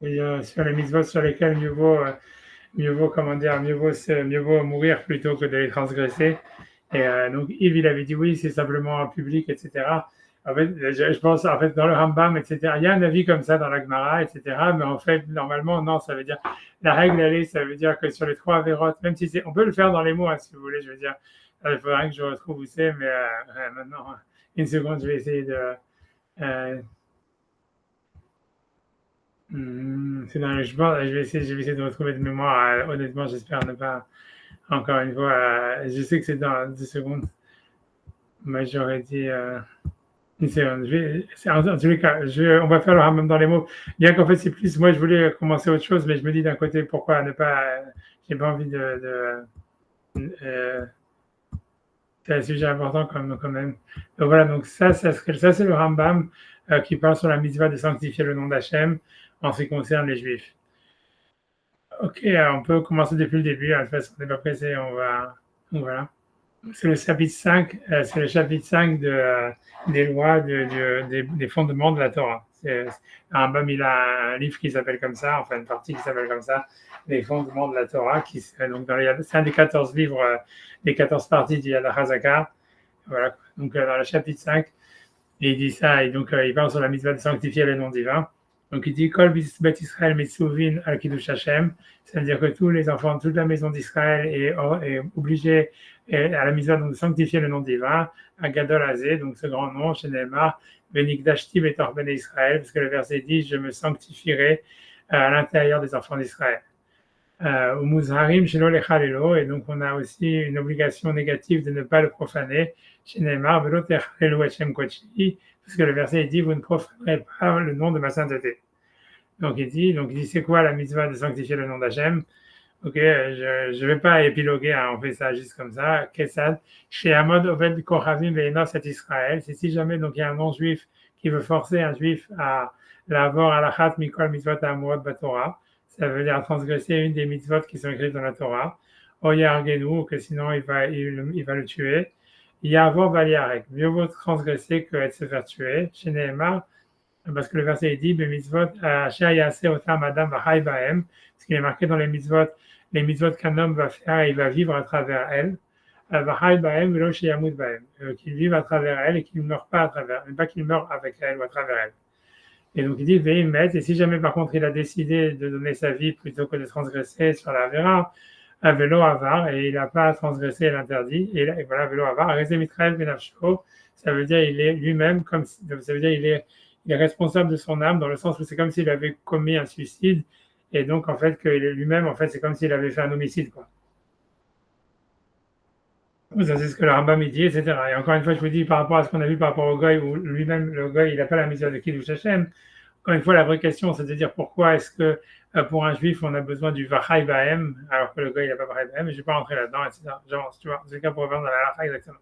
Et sur les mitzvot sur lesquels mieux vaut, comment dire, mieux vaut mourir plutôt que de les transgresser. Et donc Yves, il avait dit oui, c'est simplement en public, etc. En fait, je pense, en fait, dans le Rambam, etc., il y a un avis comme ça dans la Gemara, etc. Mais en fait, normalement, non, ça veut dire, la règle, elle est, ça veut dire que sur les trois avérotes, même si c'est, on peut le faire dans les mots, hein, si vous voulez, je veux dire, il faudra que je retrouve où c'est, mais maintenant, une seconde, je vais essayer de, euh, c'est dans le, je vais essayer de retrouver de mémoire. Honnêtement, j'espère ne pas, encore une fois, je sais que c'est dans 10 secondes. Moi, j'aurais dit, une seconde. En tous les cas, on va faire le Rambam dans les mots. Bien qu'en fait, c'est plus, moi, je voulais commencer autre chose, mais je me dis d'un côté, pourquoi ne pas, j'ai pas envie c'est un sujet important quand même. Donc voilà, donc ça c'est le Rambam qui parle sur la mitzvah de sanctifier le nom d'Hachem en ce qui concerne les Juifs. Ok, on peut commencer depuis le début. De toute façon, on n'est pas pressé. Donc voilà. C'est le chapitre 5. C'est le chapitre 5 des lois, des fondements de la Torah. Rambam, il a un livre qui s'appelle comme ça, enfin une partie qui s'appelle comme ça, les fondements de la Torah. Donc c'est un des 14 livres, des 14 parties du Yad HaZakar. Voilà. Donc dans le chapitre 5, il dit ça, et donc il parle sur la mitzvah de sanctifier le nom divin. Donc il dit Kol Bet Israël Mitzuvin al Kiddush Hashem, c'est-à-dire que tous les enfants, toute la maison d'Israël est obligée à la mitzvah de sanctifier le nom divin, à Gadol Azé, donc ce grand nom, chez Neymar, Benikdashti Betor Ben Israël, parce que le verset dit Je me sanctifierai à l'intérieur des enfants d'Israël. Muzharim Shelo Lechalelo, et donc on a aussi une obligation négative de ne pas le profaner. Chez Neymar, Velo Techalelu Hashem Kochi, parce que le verset dit Vous ne profanerez pas le nom de ma sainteté. Donc il dit c'est quoi la mitzvah de sanctifier le nom d'Hachem? Ok, je ne vais pas épiloguer, hein, on fait ça juste comme ça. Kessad, chez Amod Oved Kochavim Ve'enos et Israël, c'est si jamais donc il y a un non-juif qui veut forcer un juif à l'avoir alachat mikol mitzvot amorot batorah, ça veut dire transgresser une des mitzvot qui sont écrites dans la Torah. Oyargenu, que sinon il va le tuer. Yavor Valiarek, mieux vaut transgresser que de se faire tuer. Chez Nehemar, parce que le verset dit, mitzvot, asher yaseh otam adam v'chai bahem, parce qu'il est marqué dans les mitzvot qu'un homme va faire et il va vivre à travers elles. V'chai bahem v'lo sheyamut bahem, qu'il vive à travers elles et qu'il ne meure pas à travers, mais pas qu'il meure avec elles ou à travers elles. Et donc il dit Veimet, et si jamais par contre il a décidé de donner sa vie plutôt que de transgresser sur la vera, un vélo avar, et il n'a pas transgressé l'interdit, et voilà, vélo avar, Rezemitrael Benafsho, ça veut dire il est lui-même, ça veut dire il est responsable de son âme, dans le sens où c'est comme s'il avait commis un suicide, et donc en fait, qu'il est lui-même, en fait, c'est comme s'il avait fait un homicide, quoi. Ça, c'est ce que le Rambam il dit, etc. Et encore une fois, je vous dis, par rapport à ce qu'on a vu par rapport au Goy, où lui-même, le Goy, il n'a pas la misère de Kiddush Hashem. Encore une fois, la vraie question, c'est de dire pourquoi est-ce que pour un juif, on a besoin du Vachai Bahem, alors que le Goy, il n'a pas Vachai Bahem, et je ne vais pas rentrer là-dedans, etc. J'avance, tu vois, c'est le cas pour revenir dans la Halakha exactement.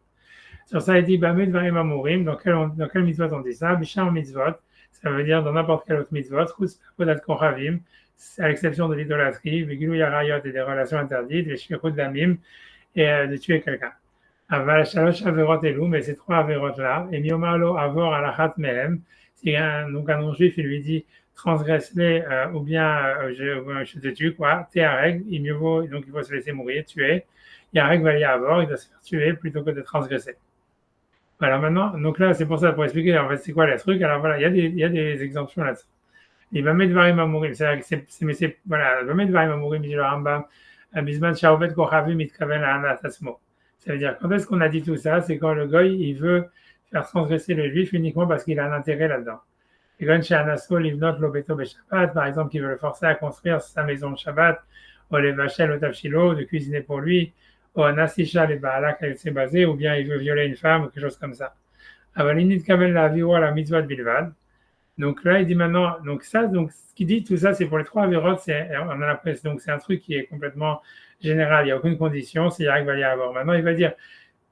Sur ça, il dit, Bamed Varim Amurim, dans quel mitzvot on dit ça? Bishar mitzvot, ça veut dire dans n'importe quel autre mitzvot, Chus Podat Koravim, à l'exception de l'idolâtrie, Vigilou Yarayot et des relations interdites, les Shvichut Damim, et de tuer quelqu'un. Aval Shalosh Averot Elou, mais ces trois Averot-là, et Miomalo Avor Alachat Mehem, si donc un non-juif, il lui dit transgresse-les ou bien je te tue, quoi, t'es à règle, il vaut, donc il faut se laisser mourir, tuer. Il y a un règle, va y avoir, il doit se faire tuer plutôt que de transgresser. Voilà, maintenant, donc là, c'est pour ça, pour expliquer en fait c'est quoi les trucs. Alors voilà, il y a des exemptions là-dessus. Il va mettre Varim Amurim, voilà, il va mettre Varim Amurim, dit le Rambam, Bisman Shaovet Kochavim Mitkaven Anatasmo. Ça veut dire, quand est-ce qu'on a dit tout ça? C'est quand le goy, il veut faire transgresser le juif uniquement parce qu'il a un intérêt là-dedans. Et quand chez Anaso, Livnot Lobeto Shabbat, par exemple, qui veut le forcer à construire sa maison de Shabbat, ou les Vachel au Tafshilo, de cuisiner pour lui, ou Anasisha les Baalak, elle s'est basée, ou bien il veut violer une femme, ou quelque chose comme ça. Avalinit Kavel la Viro la mitzvah de Bilvad. Donc là, il dit maintenant, donc ce qu'il dit, tout ça, c'est pour les trois avérotes, on a l'impression, donc c'est un truc qui est complètement général, il n'y a aucune condition, c'est Yarek va y avoir. Maintenant, il va dire,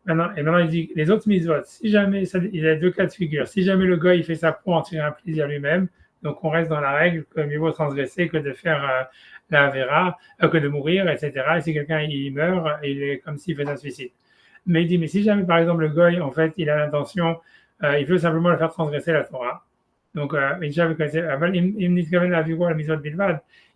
maintenant, il dit, les autres mitzvot, si jamais, il y a deux cas de figure, si jamais le gars, il fait ça pour en tirer un plaisir lui-même, donc on reste dans la règle que mieux vaut transgresser que de faire la avéra, que de mourir, etc. Et si quelqu'un, il meurt, il est comme s'il faisait un suicide. Mais il dit, mais si jamais, par exemple, le goy, en fait, il a l'intention, il veut simplement le faire transgresser la Torah, Donc, אם נתכוון להעבירו על מצוות בלבד,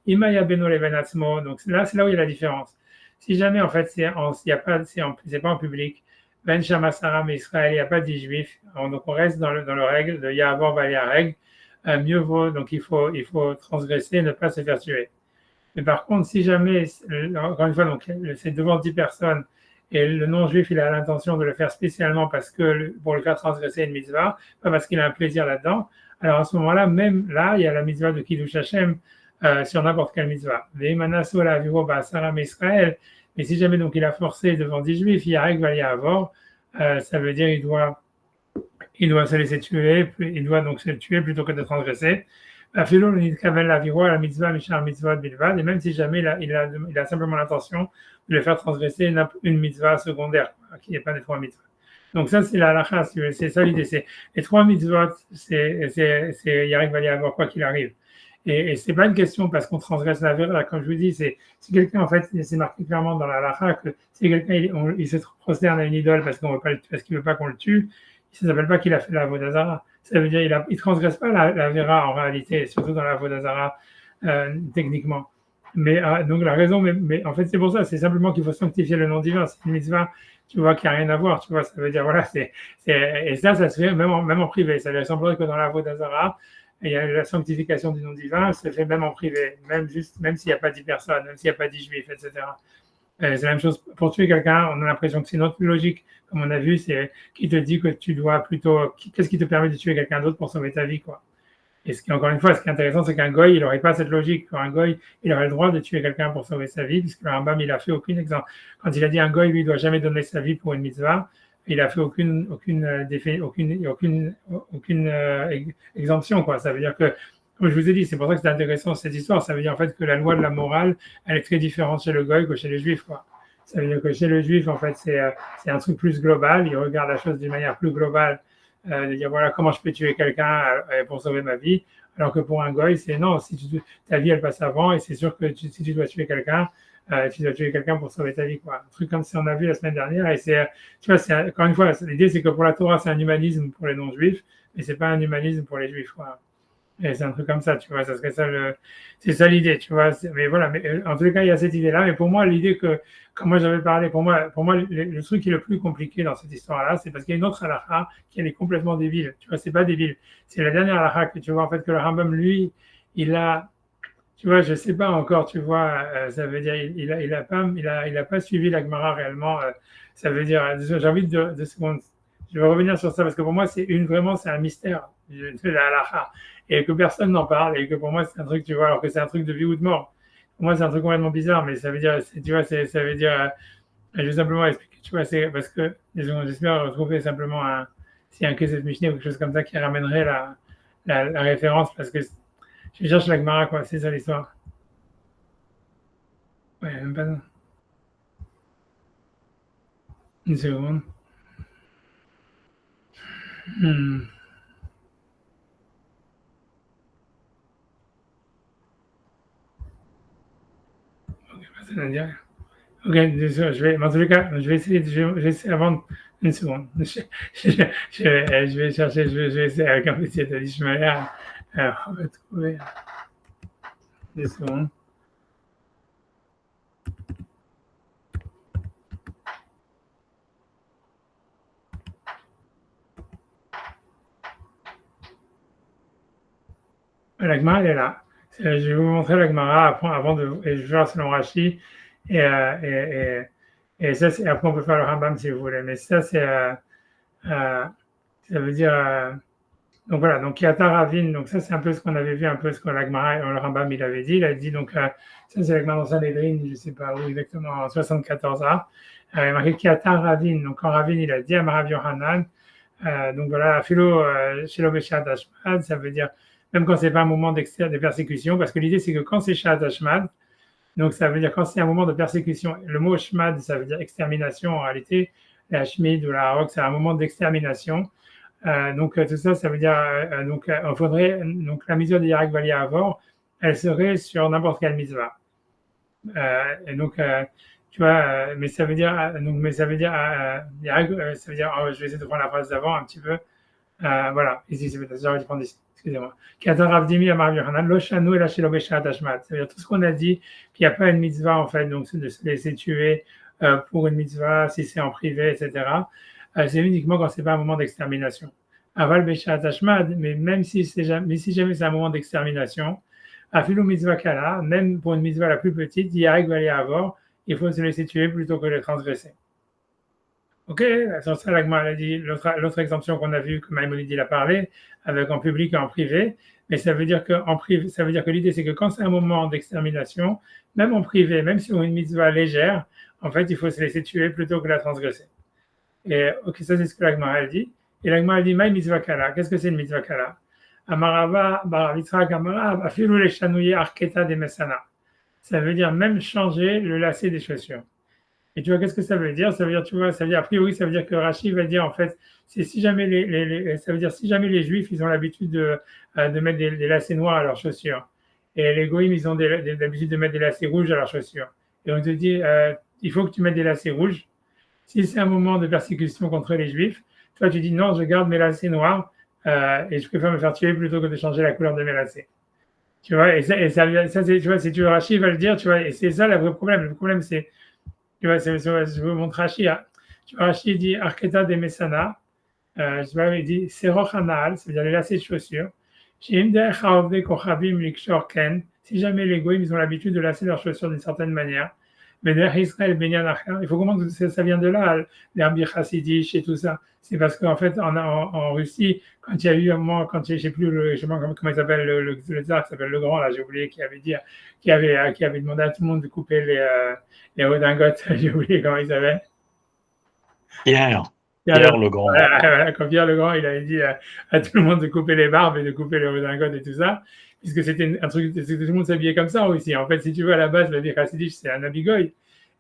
אם היה בינו לבין עצמו, donc c'est là où il y a la différence. Si jamais en fait il y a pas, c'est pas en public, ben shama Sarah mais Israël, il n'y a pas dit juif, donc on reste dans le règle de Ya'avor Bali règle, mieux vaut, donc il faut transgresser et ne pas se faire tuer. Mais par contre, si jamais, encore une fois, donc c'est devant 10 personnes et le non-juif, il a l'intention de le faire spécialement parce que pour le faire transgresser une mitzvah, pas parce qu'il a un plaisir là-dedans, alors à ce moment-là, même là, il y a la mitzvah de Kiddush Hashem sur n'importe quelle mitzvah. Israël, mais si jamais donc il a forcé devant 10 juifs, il y a règle va y avoir, ça veut dire il doit se laisser tuer, il doit donc se tuer plutôt que de transgresser. Et même si jamais il a simplement l'intention de le faire transgresser une mitzvah secondaire, qui n'est pas des trois mitzvahs. Donc ça, c'est la halakha, c'est ça l'idée. C'est les trois mitzvot, il arrive à y avoir quoi qu'il arrive. Et c'est pas une question parce qu'on transgresse la vérité. Comme je vous dis, c'est si quelqu'un, en fait, c'est marqué clairement dans la halakha que si quelqu'un il se prosterne à une idole parce qu'il veut pas qu'on le tue, ça ne s'appelle pas qu'il a fait la Vodazara. Ça veut dire qu'il ne transgresse pas la Vera en réalité, surtout dans la Vodazara techniquement. Mais donc la raison, mais en fait c'est pour ça, c'est simplement qu'il faut sanctifier le nom divin. C'est une mitzvah, tu vois, qui n'a rien à voir, tu vois. Ça veut dire voilà, et ça se fait même en privé. Ça semblerait que dans la Vodazara, il y a la sanctification du nom divin, ça se fait même en privé, même s'il n'y a pas 10 personnes, même s'il n'y a pas 10 juifs, etc. C'est la même chose pour tuer quelqu'un, on a l'impression que c'est une autre logique, comme on a vu, c'est qui te dit que tu dois plutôt, qu'est-ce qui te permet de tuer quelqu'un d'autre pour sauver ta vie, quoi. Et encore une fois, ce qui est intéressant, c'est qu'un goy, il n'aurait pas cette logique. Un goy, il aurait le droit de tuer quelqu'un pour sauver sa vie, puisque le Rambam, il a fait aucun exemple. Quand il a dit un goy, lui, il doit jamais donner sa vie pour une mitzvah, il a fait aucune exemption, quoi. Ça veut dire que, comme je vous ai dit, c'est pour ça que c'est intéressant cette histoire. Ça veut dire en fait que la loi de la morale, elle est très différente chez le goy que chez les juifs, quoi. Ça veut dire que chez le juif, en fait, c'est un truc plus global. Il regarde la chose d'une manière plus globale, de dire voilà comment je peux tuer quelqu'un pour sauver ma vie. Alors que pour un goy, c'est non, si ta vie elle passe avant et c'est sûr que si tu dois tuer quelqu'un, tu dois tuer quelqu'un pour sauver ta vie, quoi. Un truc comme ça, on a vu la semaine dernière. Et tu vois, encore une fois, l'idée c'est que pour la Torah, c'est un humanisme pour les non-juifs, mais c'est pas un humanisme pour les juifs, quoi. Et c'est un truc comme ça, tu vois, ça serait ça c'est ça l'idée, tu vois. Mais voilà, mais en tous les cas, il y a cette idée-là. Mais pour moi, l'idée que, comme moi j'avais parlé, pour moi, le truc qui est le plus compliqué dans cette histoire-là, c'est parce qu'il y a une autre halakha qui elle est complètement débile. Tu vois, c'est pas débile. C'est la dernière halakha que tu vois, en fait, que le Rambam, lui, il a, tu vois, je sais pas encore, tu vois, ça veut dire, il a pas suivi la Gemara réellement. Ça veut dire, j'ai envie de secondes. Je vais revenir sur ça parce que pour moi, vraiment, c'est un mystère de la halakha et que personne n'en parle et que pour moi, c'est un truc, tu vois, alors que c'est un truc de vie ou de mort. Pour moi, c'est un truc complètement bizarre, mais ça veut dire, tu vois, ça veut dire, je vais simplement expliquer, tu vois, c'est parce que, j'espère retrouver simplement s'il y a un Kesef Mishneh ou quelque chose comme ça qui ramènerait la référence parce que je cherche la Gemara, quoi, c'est ça l'histoire. Ouais, même pas, une seconde. Hmm. Ok, ça ne dit rien. Ok, désolé, en tous les cas, je vais essayer avant une seconde. Je vais chercher, je vais essayer avec un petit d'Ishmael. Alors, on va trouver des secondes. La Gemara, elle est là. Je vais vous montrer la Gemara avant et je vais faire selon Rashi. Et, et ça, après, on peut faire le Rambam si vous voulez. Mais ça, euh, ça veut dire, donc voilà, donc Yata Ravine, donc ça c'est un peu ce qu'on avait vu, un peu ce que l'Agmara, le Rambam il avait dit. Il a dit donc, ça c'est l'Agmara dans Sanhedrin, je ne sais pas où exactement, en 74a. Il a marqué Yata Ravine, donc quand Ravine il a dit à Marav Yohanan, donc voilà, Philo Shelo Beshat Hashmad, ça veut dire, même quand c'est pas un moment de persécution, parce que l'idée c'est que quand c'est Shat Hashmad, donc ça veut dire quand c'est un moment de persécution, le mot Shmad ça veut dire extermination en réalité, la Shmid ou la Harok c'est un moment d'extermination. Donc tout ça, ça veut dire donc il faudrait donc la mitzvah de Yarak Vali Avor, elle serait sur n'importe quelle mitzvah. Et donc tu vois, mais ça veut dire Yarak, ça veut dire, je vais essayer de prendre la phrase d'avant un petit peu. Voilà, ici, j'aurais dû prendre ici, excusez-moi. C'est-à-dire tout ce qu'on a dit, qu'il n'y a pas une mitzvah, en fait, donc c'est de se laisser tuer pour une mitzvah, si c'est en privé, etc. C'est uniquement quand c'est pas un moment d'extermination. Aval Beshat Hashmad, mais même si si jamais c'est un moment d'extermination, Afilu mitzvah kala, même pour une mitzvah la plus petite, Yarek va y avoir, il faut se laisser tuer plutôt que de transgresser. Ok, sur ça, l'Agma a dit l'autre exemption qu'on a vu, que Maïmonide a parlé, avec en public et en privé, mais ça veut dire que en privé, ça veut dire que l'idée c'est que quand c'est un moment d'extermination, même en privé, même sur une mitzvah légère, en fait, il faut se laisser tuer plutôt que la transgresser. Et ok, ça c'est ce que l'Agma a dit. Et l'Agma a dit Maï mitzvah kala. Qu'est-ce que c'est une mitzvah kala? Amarava, Baravitra, Gamara, Afilu le chanouye arketa de mesana. Ça veut dire même changer le lacet des chaussures. Et tu vois, qu'est-ce que ça veut dire? Ça veut dire, tu vois, ça veut dire, a priori, ça veut dire que Rachid va dire, en fait, c'est si jamais ça veut dire si jamais les Juifs, ils ont l'habitude de mettre des lacets noirs à leurs chaussures. Et les Goïms, ils ont l'habitude de mettre des lacets rouges à leurs chaussures. Et on te dit, il faut que tu mettes des lacets rouges. Si c'est un moment de persécution contre les Juifs, toi, tu dis, non, je garde mes lacets noirs, et je préfère me faire tuer plutôt que de changer la couleur de mes lacets. Tu vois, tu vois, si tu veux, Rachid va le dire, tu vois, et c'est ça le vrai problème. Le problème, c'est, tu vois, je vous montre Rachid. Tu vois, Rachid dit Arketa de Mesana. Je vois, il dit Seroch Anal, c'est-à-dire les lacets de chaussures. Si jamais les goïms ils ont l'habitude de lacer leurs chaussures d'une certaine manière, mais Israël il faut comprendre que ça vient de là, l'Arbi Chassidish et tout ça. C'est parce qu'en fait, en Russie, quand il y a eu un moment, quand je sais plus, je sais pas comment il s'appelle, le tsar qui s'appelle le Grand, là, j'ai oublié, qui avait demandé à tout le monde de couper les redingotes, j'ai oublié comment il s'appelle. Pierre le Grand. Voilà, quand Pierre le Grand, il avait dit à tout le monde de couper les barbes et de couper les redingotes et tout ça, puisque c'était un truc, tout le monde s'habillait comme ça aussi. En fait, si tu veux, à la base, la vie chassidique, c'est un abigoy.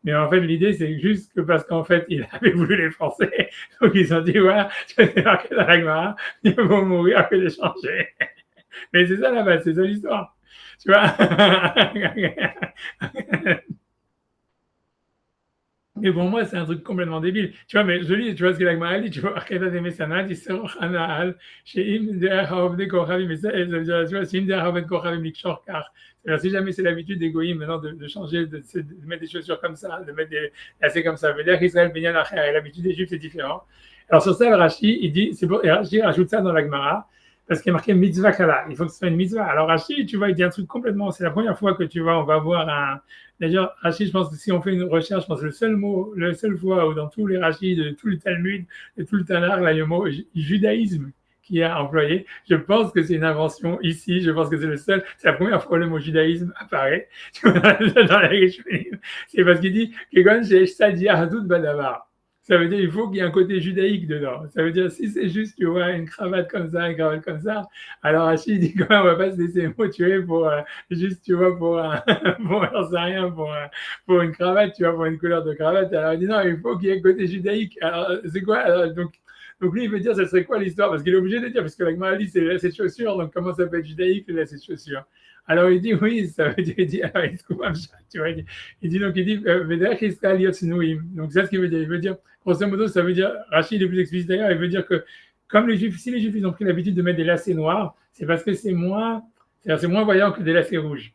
Mais en fait, l'idée, c'est juste que parce qu'en fait, il avait voulu les forcer. Donc, ils ont dit, voilà, tu vas débarquer dans la Gemara, ils vont mourir que de changer. Mais c'est ça la base, c'est ça l'histoire. Tu vois. Mais pour moi, c'est un truc complètement débile. Tu vois, mais je lis, tu vois ce que l'Agmara dit, tu vois, Arkeda de Mesana, dit Seroch Anahal, chez Im de Haovne Kochavim, mais ça, tu vois, c'est Im de Haovne Kochavim Likshorkar. C'est-à-dire, si jamais c'est l'habitude des goïms maintenant de changer, de mettre des chaussures comme ça, de mettre des lacets comme ça, ça veut dire qu'Israël Benyan Acher, et l'habitude des Juifs, c'est différent. Alors, sur ça, Rashi, il dit, c'est pour, et Rashi rajoute ça dans l'Agmara, parce qu'il y a marqué mitzvah kala. Il faut que ce soit une mitzvah. Alors, Rashi, tu vois, il dit un truc complètement, c'est la première fois que tu vois, on va voir un, d'ailleurs, Rachid, je pense que si on fait une recherche, je pense que le seul fois où dans tous les Rachid, de tout le Talmud, de tout le Tanakh, là, il y a le mot judaïsme qui est employé. Je pense que c'est une invention ici. Je pense que c'est c'est la première fois que le mot judaïsme apparaît dans la Rishonim. C'est parce qu'il dit Kegon she'esh sadia hadut badavar. Ça veut dire qu'il faut qu'il y ait un côté judaïque dedans. Ça veut dire si c'est juste, tu vois, une cravate comme ça, alors Rachid dit quand même, on va pas se laisser motiver pour juste, tu vois, j'en sais rien, pour une cravate, tu vois, pour une couleur de cravate. Alors il dit non, il faut qu'il y ait un côté judaïque. Alors c'est quoi? Alors, donc lui, il veut dire, ça serait quoi l'histoire? Parce qu'il est obligé de dire, parce que la Gemara dit, c'est lacets de chaussures, donc comment ça peut être judaïque, le lacet de chaussures? Alors il dit, oui, ça veut dire, il dit, alors il trouve un chat, tu vois, il dit, Vederech Israël Yotzinouim. Donc c'est ce qu'il veut dire. Il veut dire, grosso modo, ça veut dire, Rachid est plus explicite d'ailleurs, il veut dire que, comme les Juifs, si les Juifs, ils ont pris l'habitude de mettre des lacets noirs, c'est parce que c'est moins voyant que des lacets rouges.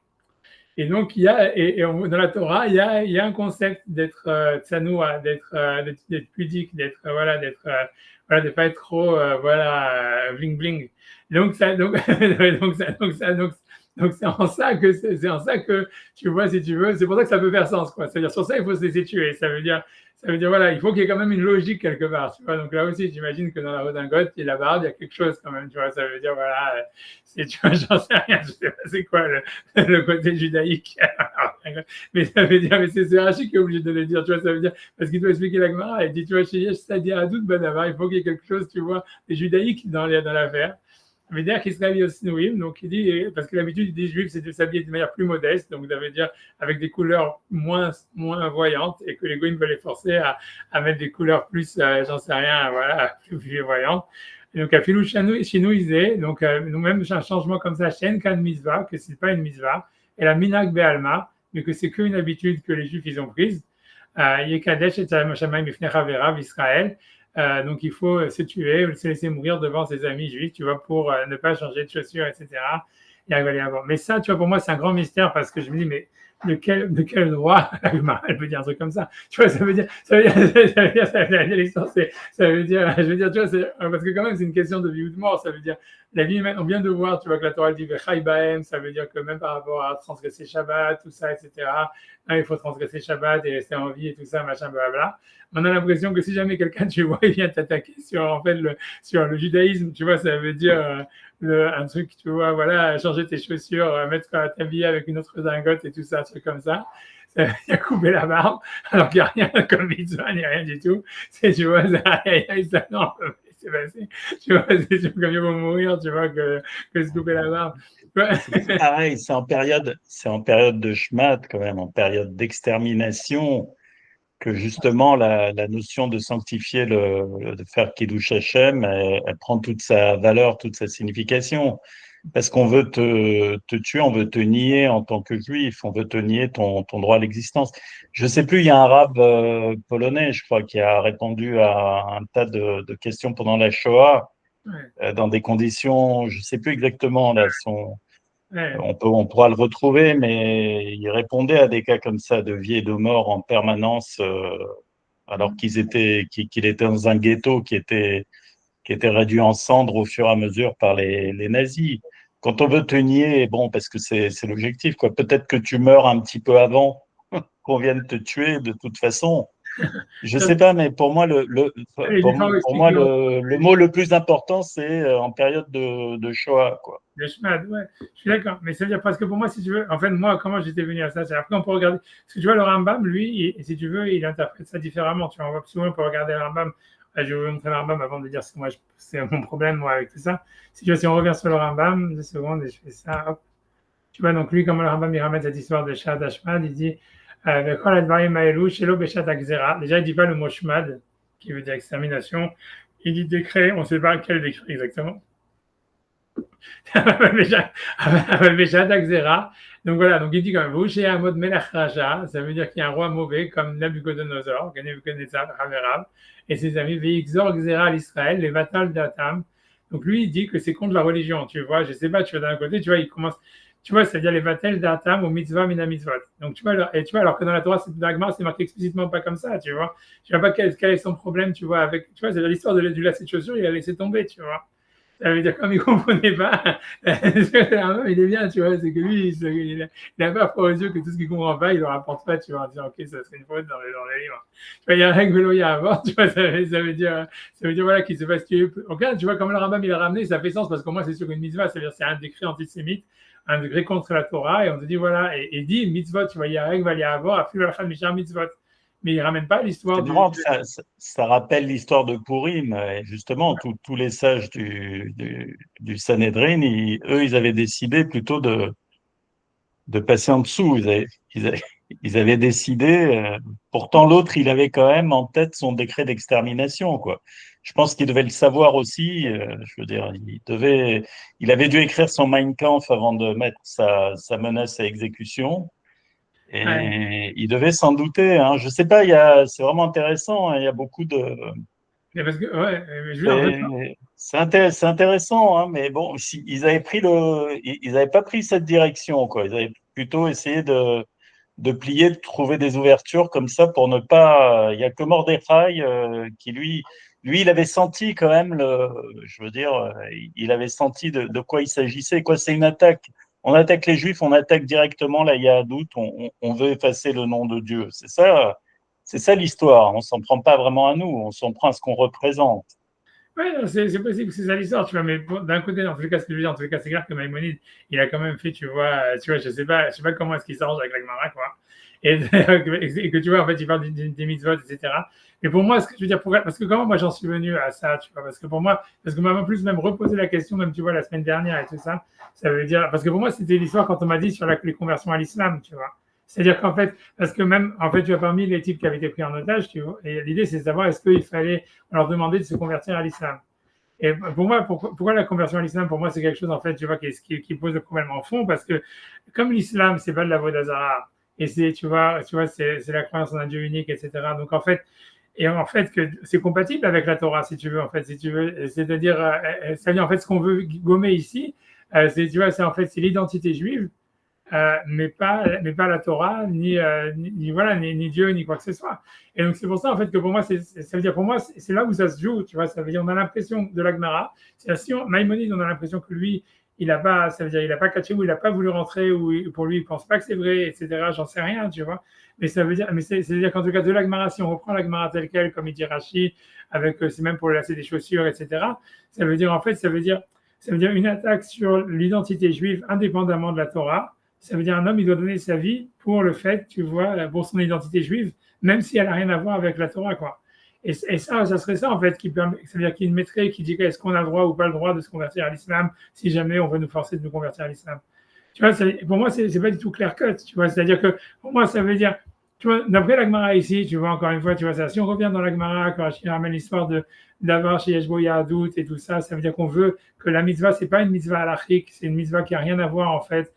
Et donc, dans la Torah, il y a un concept d'être tsanoua, d'être pudique, d'être voilà, de pas être trop bling bling. Donc c'est en ça que tu vois, si tu veux, c'est pour ça que ça peut faire sens, quoi. C'est-à-dire sur ça, il faut se laisser tuer. Ça veut dire voilà, il faut qu'il y ait quand même une logique quelque part, tu vois. Donc là aussi, j'imagine que dans la redingote et la barbe, il y a quelque chose quand même, tu vois. Ça veut dire voilà, tu vois, j'en sais rien, je sais pas c'est quoi le côté judaïque. Mais ça veut dire, mais c'est Rachid qui est obligé de le dire, tu vois. Ça veut dire parce qu'il doit expliquer la Gemara. Il dit, tu vois, c'est-à-dire à doute Badavar, il faut qu'il y ait quelque chose, tu vois, de judaïque dans l'affaire. Ça veut dire qu'Israël Yossinouim, donc il dit, parce que l'habitude des Juifs, c'est de s'habiller de manière plus modeste, donc ça veut dire avec des couleurs moins voyantes, et que les Goïms veulent les forcer à mettre des couleurs plus, j'en sais rien, voilà, plus voyantes. Et donc, à Filou Chinouisé, donc même un changement comme ça, Shen Kan Mitzvah, que c'est pas une Mitzvah, et la Minak Be'alma, mais que c'est qu'une habitude que les Juifs ils ont prise. Yekadesh et Shamaim Bifnei Chaverav Israël. Donc, il faut se tuer ou se laisser mourir devant ses amis juifs, tu vois, pour ne pas changer de chaussures, etc. Et aller avoir. Mais ça, tu vois, pour moi, c'est un grand mystère parce que je me dis, mais de quel droit elle peut dire un truc comme ça? Tu vois, ça veut dire, je veux dire, tu vois, parce que quand même, c'est une question de vie ou de mort. Ça veut dire, la vie humaine, on vient de voir, tu vois, que la Torah dit Vechai Baem, ça veut dire que même par rapport à transgresser Shabbat, tout ça, etc., hein, il faut transgresser Shabbat et rester en vie et tout ça, machin, blablabla. On a l'impression que si jamais quelqu'un, tu vois, il vient t'attaquer sur, en fait, sur le judaïsme, tu vois, ça veut dire un truc, tu vois, voilà, changer tes chaussures, mettre t'habiller avec une autre redingote et tout ça, un truc comme ça. Ça veut dire couper la barbe, alors qu'il n'y a rien comme mitzvah, ni rien du tout. Tu vois, ça, non, c'est passé. Tu vois, c'est comme mieux pour mourir, tu vois, que se couper la barbe. C'est pareil, c'est en période de Shmat, quand même, en période d'extermination, que justement la notion de sanctifier de faire Kiddush Hashem, elle prend toute sa valeur, toute sa signification. Parce qu'on veut te tuer, on veut te nier en tant que juif, on veut te nier ton droit à l'existence. Je sais plus, il y a un arabe polonais, je crois, qui a répondu à un tas de questions pendant la Shoah, Ouais, dans des conditions, je sais plus exactement là, ouais, on pourra le retrouver, mais il répondait à des cas comme ça de vie et de mort en permanence, alors qu'il était dans un ghetto qui était réduit en cendres au fur et à mesure par les nazis. Quand on veut te nier, bon, parce que c'est l'objectif, quoi. Peut-être que tu meurs un petit peu avant qu'on vienne te tuer de toute façon. Je sais pas, mais pour moi, les efforts pour moi, expliqués le mot le plus important, c'est en période de Shoah, quoi. le chemin, ouais, je suis d'accord. Mais ça veut dire, parce que pour moi, si tu veux, en fait, moi, comment j'étais venu à ça, c'est après, on peut regarder. Parce que tu vois, le Rambam, lui, si tu veux, il interprète ça différemment. Tu vois, souvent, on peut regarder le Rambam. Je vais vous montrer le Rambam avant de dire ce que moi, c'est mon problème, moi, avec tout ça. Si tu vois, si on revient sur le Rambam, 2 secondes, et je fais ça, hop. Tu vois, donc lui, comment le Rambam, il ramène cette histoire de Shad Hashmad, il dit, déjà, il dit pas le mot Shmad, qui veut dire extermination. Il dit décret, on ne sait pas quel décret exactement. Donc voilà, donc il dit quand même, vous chez un mode Melech Raja, ça veut dire qu'il y a un roi mauvais comme Nabucodonosor, Nebuchadnezzar, Haverab, et ses amis, Veixor Xera l'Israël, les Vatal d'Atam. Donc lui, il dit que c'est contre la religion, tu vois, je sais pas, tu vois, d'un côté, tu vois, il commence, tu vois, c'est-à-dire les Vatal d'Atam ou Mitzvah Mina Mitzvot. Donc tu vois, et tu vois, alors que dans la Torah, c'est marqué explicitement pas comme ça, tu vois. Je ne sais pas quel est son problème, tu vois, avec, tu vois, c'est l'histoire du lacet de chaussure, il a laissé tomber, tu vois. Ça veut dire comme il ne comprenait pas, il est bien, tu vois, c'est que lui, il a pas froid aux yeux que tout ce qu'il ne comprend pas, il ne le rapporte pas, tu vois, en disant, ok, ça serait une faute dans les livres. Tu vois, il y a un règle il y a à avoir, tu vois, ça veut dire voilà, qu'il se fasse tuer. Ok, tu vois, comme le Rambam, il a ramené, ça fait sens, parce qu'au moins, c'est sur une mitzvah, c'est-à-dire c'est un décret antisémite, un décret contre la Torah, et on te dit, voilà, et dit, mitzvot, tu vois, il y a un règle il y a à avoir, afil al mitzvot. Mais il ne ramène pas l'histoire C'est du. marrant, ça rappelle l'histoire de Pourim. Et justement, tous les sages du Sanhédrin, eux, ils avaient décidé plutôt de passer en dessous. Ils avaient, ils avaient décidé. Pourtant, l'autre, il avait quand même en tête son décret d'extermination, quoi. Je pense qu'il devait le savoir aussi. Je veux dire, il avait dû écrire son Mein Kampf avant de mettre sa menace à exécution. Ouais, Et il devait s'en douter, hein. Je sais pas, c'est vraiment intéressant, hein. Il y a beaucoup de. mais parce que, ouais, je veux dire, en fait, C'est intéressant, hein, mais bon, ils avaient ils avaient pas pris cette direction, quoi. Ils avaient plutôt essayé de plier, de trouver des ouvertures comme ça pour ne pas. Il y a que Mordechai qui lui, il avait senti quand même je veux dire, il avait senti de quoi il s'agissait. Quoi, c'est une attaque. On attaque les Juifs, on attaque directement la Yahadout, on veut effacer le nom de Dieu. C'est ça l'histoire. On s'en prend pas vraiment à nous, on s'en prend à ce qu'on représente. ouais, c'est possible que c'est ça l'histoire, tu vois, mais d'un côté, en tout cas, ce que je veux dire, en tout cas, c'est clair que Maïmonide, il a quand même fait, tu vois, je sais pas comment est-ce qu'il s'arrange avec la Gemara, quoi. Et que tu vois, en fait, il parle des mitzvot, etc. Mais pour moi, ce que je veux dire, parce que comment moi j'en suis venu à ça, tu vois, parce que pour moi, parce que m'a plus même reposé la question, même, tu vois, la semaine dernière et tout ça, ça veut dire, parce que pour moi, c'était l'histoire quand on m'a dit sur les conversions à l'islam, tu vois. C'est-à-dire qu'en fait, parce que même, en fait, tu vois, parmi les types qui avaient été pris en otage, tu vois, et l'idée, c'est de savoir est-ce qu'il fallait leur demander de se convertir à l'islam. Et pour moi, pourquoi la conversion à l'islam, pour moi, c'est quelque chose, en fait, tu vois, qui pose le problème en fond, parce que comme l'islam, c'est pas de la vodazara, et c'est, tu vois, c'est la croyance en un Dieu unique, etc. Donc, en fait, et en fait que c'est compatible avec la Torah, si tu veux, en fait, si tu veux, c'est-à-dire, c'est-à-dire en fait ce qu'on veut gommer ici, c'est, tu vois, c'est en fait c'est l'identité juive, mais pas la Torah, ni Dieu, ni quoi que ce soit. Et donc c'est pour ça en fait que pour moi, ça veut dire pour moi, c'est là où ça se joue, tu vois. Ça veut dire on a l'impression de l'Agmara, c'est si Maïmonide, on a l'impression que lui, il a pas, ça veut dire il a pas catché ou il a pas voulu rentrer ou pour lui il pense pas que c'est vrai, etc. J'en sais rien, tu vois. Mais ça veut dire, mais c'est-à-dire qu'en tout cas de l'Agmara, si on reprend l'Agmara tel quel, comme il dit Rashi, avec c'est même pour le lacet des chaussures, etc. Ça veut dire en fait, ça veut dire une attaque sur l'identité juive indépendamment de la Torah. Ça veut dire un homme, il doit donner sa vie pour le fait, tu vois, pour son identité juive, même si elle n'a rien à voir avec la Torah, quoi. Et ça serait ça, en fait, ça veut dire qu'il mettrait, qui dirait est-ce qu'on a le droit ou pas le droit de se convertir à l'islam si jamais on veut nous forcer de nous convertir à l'islam. Tu vois, pour moi, c'est pas du tout clear cut, tu vois. C'est-à-dire que, pour moi, ça veut dire, tu vois, d'après la Gemara ici, tu vois, encore une fois, tu vois ça. Si on revient dans la Gemara, quand je ramène l'histoire d'avoir chez Yeshbo Yahadout et tout ça, ça veut dire qu'on veut que la mitzvah, c'est pas une mitzvah halachique, c'est une mitzvah qui a rien à voir, en fait.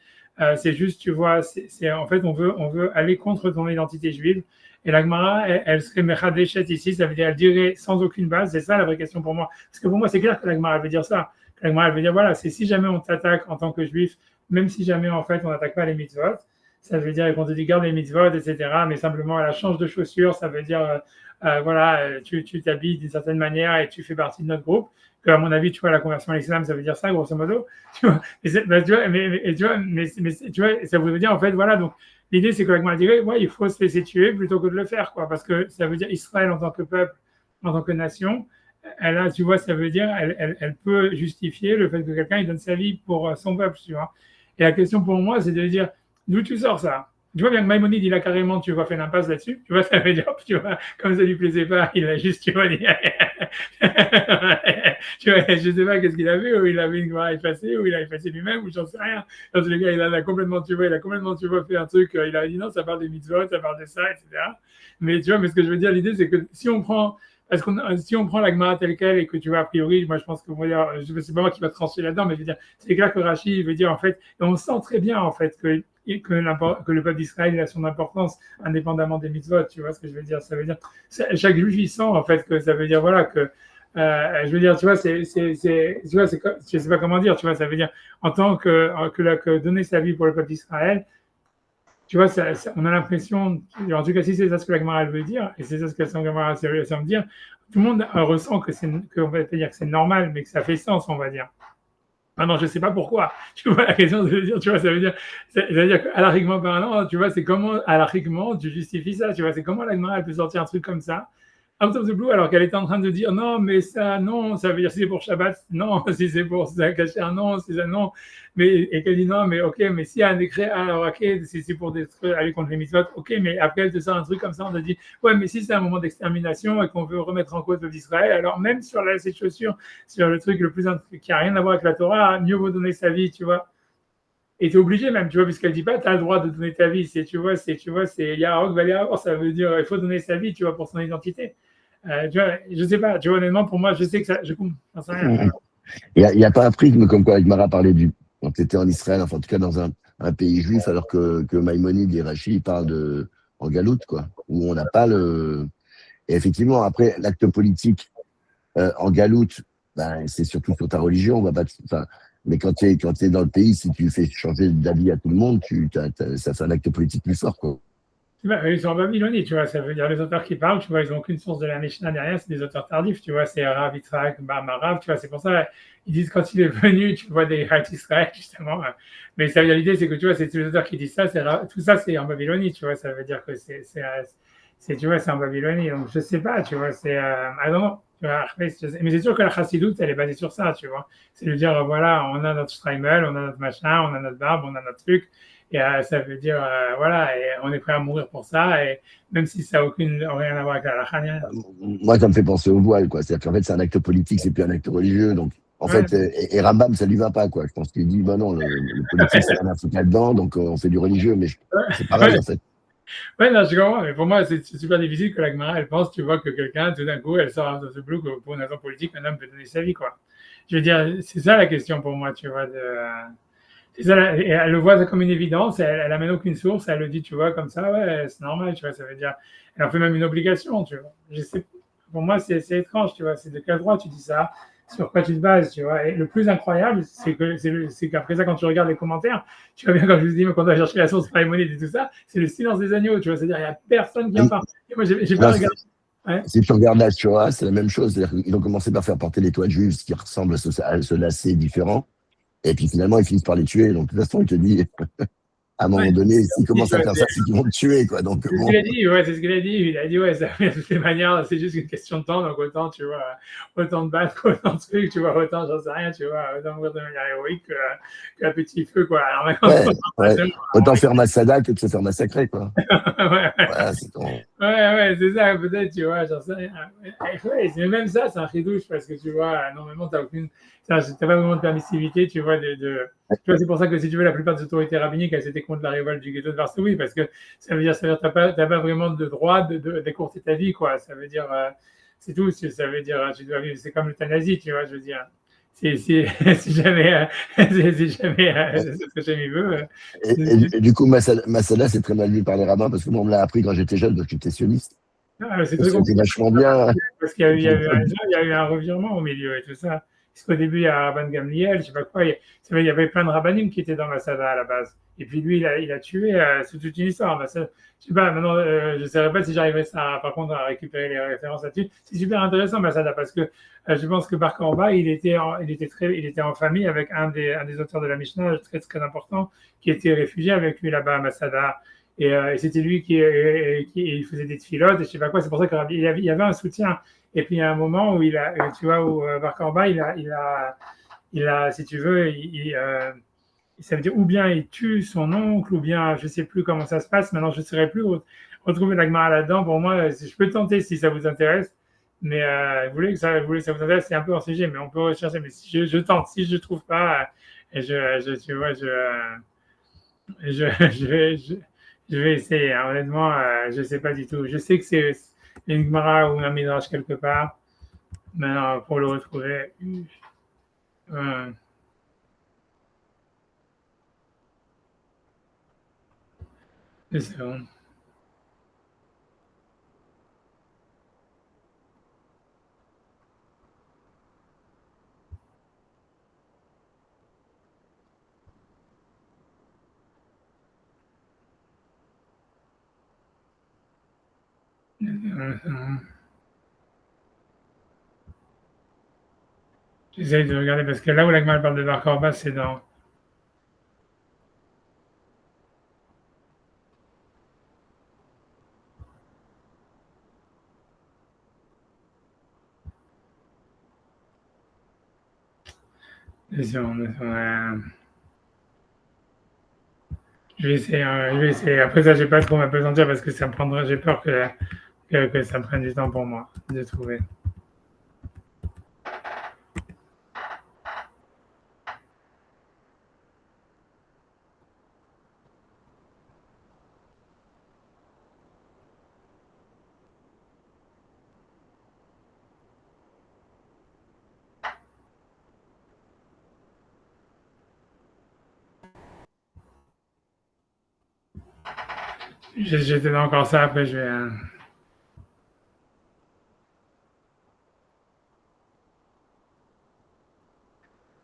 C'est juste, tu vois, en fait, on veut aller contre ton identité juive. Et la Gemara, elle serait mechadeshet ici, ça veut dire, elle dirait sans aucune base. C'est ça la vraie question pour moi. Parce que pour moi, c'est clair que la Gemara, elle veut dire ça. La Gemara, elle veut dire, voilà, c'est si jamais on t'attaque en tant que juif, même si jamais, en fait, on n'attaque pas les mitzvot, ça veut dire qu'on te dit garde les mitzvot, etc. Mais simplement, elle change de chaussures, ça veut dire, voilà, tu t'habilles d'une certaine manière et tu fais partie de notre groupe. Que, à mon avis, tu vois, la conversion à l'islam, ça veut dire ça, grosso modo. Tu vois, tu vois, ça veut dire, en fait, voilà, donc, l'idée, c'est que l'Agma dirait, ouais, il faut se laisser tuer plutôt que de le faire, quoi, parce que ça veut dire Israël en tant que peuple, en tant que nation, elle a, tu vois, ça veut dire, elle peut justifier le fait que quelqu'un, il donne sa vie pour son peuple, tu vois. Et la question pour moi, c'est de dire, d'où tu sors ça? Tu vois bien que Maïmonide, il a carrément, tu vois, fait l'impasse là-dessus. Tu vois, ça veut dire, tu vois, comme ça lui plaisait pas, il a juste, tu vois, dit, tu vois, je sais pas qu'est-ce qu'il avait, ou il avait une gloire effacée, ou il a effacé lui-même, ou j'en sais rien. Dans tous les cas, il a complètement, tu vois, fait un truc, il a dit non, ça parle des mitzvot, ça parle de ça, etc. Mais tu vois, mais ce que je veux dire, l'idée, c'est que si on prend la Gemara telle quelle et que tu vois, a priori, moi je pense que c'est pas moi qui va trancher là-dedans, mais je veux dire, c'est clair que Rashi veut dire en fait, et on sent très bien en fait que le peuple d'Israël a son importance indépendamment des mitzvot, tu vois ce que je veux dire. Ça veut dire, chaque juif il sent en fait que ça veut dire voilà que je veux dire, tu vois, tu vois, je sais pas comment dire, tu vois, ça veut dire en tant que donner sa vie pour le peuple d'Israël, tu vois, on a l'impression, en tout cas, si c'est ça ce que la Gemara veut dire, et c'est ça ce que la Gemara semble dire, tout le monde ressent qu'on va pas dire que c'est normal, mais que ça fait sens, on va dire. Ah non, je ne sais pas pourquoi. Tu vois, la question de dire, tu vois, ça veut dire qu'alariquement parlant, tu vois, c'est comment, alariquement, tu justifies ça, tu vois, c'est comment la Gemara, elle peut sortir un truc comme ça, out of the blue, alors qu'elle était en train de dire non, mais ça, non, ça veut dire si c'est pour Shabbat, non, si c'est pour ça, cacher, non, si ça, non, mais, et qu'elle dit non, mais ok, mais s'il y a un décret, alors ok, si c'est pour aller contre les mitzvot, ok, mais après elle te sort un truc comme ça, on te dit, ouais, mais si c'est un moment d'extermination et qu'on veut remettre en cause d'Israël, alors même sur ces chaussures, sur le truc le plus qui a rien à voir avec la Torah, mieux vaut donner sa vie, tu vois. Et tu es obligé même, tu vois, puisqu'elle dit pas, tu as le droit de donner ta vie, c'est Yarok Valéor, ça veut dire, il faut donner sa vie, tu vois, pour son identité. Tu vois, je sais pas, tu vois, honnêtement, pour moi, je sais que ça, j'en sais rien. Il n'y a pas un prisme comme quoi Agmara parlait quand tu étais en Israël, enfin en tout cas dans un pays juif, alors que Maïmonide et Rashi parlent en galoute, quoi, où on n'a pas le. Et effectivement, après, l'acte politique en galoute, ben, c'est surtout sur ta religion, on va pas. Enfin, mais quand tu es dans le pays, si tu fais changer d'avis à tout le monde, ça fait un acte politique plus fort, quoi. Ils sont en Babylonie, tu vois, ça veut dire les auteurs qui parlent, tu vois, ils n'ont aucune source de la Mishnah derrière, c'est des auteurs tardifs, tu vois, c'est Rav Yitzhak Bar Marav, tu vois, c'est pour ça, ils disent quand il est venu, tu vois, des Haït Israël, justement, mais ça veut dire l'idée, c'est que, tu vois, c'est tous les auteurs qui disent ça, tout ça, c'est en Babylonie, tu vois, ça veut dire que tu vois, c'est en Babylonie, donc je sais pas, tu vois, non, tu vois, mais c'est sûr que la chassidoute, elle est basée sur ça, tu vois, c'est de dire, voilà, on a notre Streimel, on a notre machin, on a notre barbe, on a notre truc, et ça veut dire, voilà, et on est prêt à mourir pour ça, et même si ça n'a rien à voir avec la halakha. Moi, ça me fait penser au voile, quoi. C'est-à-dire qu'en fait, c'est un acte politique, c'est plus un acte religieux. Donc, en Ouais. fait, et Rambam, ça lui va pas, quoi. Je pense qu'il dit, bah non, le politique, c'est rien à foutre là-dedans, donc on fait du religieux, mais c'est pareil, Ouais. en fait. Ouais, non, je comprends, mais pour moi, c'est super difficile que la Gemara, elle pense, tu vois, que quelqu'un, tout d'un coup, elle sort de ce bleu que pour une raison politique, un homme peut donner sa vie, quoi. Je veux dire, c'est ça la question pour moi, tu vois, Et ça, et elle le voit ça comme une évidence, elle amène aucune source, elle le dit, tu vois, comme ça, ouais, c'est normal, tu vois, ça veut dire, elle en fait même une obligation, tu vois. Je sais, pour moi, c'est étrange, tu vois, c'est de quel droit tu dis ça, sur quoi tu te bases, tu vois. Et le plus incroyable, c'est qu'après ça, quand tu regardes les commentaires, tu vois bien, comme je vous dis, quand on va chercher la source Maïmonide et tout ça, c'est le silence des agneaux, tu vois, c'est-à-dire, il n'y a personne qui en parle. Et moi, j'ai pas Non, regardé. Ouais. si tu regardes la Shoah, c'est la même chose. C'est-à-dire qu'ils ont commencé par faire porter les toits juifs, ce qui ressemble à ce lacet différent. Et puis finalement, ils finissent par les tuer. Donc de toute façon, il te dit, à un Ouais, moment donné, s'ils tu commencent à vois, faire ça, c'est qu'ils vont te tuer, quoi. Donc c'est ce bon, qu'il a dit, ouais, c'est ce qu'il a dit. Il a dit, ouais, ça, de toutes les manières, c'est juste une question de temps, donc autant, tu vois, autant de battre, autant de trucs, tu vois, autant, j'en sais rien, tu vois, autant mourir de manière héroïque qu'à petit feu, quoi. Alors maintenant, ouais, ouais. Autant faire Massada que de se faire massacrer, quoi. ouais, Voilà, c'est ton. ouais, c'est ça, peut-être, tu vois, j'en sais rien. Ouais, c'est même ça, c'est un chidouche, parce que tu vois, normalement, t'as pas vraiment de permissivité, tu vois, tu vois, c'est pour ça que si tu veux, la plupart des autorités rabbiniques, elles étaient contre la révolte du ghetto de Varsovie, parce que ça veut dire, t'as pas vraiment de droit d'écourter ta vie, quoi. Ça veut dire, c'est tout, ça veut dire, tu dois vivre, c'est comme l'euthanasie, tu vois, je veux dire. Si jamais, si jamais, ce que jamais veut, Et du coup, Massada, c'est très mal vu par les rabbins parce que moi, on me l'a appris quand j'étais jeune, parce que j'étais sioniste. c'est Et très c'était compliqué vachement bien. parce qu'il y a eu, il y a eu un revirement au milieu et tout ça. Parce qu'au début, il y a Rabban Gamliel, je sais pas quoi, il y avait plein de rabbinim qui étaient dans Masada à la base. Et puis lui, il a tué, c'est toute une histoire. Je sais pas, maintenant, je ne saurais pas si j'arriverai par contre à récupérer les références là-dessus. C'est super intéressant, Masada, parce que je pense que Bar Korba, il était en famille avec un des auteurs de la Mishnah, très, très important, qui était réfugié avec lui là-bas à Masada. Et c'était lui qui il faisait des filotes et je sais pas quoi. C'est pour ça qu'il y avait un soutien. Et puis il y a un moment où tu vois, où Bar Korba, si tu veux, ça veut dire ou bien il tue son oncle, ou bien je sais plus comment ça se passe. Maintenant, je ne saurais plus retrouver la Gemara là-dedans. Pour moi, je peux tenter si ça vous intéresse. Mais vous voulez que ça vous intéresse, c'est un peu hors sujet, mais on peut rechercher. Mais si je tente, si je ne trouve pas, tu vois, je, je vais, je, je vais essayer, hein. Honnêtement, je ne sais pas du tout. Je sais que c'est une Gemara ou un Midrash quelque part. Maintenant, pour le retrouver, euh, deux secondes. J'essaie de regarder parce que là où la Gemara parle de Bar Korba, c'est dans. Deux secondes, deux secondes, je vais essayer, je vais essayer. Après ça, je vais pas trop m'apesantir parce que ça me prendra. J'ai peur que ça me prenne du temps pour moi de trouver. J'étais encore ça. Après, je vais.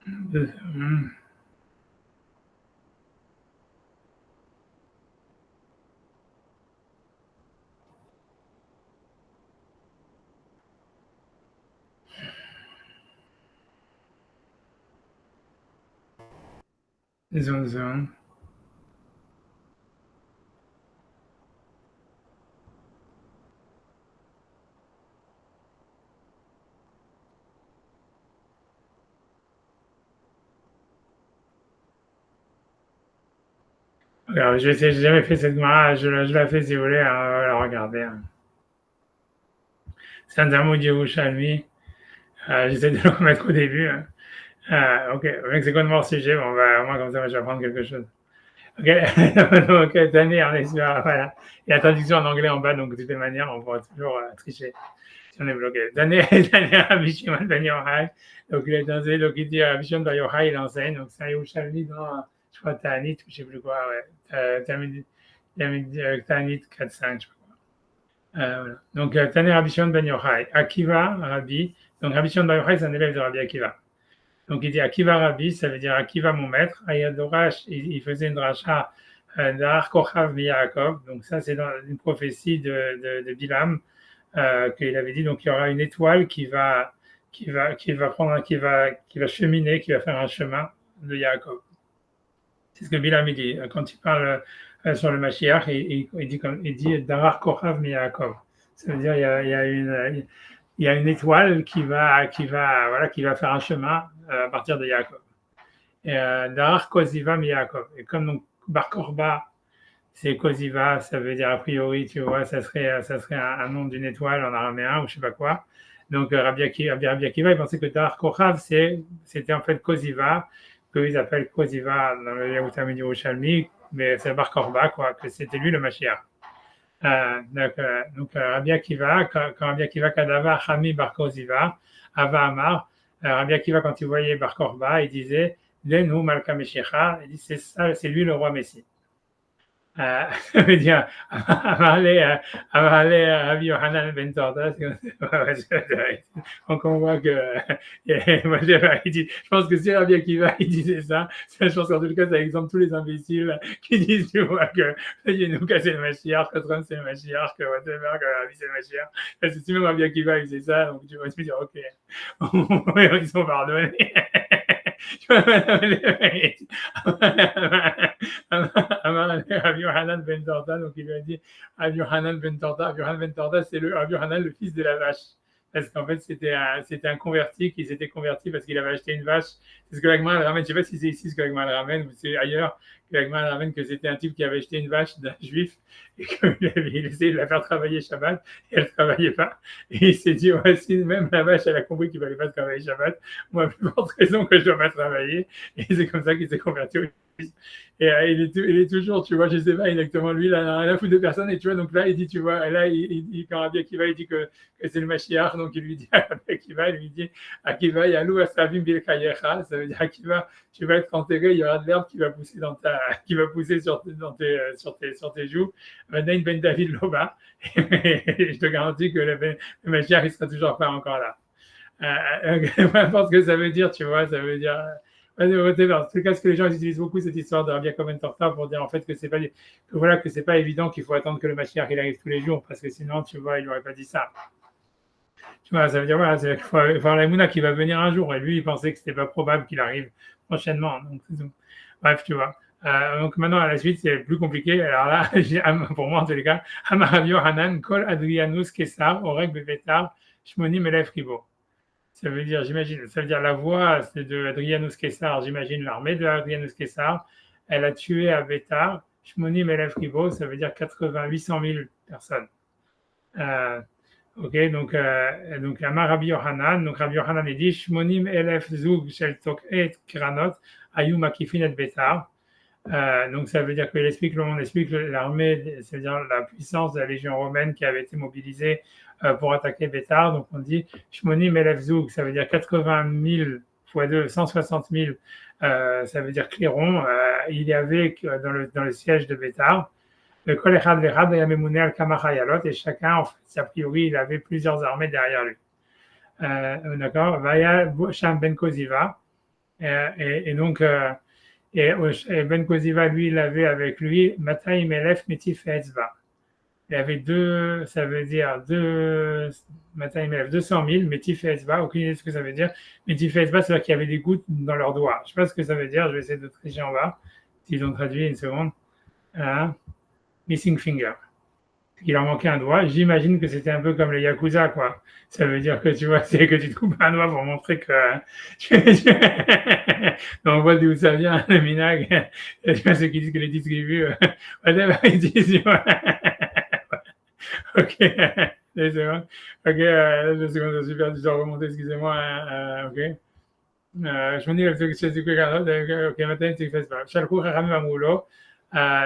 Deux, deux secondes, deux secondes. Regarde, je vais essayer. J'ai jamais fait cette Gemara. Je la fais si vous voulez. On va la regarder, hein. C'est un Talmud Yerushalmi. J'essaie de le remettre au début, hein. Ok, mec, c'est quoi de mort sujet? Bon, au moins comme ça, je vais apprendre quelque chose. Ok, donc, Daniel, on est sur, voilà. Il y a la traduction en anglais en bas, donc de toutes les manières, on pourra toujours tricher si on est bloqué. Daniel, Rabbi Shimon ben Yochai, donc il est dans donc il dit Rabbi Shimon ben Yochai, il enseigne, donc c'est un Yerushalmi dans, je je crois Ta'anit, je ne sais plus quoi, ouais. Ta'anit 4-5, je sais pas quoi. Voilà. Donc, Taner Rabbi Shimon ben Yochai, Akiva, Rabbi. Donc, Rabbi Shimon ben Yochai, c'est un élève de Rabbi Akiva. Donc, il dit Akiva Rabbi, ça veut dire Akiva mon maître. Ayadorash, il faisait une dracha d'Ar Kochav Yaakov. Donc, ça, c'est dans une prophétie de Bilam qu'il avait dit. Donc, il y aura une étoile qui va cheminer, qui va faire un chemin de Yaakov. C'est ce que Bilam dit. Quand il parle sur le Mashiach, il dit Darar Kochav mi Yaakov. Ça veut dire il y a une étoile qui va faire un chemin à partir de Yaakov. Et Darar Koziva mi Yaakov. Et comme donc Bar Korba, c'est Koziva, ça veut dire a priori, tu vois, ça serait un nom d'une étoile en araméen ou je sais pas quoi. Donc Rabbi Akiva, il pensait que Darar Kochav, c'était en fait Koziva, qu'ils appellent Koziva dans le Yahoutam Yerushalmi, mais c'est Bar Korba, quoi, que c'était lui le Mashiach. Donc Rabbi Akiva, quand Rabbi Akiva Kadava Chami Bar Koziva, Ava Amar, Rabbi Akiva, quand il voyait Bar Korba, il disait Lenu Malka Meshicha, il dit c'est lui le roi Messie. Ça veut dire Amarle Rabbi Yohanan ben Torda. Donc on voit que il dit, je pense que si Rabbi Akiva il disait ça, je pense qu'en tout cas ça exemple tous les imbéciles qui disent, tu vois, que Yenuka c'est le Mashiach, que Trump c'est le Mashiach, que whatever, que Rabbi c'est le Mashiach. Si même Rabbi Akiva il faisait ça, donc tu vas te dire ok, ils sont pardonnés. Rabbi Yohanan ben Torda, donc il lui a dit Rabbi Yohanan ben Torda, c'est le Rabbi Yohanan, le fils de la vache. Parce qu'en fait, c'était un converti qui s'était converti parce qu'il avait acheté une vache. C'est ce que l'Agma ramène. Je ne sais pas si c'est ici ce que l'Agma ramène ou c'est ailleurs que l'Agma ramène, que c'était un type qui avait acheté une vache d'un juif et qu'il essayait de la faire travailler Shabbat et elle ne travaillait pas. Et il s'est dit, ouais, si même la vache, elle a compris qu'il ne fallait pas travailler Shabbat, moi, la plus forte raison que je ne dois pas travailler. Et c'est comme ça qu'il s'est converti au judaïsme. Et il est toujours, tu vois, je ne sais pas exactement, lui, il a rien à foutre de personne. Et tu vois, donc là, il dit, tu vois, là, quand Rabbi Akiva, il dit que c'est le Mashiach, donc il lui dit à Rabbi Akiva, il lui dit, Akiva, Yalou Asavim Bilkayecha, ça veut dire Akiva, tu vas être enterré, il y aura de l'herbe qui va pousser sur tes joues. Maintenant, Ben David Loba, et je te garantis que le Mashiach, il sera toujours pas encore là. Peu importe ce que ça veut dire, tu vois, ça veut dire. En tout cas, ce que les gens utilisent beaucoup cette histoire de Rabbi Yaakov ben Torda pour dire en fait que c'est pas évident qu'il faut attendre que le Mashiach il arrive tous les jours parce que sinon tu vois il n'aurait pas dit ça. Tu vois, ça veut dire voilà, il faut avoir la Mouna qui va venir un jour et lui il pensait que c'était pas probable qu'il arrive prochainement. Donc, bref, tu vois. Donc maintenant à la suite c'est plus compliqué. Alors là, pour moi en tous les cas, Amar Rabbi Yohanan Kol Adrianus Kesar Oreg Bevetar Shmonim Elef Ribo. Ça veut dire, j'imagine, la voix c'est de Adrianus Kessar, j'imagine l'armée de Adrianus Kessar. Elle a tué à Bétar, Shmonim Elef Ribo, ça veut dire 800 000 personnes. Ok, donc Amar Rabbi Yohanan, donc Rabbi Yohanan il dit Shmonim Elef Zug Shel Tok'et Kranot Ayum Akifin et Bétar. Donc ça veut dire qu'il explique l'armée, c'est-à-dire la puissance de la légion romaine qui avait été mobilisée pour attaquer Bétar. Donc on dit Shmonim Elef Zoug, ça veut dire 80 000 fois 2, 160 000, ça veut dire clairons. Il y avait dans le siège de Bétar, le Kol Echad Vechad Yamemouné al Kama Chayalot, et chacun, en fait, a priori, il avait plusieurs armées derrière lui. D'accord, Vaya Sham Ben Koziva, et donc et Ben Koziva, lui, il avait avec lui Mataim Elef Metif Etzba. Il y avait 200 000, Metif Etzba, aucune idée de ce que ça veut dire. Metif Etzba, c'est-à-dire qu'il y avait des gouttes dans leurs doigts. Je ne sais pas ce que ça veut dire, je vais essayer de tricher en bas, s'ils ont traduit une seconde. Missing finger. Il en manquait un doigt. J'imagine que c'était un peu comme le Yakuza, quoi. Ça veut dire que tu vois, c'est que tu te coupes un doigt pour montrer que. On voit d'où ça vient, le minag. Tu vois, ceux qui disent que les distribus. Ils disent. Ok. 2 secondes. Ok, 2 secondes, super, je dois remonter, excusez-moi. Ok. Je me dis, ok, maintenant, tu fais ça. Chalkou, Haramim, Amoulo.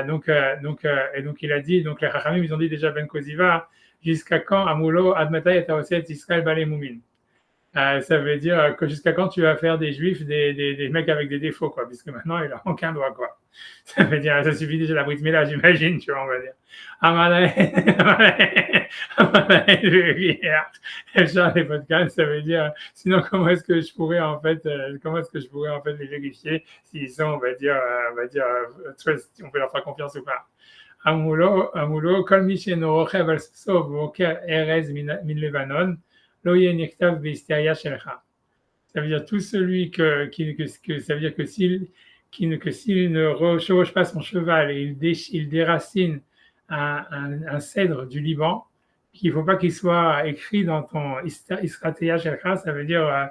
Donc il a dit, donc les Chachamim, ils ont dit déjà Ben Koziva, jusqu'à quand Amoulo Admata et Taoset Israël Balé Moumin. Ça veut dire que jusqu'à quand tu vas faire des juifs des mecs avec des défauts, quoi, puisque maintenant, il n'a aucun doigt, quoi. Ça veut dire, ça suffit déjà la Brit Mila, j'imagine, tu vois, on va dire. Les podcasts, ça veut dire, sinon, comment est-ce que je pourrais, en fait, les vérifier s'ils sont, si on peut leur faire confiance ou pas. Amulo, kol mi she'no'rochev al soso v'oker erez min Lebanon, lo yeh niktav b'hysteria shelcha. Ça veut dire tout celui ça veut dire que s'il ne rechevauche pas son cheval et il déracine un cèdre du Liban, qu'il ne faut pas qu'il soit écrit dans ton Istrateia Shelcha, ça veut dire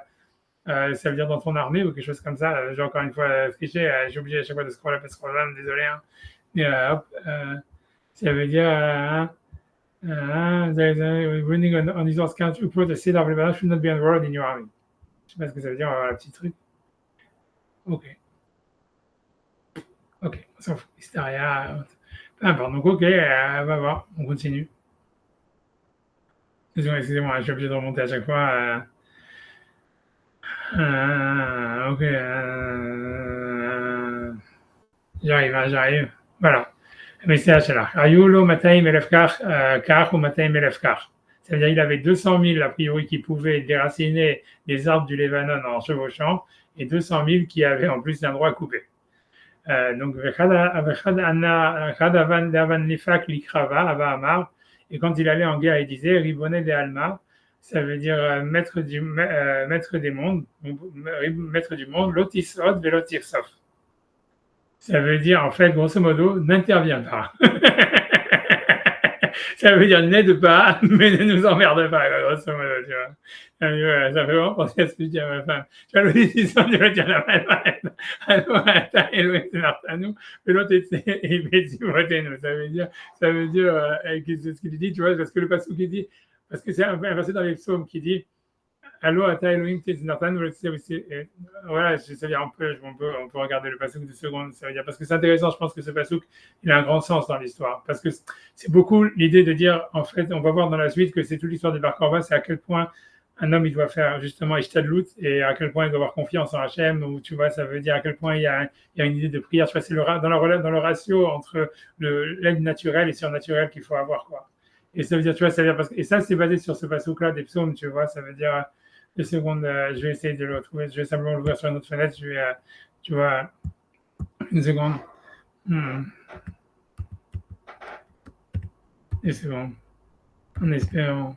dans ton armée ou quelque chose comme ça. J'ai encore une fois triché, j'ai oublié à chaque fois de scroller, désolé. Hein. Mais, ça veut dire running on his horse country, put a cedar of Lebanon should not be enrolled in your army. Je sais pas ce que ça veut dire, un petit truc. Ok, on s'en fout. Hysteria. Peu importe. Donc, ok, on va voir. On continue. Excusez-moi, je suis obligé de remonter à chaque fois. Ok. J'arrive. Voilà. Mais c'est là. Ayulo, Mataim, Elefkar, Kar ou Mataim, Elefkar. Ça veut dire qu'il avait 200 000 a priori qui pouvaient déraciner les arbres du Lébanon en chevauchant et 200 000 qui avaient en plus un droit à couper. Donc, et quand il allait en guerre, il disait Ribonet de Alma, ça veut dire maître du monde, lotisod velotirsof. Ça veut dire, en fait, grosso modo, n'interviens pas. Ça veut dire n'aide pas, mais ne nous emmerde pas, grosso modo, tu vois. Ça fait vraiment penser à ce que je dis à ma femme. Tu vois, l'audition, tu vas dire la même. Alors, attends, Elohim, c'est Nartanou, mais l'autre, et Béti, votez-nous. Ça veut dire, c'est ce qu'il dit, tu vois, parce que le passage qui dit, parce que c'est un verset dans les psaumes qui dit, Allo, ata Elohim, voilà, ça veut dire on peut regarder le pasuk de secondes, ça veut dire, parce que c'est intéressant, je pense que ce pasuk, il a un grand sens dans l'histoire, parce que c'est beaucoup l'idée de dire, en fait, on va voir dans la suite que c'est toute l'histoire de Bar Korba, c'est à quel point un homme, il doit faire justement Ishtadlut, et à quel point il doit avoir confiance en Hachem, ou tu vois, ça veut dire à quel point il y a une idée de prière, tu vois, c'est dans le ratio entre l'aide naturelle et surnaturelle qu'il faut avoir, quoi. Et ça veut dire, tu vois, et ça, c'est basé sur ce pasuk-là des psaumes, tu vois, ça veut dire, 2 secondes, je vais essayer de le retrouver. Je vais simplement l'ouvrir sur une autre fenêtre. Je vais, tu vois, une seconde. Et c'est bon. En espérant.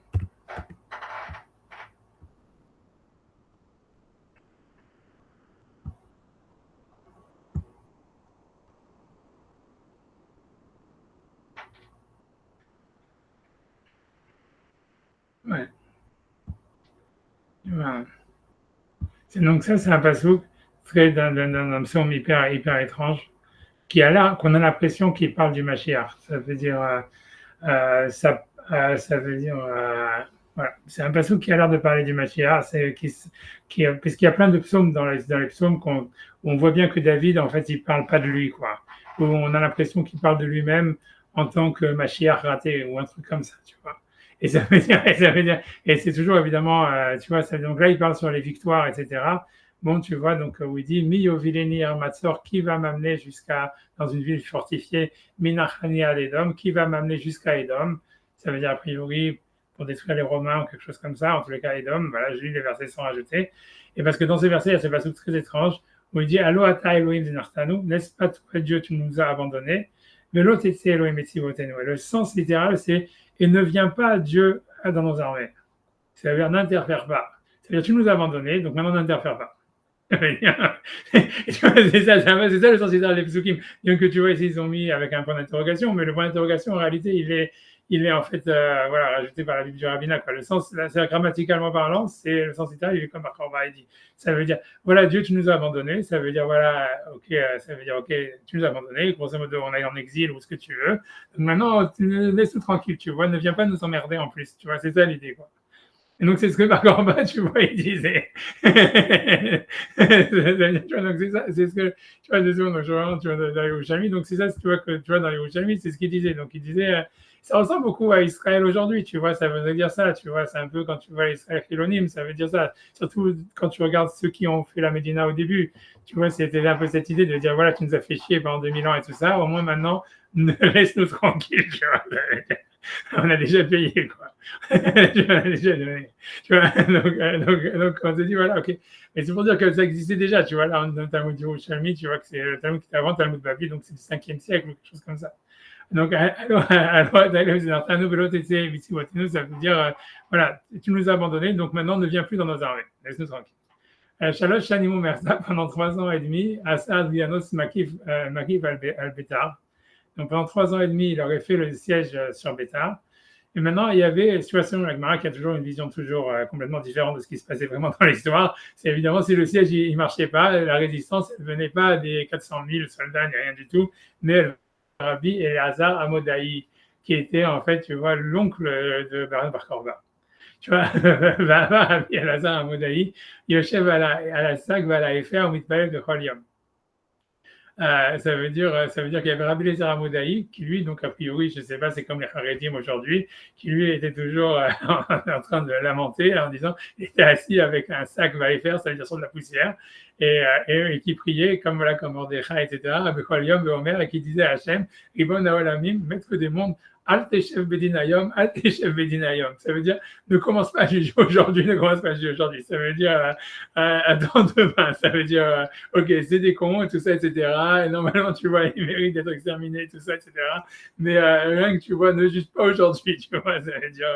Ouais. Voilà. Donc ça, c'est un passouk d'un psaume hyper étrange qu'on a l'impression qu'il parle du Mashiach. Ça veut dire, ça veut dire, voilà, c'est un passouk qui a l'air de parler du Mashiach, puisqu'il y a plein de psaumes dans les psaumes où on voit bien que David, en fait, il parle pas de lui, quoi. Où on a l'impression qu'il parle de lui-même en tant que Mashiach raté ou un truc comme ça, tu vois. Et ça veut dire, et c'est toujours évidemment, tu vois, donc là, il parle sur les victoires, etc. Bon, tu vois, donc, où il dit, Mi yovileni Matzor, qui va m'amener dans une ville fortifiée, Minachani à Edom, qui va m'amener jusqu'à Edom. Ça veut dire, a priori, pour détruire les Romains ou quelque chose comme ça, en tous les cas, Edom. Voilà, je lis les versets sans rajouter. Et parce que dans ces versets, il y a ce passage très étrange, où il dit, Allo ata Elohim dinartanu, n'est-ce pas toi, Dieu, tu nous as abandonnés, mais l'autre, c'est Elohim et Tzivotenu. Et le sens littéral, c'est, et ne viens pas, Dieu, dans nos armées. Ça veut dire, n'interfère pas. Ça veut dire, tu nous as abandonnés, donc maintenant, n'interfère pas. c'est ça le sens littéral des psukim. Bien que tu vois ici, ils ont mis avec un point d'interrogation, mais le point d'interrogation, en réalité, il est en fait rajouté par la Bible du rabbinat. Le sens, c'est grammaticalement parlant, c'est le sens littéral, il est comme Bar Korba dit. Ça veut dire, voilà, Dieu, tu nous as abandonnés. Ça veut dire, voilà, ça veut dire, tu nous as abandonnés. Grosso modo, on est en exil ou ce que tu veux. Donc maintenant, laisse-nous tranquille, tu vois, ne viens pas nous emmerder en plus. Tu vois, c'est ça l'idée, quoi. Et donc, c'est ce que Marc Orban, tu vois, il disait. Tu vois, donc, c'est ça, c'est ce que, tu vois, deux secondes, donc, tu vois, dans les Yerushalmi, donc, c'est ça, tu vois, que, tu vois, dans les Yerushalmi, c'est ce qu'il disait. Donc, il disait, ça ressemble beaucoup à Israël aujourd'hui, tu vois, ça veut dire ça, tu vois, c'est un peu quand tu vois Israël Chilonim, ça veut dire ça. Surtout quand tu regardes ceux qui ont fait la Médina au début, tu vois, c'était un peu cette idée de dire, voilà, tu nous as fait chier pendant 2000 ans et tout ça, au moins maintenant, laisse-nous tranquille, tu vois. On a déjà payé, quoi. On a déjà donné. Tu vois, donc, on se dit, voilà, ok. Mais c'est pour dire que ça existait déjà, tu vois, là, dans le Talmud Yerushalmi, tu vois que c'est le Talmud qui était avant le Talmud Babi, donc c'est du 5e siècle ou quelque chose comme ça. Donc, ça veut dire, voilà, tu nous as abandonnés, donc maintenant ne viens plus dans nos armées, laisse-nous tranquille. Shalosh Shanimou Mersa, pendant 3 ans et demi, Asa Adrianos Makif al-Betar. Donc pendant 3 ans et demi, il aurait fait le siège sur Bétar. Et maintenant, il y avait, tu vois, selon l'Agmara, qui a toujours une vision toujours complètement différente de ce qui se passait vraiment dans l'histoire, c'est évidemment si le siège il marchait pas, la résistance ne venait pas des 400 000 soldats, ni rien du tout, mais Rabbi Elazar Amodaï, qui était en fait, tu vois, l'oncle de Baran Bar Korba. Tu vois, Rabbi Elazar Amodaï, Yoshev à la Sag, à la Efer, au Mitbael de Cholium. Ça veut dire qu'il y avait Rabbi Eliezer Amoudaï, qui lui, donc a priori, je ne sais pas, c'est comme les Haredim aujourd'hui, qui lui était toujours en train de lamenter en disant, il était assis avec un sac Vaïfer, ça veut dire sur de la poussière, et qui priait comme voilà, comme Mordechai, etc., avec Yom Omer, et qui disait à Hachem, Ribon Haolamim, maître des mondes, Al Teshev Bedinayom, Al Teshev Bedinayom. Ça veut dire, ne commence pas à juger aujourd'hui, ne commence pas à juger aujourd'hui. Ça veut dire, attends demain. Ça veut dire, ok, c'est des cons et tout ça, etc. Et normalement, tu vois, ils méritent d'être exterminés, tout ça, etc. Mais rien que tu vois, ne juge pas aujourd'hui, tu vois. Ça veut dire,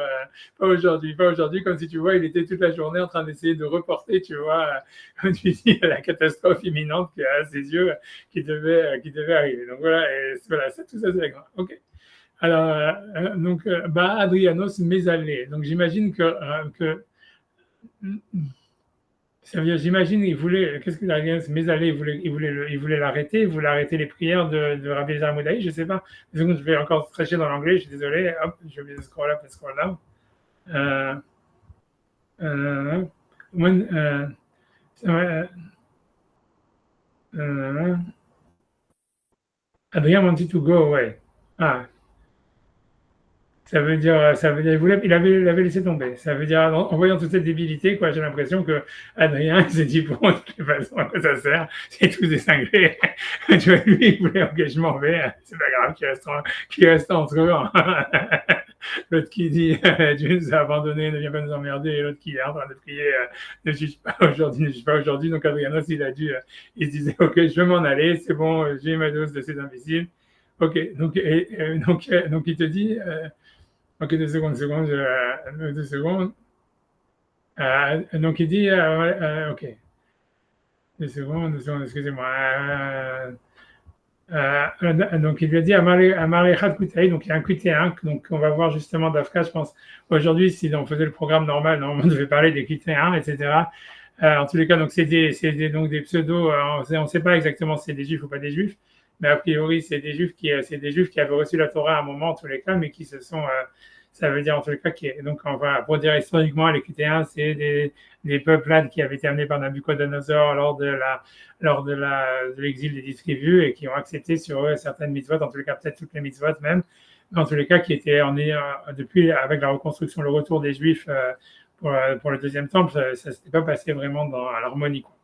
pas aujourd'hui, comme si tu vois, il était toute la journée en train d'essayer de reporter, tu vois, comme tu dis, la catastrophe imminente qui est à ses yeux, qui devait arriver. Donc voilà, et voilà, ça, tout ça, c'est d'accord. Ok. Alors, donc, Adrianos Mésalé. Donc, j'imagine que ça veut dire, j'imagine, il voulait, qu'est-ce que Adrianos Mésalé, il voulait l'arrêter, il voulait arrêter les prières de Rabbi Eliezer Amoudaï, je ne sais pas. Je vais encore stretcher dans l'anglais, je suis désolé. Hop, je vais scroll up et scroll down. When, Adrien wanted to go away. Ah, il avait laissé tomber. Ça veut dire, en voyant toute cette débilité, quoi, j'ai l'impression que Adrien, il s'est dit, bon, de toute façon, à quoi ça sert? C'est tous des cinglés. Tu vois, lui, il voulait, ok, je m'en vais, c'est pas grave, qu'il reste entre eux. L'autre qui dit, Dieu nous a abandonnés, ne viens pas nous emmerder, et l'autre qui est en train de prier, ne juge pas aujourd'hui. Donc, Adrianos, il se disait, ok, je vais m'en aller, c'est bon, j'ai ma dose de ces imbéciles. Ok, donc il te dit, ok, deux secondes. Donc il dit, ok, deux secondes, excusez-moi. Donc il lui a dit Amarechat Kutaï, donc il y a un QT1, donc on va voir justement d'Afka, je pense. Aujourd'hui, si on faisait le programme normal, normalement on devait parler des QT1, etc. En tous les cas, donc c'est donc des pseudos, on ne sait pas exactement si c'est des juifs ou pas des juifs, mais a priori c'est des juifs qui avaient reçu la Torah à un moment en tous les cas, mais qui se sont ça veut dire en tous les cas donc voilà, pour dire historiquement les QT1 c'est des peuplades qui avaient été amenés par Nabucodonosor lors de l'exil des 10 tribus et qui ont accepté sur eux certaines mitzvot, en tous les cas peut-être toutes les mitzvot même, mais en tous les cas qui étaient depuis avec la reconstruction, le retour des Juifs pour le deuxième temple, ça ne s'était pas passé vraiment à l'harmonie, quoi.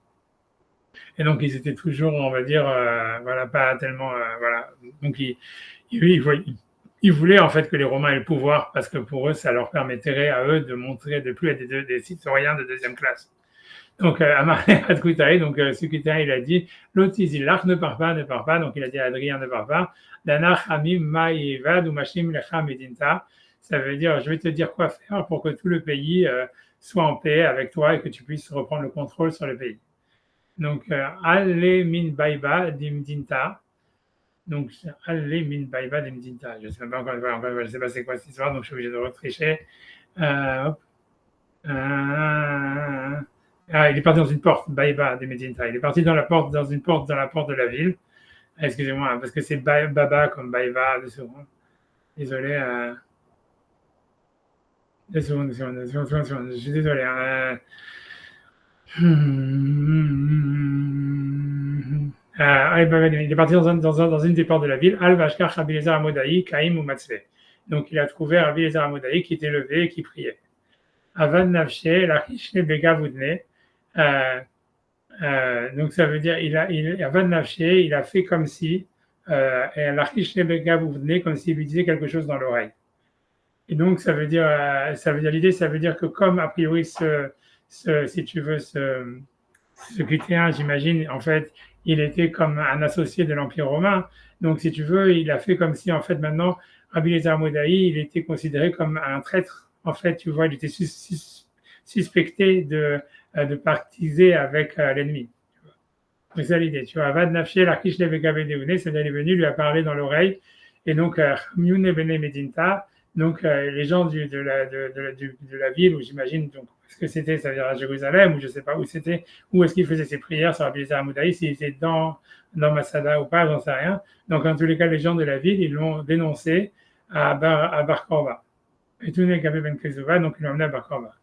Et donc ils étaient toujours, on va dire, voilà, pas tellement, voilà. Donc ils voulaient en fait que les Romains aient le pouvoir parce que pour eux, ça leur permettrait à eux de montrer de plus être des citoyens de deuxième classe. Donc, Amaré Adkoutaï, donc Sukitaï, il a dit, l'Otizilach ne part pas, donc il a dit à Adrien ne part pas, Danach Amim Maïvad ou Mashim Lecha Medinta, ça veut dire, je vais te dire quoi faire pour que tout le pays soit en paix avec toi et que tu puisses reprendre le contrôle sur le pays. Donc, Alle Min Baiba Dimdinta, donc, Alle Min Baiba Dimdinta, je ne sais pas encore, je ne sais pas c'est quoi cette histoire, donc je suis obligé de retricher. Hop. Il est parti dans une porte, Baïba de Medinta. Il est parti dans la porte de la ville. Excusez-moi, parce que c'est Baba comme Baïba, de secondes. Désolé. 2 secondes, je suis désolé. Il est parti dans une des portes de la ville. Al Vashkar Rabbi Eliezer Amodaï, Kaim ou Matzve. Donc il a trouvé Rabbi Eliezer Amodaï qui était levé et qui priait. Avad Nafshe, Lachishne Begavudne. Donc ça veut dire Avad Nafshe, il a fait comme si Lachishne Begavudne, comme s'il lui disait quelque chose dans l'oreille. Et donc ça veut dire l'idée, ça veut dire que comme a priori si tu veux ce QT1, j'imagine, en fait, il était comme un associé de l'Empire romain. Donc, si tu veux, il a fait comme si, en fait, maintenant, Rabbi Eliezer Amodaï, il était considéré comme un traître. En fait, tu vois, il était suspecté de partiser avec l'ennemi. C'est ça l'idée. Tu vois, Avad Nafshe, l'Arkish Levegavedeune, c'est-à-dire il est venu, lui a parlé dans l'oreille. Et donc, Mune Bene Medinta, donc les gens de la ville, où j'imagine, donc, est-ce que c'était, ça veut dire à Jérusalem, ou je ne sais pas où c'était, où est-ce qu'il faisait ses prières sur Rabbi Eliezer Amodaï, s'il était dans Masada ou pas, j'en sais rien. Donc, en tous les cas, les gens de la ville, ils l'ont dénoncé à Bar Korba. Et tout n'est qu'avec Ben Kezouva, donc ils l'ont amené à Bar Korba.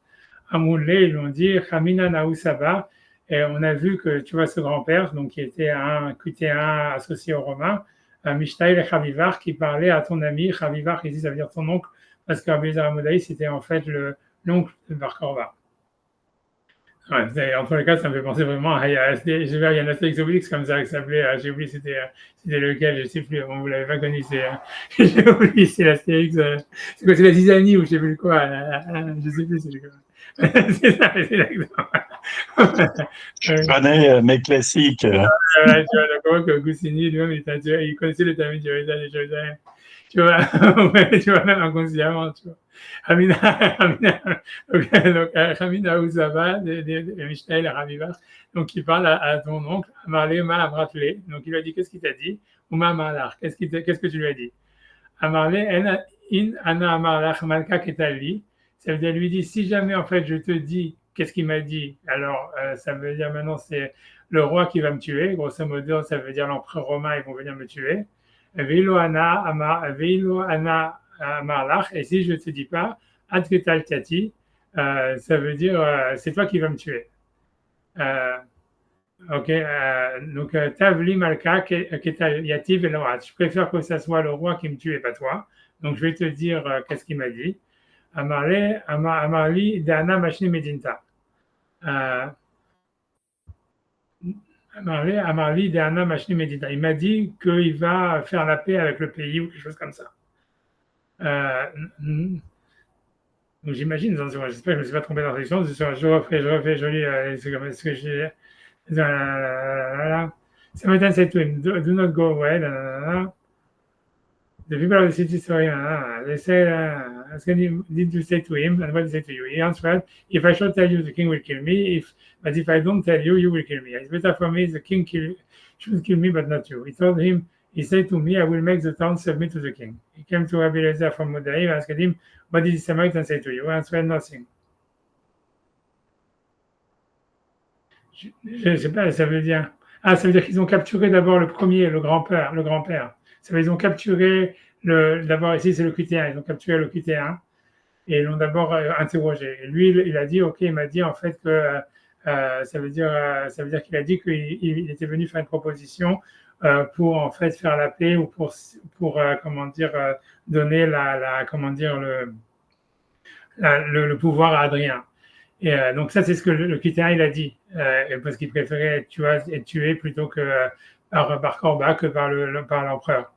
À Moulé, ils l'ont dit, Chamina Naousaba, et on a vu que, tu vois, ce grand-père, donc qui était un QT1 associé aux Romains, Mishtaïl et Chavivar, qui parlait à ton ami, Chavivar, qui dit, ça veut dire ton oncle, parce que Rabbi Eliezer Amodaï, c'était en fait l'oncle de Bar Korba. Ouais, en tous les cas, ça me fait penser vraiment il y a un Astérix Obélix comme ça qui s'appelait, j'ai oublié c'était lequel, je ne sais plus, bon, vous ne l'avez pas connu, j'ai oublié, c'est l'Astérix, c'est quoi, c'est la Zizanie ou je ne sais plus quoi, je ne sais plus c'est quoi. C'est ça, c'est exactement. Je connais mes classiques. Tu vois, que Goussini, lui-même, il connaissait le Talmud de Jérusalem. Tu vois, ouais, tu vois, même inconsciemment, tu vois. Hamina Ouzaba, de Michel Ravivar, donc il parle à ton oncle, Amarle Ma Amratlé, donc il lui a dit, qu'est-ce qu'il t'a dit? Ou Ma Malar, qu'est-ce que tu lui as dit? Amarle In Ana Amarlach Malka Ketali, ça veut dire, lui dit, si jamais en fait je te dis, qu'est-ce qu'il m'a dit? Alors, ça veut dire maintenant, c'est le roi qui va me tuer, grosso modo, ça veut dire l'empereur romain, ils vont venir me tuer. Veilo Ana Amarlach, et si je ne te dis pas, Adketal Tati, ça veut dire c'est toi qui vas me tuer. Ok, donc Tavli Malka Ketal Yativ Eloat. Je préfère que ce soit le roi qui me tue et pas toi. Donc je vais te dire qu'est-ce qu'il m'a dit. Amarli Dana Machni Medinta. Amarli Dana Machni Medinta. Il m'a dit qu'il va faire la paix avec le pays ou quelque chose comme ça. Donc j'imagine, j'espère que je ne me suis pas trompé dans la section, je refais, je lis, c'est comme ce que j'ai. Samaritan said to him, do not go away. The people of the city saw him. They said, did you say to him? And what did they say to you? He answered, if I shall tell you, the king will kill me. But if I don't tell you, you will kill me. It's better for me, the king should kill me, but not you. He said to me, I will make the town submit to the king. He came to Rabbi Eliezer from Modaï and asked him, what did the Samaritan say to you? He answered, nothing. Je ne sais pas, ça veut dire. Ah, ça veut dire qu'ils ont capturé d'abord le premier, le grand-père. Ça veut dire qu'ils ont capturé d'abord, ici c'est le QT1, ils ont capturé le QT1 et ils l'ont d'abord interrogé. Et lui, il a dit, ok, il m'a dit en fait que ça veut dire qu'il a dit qu'il était venu faire une proposition pour en fait faire la paix ou pour comment dire donner le pouvoir à Adrien. Et donc ça c'est ce que le QT1 il a dit parce qu'il préférait être tué plutôt que par Korba que par l'empereur.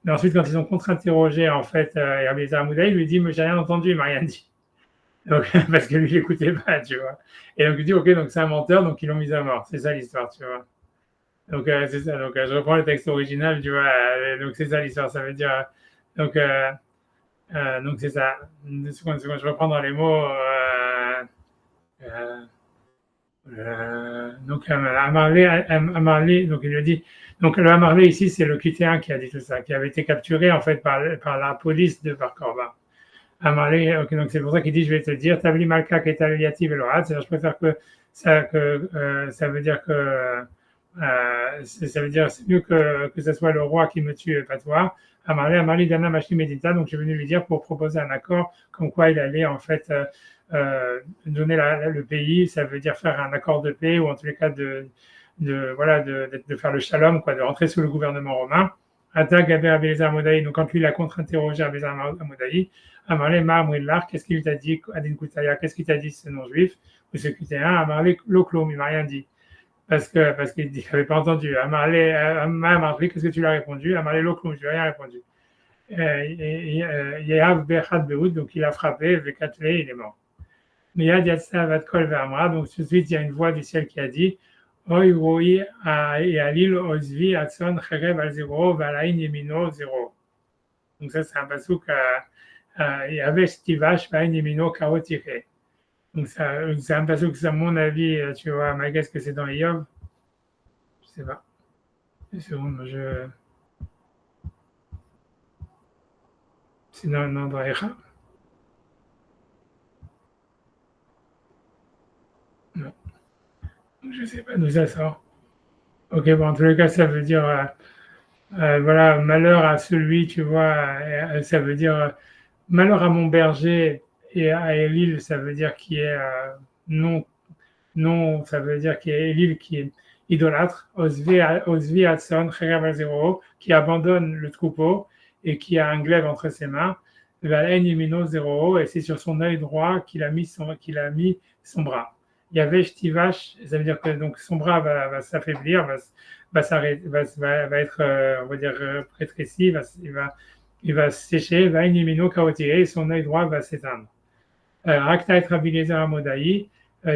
Mais ensuite quand ils ont contre-interrogé en fait Rabbi Eliezer Amodaï, il lui dit mais j'ai rien entendu, il m'a rien dit. Donc parce que lui il n'écoutait pas, tu vois. Et donc il dit ok, donc c'est un menteur, donc ils l'ont mis à mort. C'est ça l'histoire, tu vois. Donc c'est ça. Donc je reprends le texte original, tu vois. Donc c'est ça l'histoire. Ça veut dire donc c'est ça. Une seconde, je reprends dans les mots. Donc Amarlé, donc il lui a dit. Donc le Amarlé ici, c'est le QT1 qui a dit tout ça, qui avait été capturé en fait par la police de Bar Korba. Amarlé, okay, donc c'est pour ça qu'il dit, je vais te dire, Tabli Malka Ketal Yativ Elorat, c'est-à-dire je préfère que ça veut dire que ça veut dire c'est mieux que ce soit le roi qui me tue et pas toi. Amarli Dana Mashli Medita, donc je suis venu lui dire pour proposer un accord, comme quoi il allait en fait donner le pays, ça veut dire faire un accord de paix, ou en tous les cas de faire le shalom, quoi, de rentrer sous le gouvernement romain. Atta Gaber Abelazar Modaï, donc quand lui il a contre-interrogé Abelazar Modaï, Amarle Ma'amrillar, qu'est-ce qu'il t'a dit, Adin Koutaya, qu'est-ce qu'il t'a dit ce non-juif, ou ce Kutéen, Amarle Loklom, il m'a rien dit. Parce qu'il n'avait pas entendu. Amarle, qu'est-ce que tu lui as répondu? Amarle Loklom, je lui ai rien répondu. Yahav Bechad Beoud, donc il a frappé, Vekatle, il est mort. Miyad Yatsa Vatkol Ve'amra, donc tout de suite il y a une voix du ciel qui a dit Oy Roi et Alil Ozvi Atson Cherev al Zero Valain Yemino Zero. Donc ça c'est un pasouk Yavesh Tivash Valain Yemino Kaotire. Donc c'est un pasouk, à mon avis, tu vois, ma guess que c'est dans Yov. Je sais pas. Une seconde, c'est dans Echa. Non. Je ne sais pas d'où ça sort. Ok, bon, en tous les cas, ça veut dire, voilà, malheur à celui, tu vois, ça veut dire, malheur à mon berger et à Elil, ça veut dire qui est non, ça veut dire qui est Elil, qui est idolâtre, Osvi Atson, Cherev qui abandonne le troupeau et qui a un glaive entre ses mains, Valen Yemino Zero, et c'est sur son œil droit qu'il a mis son bras. Yavesh Tivash, ça veut dire que donc son bras va s'affaiblir, va être, on va dire, rétréci, il va sécher, va inimino kaotire, et son œil droit va s'éteindre. Rakta et Rabbi Eliezer Amodaï,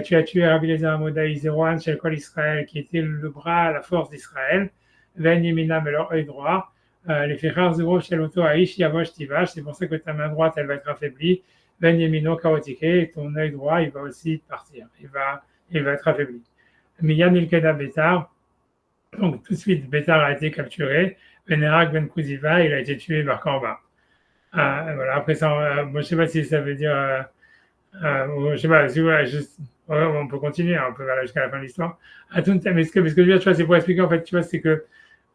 tu as tué Rabbi Eliezer Amodaï, Zéroan, Shel Kol Israël, qui était le bras, la force d'Israël, Ven Yemina, mais leur œil droit, les Fechar Zéro, Shel Oto Aish, Yavosh Tivash, c'est pour ça que ta main droite, elle va être affaiblie. Ben Yemino Kaotike, et ton œil droit, il va aussi partir, il va être affaibli. Miyan Ilkeda Bétar, donc tout de suite, Bétar a été capturé, Venerak Ben Kouziva, il a été tué par Korba. Voilà, après ça, je ne sais pas si ça veut dire, je sais pas, on peut continuer, on peut aller jusqu'à la fin de l'histoire. Mais ce que je veux dire, tu vois, c'est pour expliquer, en fait, tu vois, c'est que,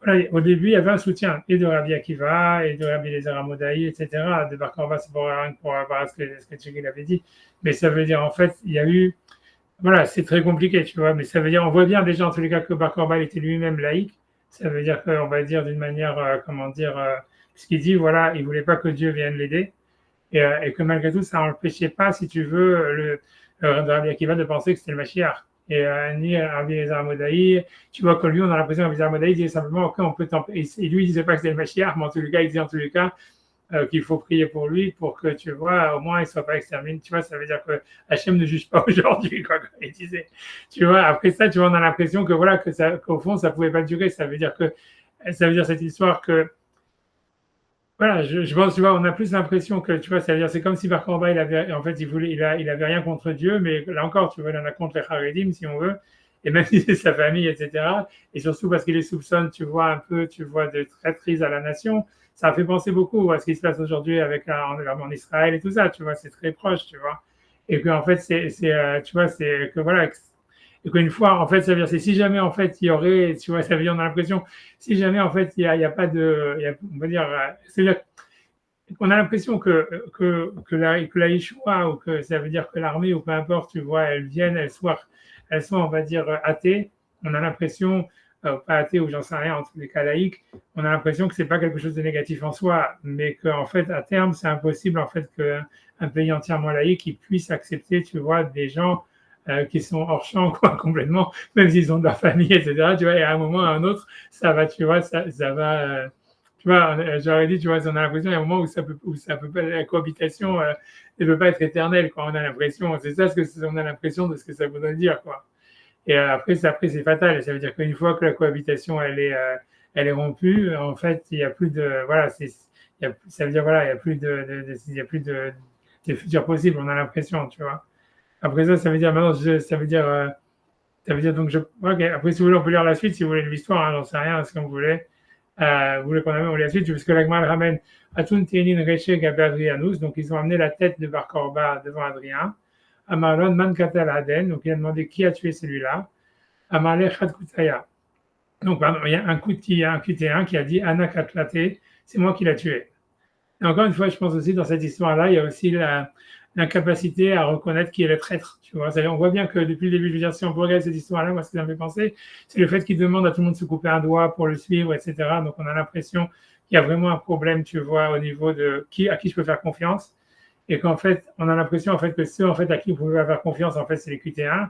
voilà, au début, il y avait un soutien et de Rabbi Akiva, et de Rabbi Eliezer Amodaï, etc. De Bar Korba, c'est pour voir ce que Tchégil avait dit. Mais ça veut dire, en fait, il y a eu, voilà, c'est très compliqué, tu vois, mais ça veut dire, on voit bien déjà, en tous les cas, que Bar Korba était lui-même laïque. Ça veut dire qu'on va dire d'une manière, ce qu'il dit, voilà, il voulait pas que Dieu vienne l'aider. Et que malgré tout, ça n'empêchait pas, si tu veux, le Rabbi Akiva de penser que c'était le Mashiach. Et ni Rabbi Eliezer Amodaï, tu vois que lui, on a l'impression que Rabbi Eliezer Amodaï disait simplement, ok, on peut et lui, il disait pas que c'était le Mashiach, mais en tous les cas, il disait en tous les cas qu'il faut prier pour lui, pour que, tu vois, au moins, il ne soit pas exterminé. Tu vois, ça veut dire que Hachem ne juge pas aujourd'hui, quoi, comme il disait. Tu vois, après ça, tu vois, on a l'impression que, voilà, qu'au fond, ça ne pouvait pas durer. Ça veut dire cette histoire que, voilà, je pense, tu vois, on a plus l'impression que, tu vois, ça veut dire, c'est comme si Bar Korba, il avait rien contre Dieu, mais là encore, tu vois, il en a contre les Haredim, si on veut, et même si c'est sa famille, etc. Et surtout parce qu'il les soupçonne, tu vois, un peu, tu vois, de traîtrise à la nation. Ça fait penser beaucoup à ce qui se passe aujourd'hui en Israël et tout ça, tu vois, c'est très proche, tu vois. Et qu'en fait, tu vois, c'est que, voilà, et qu'une fois, en fait, ça veut dire, c'est si jamais, en fait, il y aurait, tu vois, ça veut dire, on a l'impression, si jamais, en fait, il y a pas de, on va dire, c'est-à-dire qu'on a l'impression que la Yeshua, ou que ça veut dire que l'armée, ou peu importe, tu vois, elles soient, on va dire, athées. On a l'impression, pas athées ou j'en sais rien, en tous les cas laïques, on a l'impression que c'est pas quelque chose de négatif en soi, mais qu'en fait, à terme, c'est impossible, en fait, qu'un pays entièrement laïque, il puisse accepter, tu vois, des gens qui sont hors champ, quoi, complètement, même s'ils ont de leur famille, etc. Tu vois, et à un moment ou à un autre, ça va, tu vois, ça va. Tu vois, j'aurais dit, tu vois, on a l'impression qu'il y a un moment où ça peut pas, la cohabitation ne peut pas être éternelle, quoi. On a l'impression, c'est ça on a l'impression de ce que ça voudrait dire, quoi. Et après c'est fatal. Ça veut dire qu'une fois que la cohabitation elle est rompue, en fait, il y a plus de, voilà, ça veut dire, voilà, il y a plus de futur possible. On a l'impression, tu vois. Après ça veut dire maintenant, ça veut dire donc ok. Après, si vous voulez, on peut lire la suite, si vous voulez l'histoire, hein, j'en sais rien, ce qu'on voulait. Vous voulez qu'on amène la suite, parce que l'Agma ramène Atun Tienin Reche Gabé Adrianus, donc ils ont amené la tête de Bar Korba devant Adrien. Amarlon Man Katal Aden, donc il a demandé qui a tué celui-là. Amarle Chad Koutaya. Donc, pardon, il y a un Kutéen qui a dit Ana Katlate c'est moi qui l'a tué. Et encore une fois, je pense aussi dans cette histoire-là, il y a aussi l'incapacité à reconnaître qui est le traître. Tu vois, on voit bien que depuis le début, je veux dire, si on peut regarder cette histoire-là, moi, ce que ça me fait penser, c'est le fait qu'il demande à tout le monde de se couper un doigt pour le suivre, etc. Donc, on a l'impression qu'il y a vraiment un problème, tu vois, au niveau de à qui je peux faire confiance. Et qu'en fait, on a l'impression, en fait, que ceux, en fait, à qui vous pouvez pas faire confiance, en fait, c'est les QT1.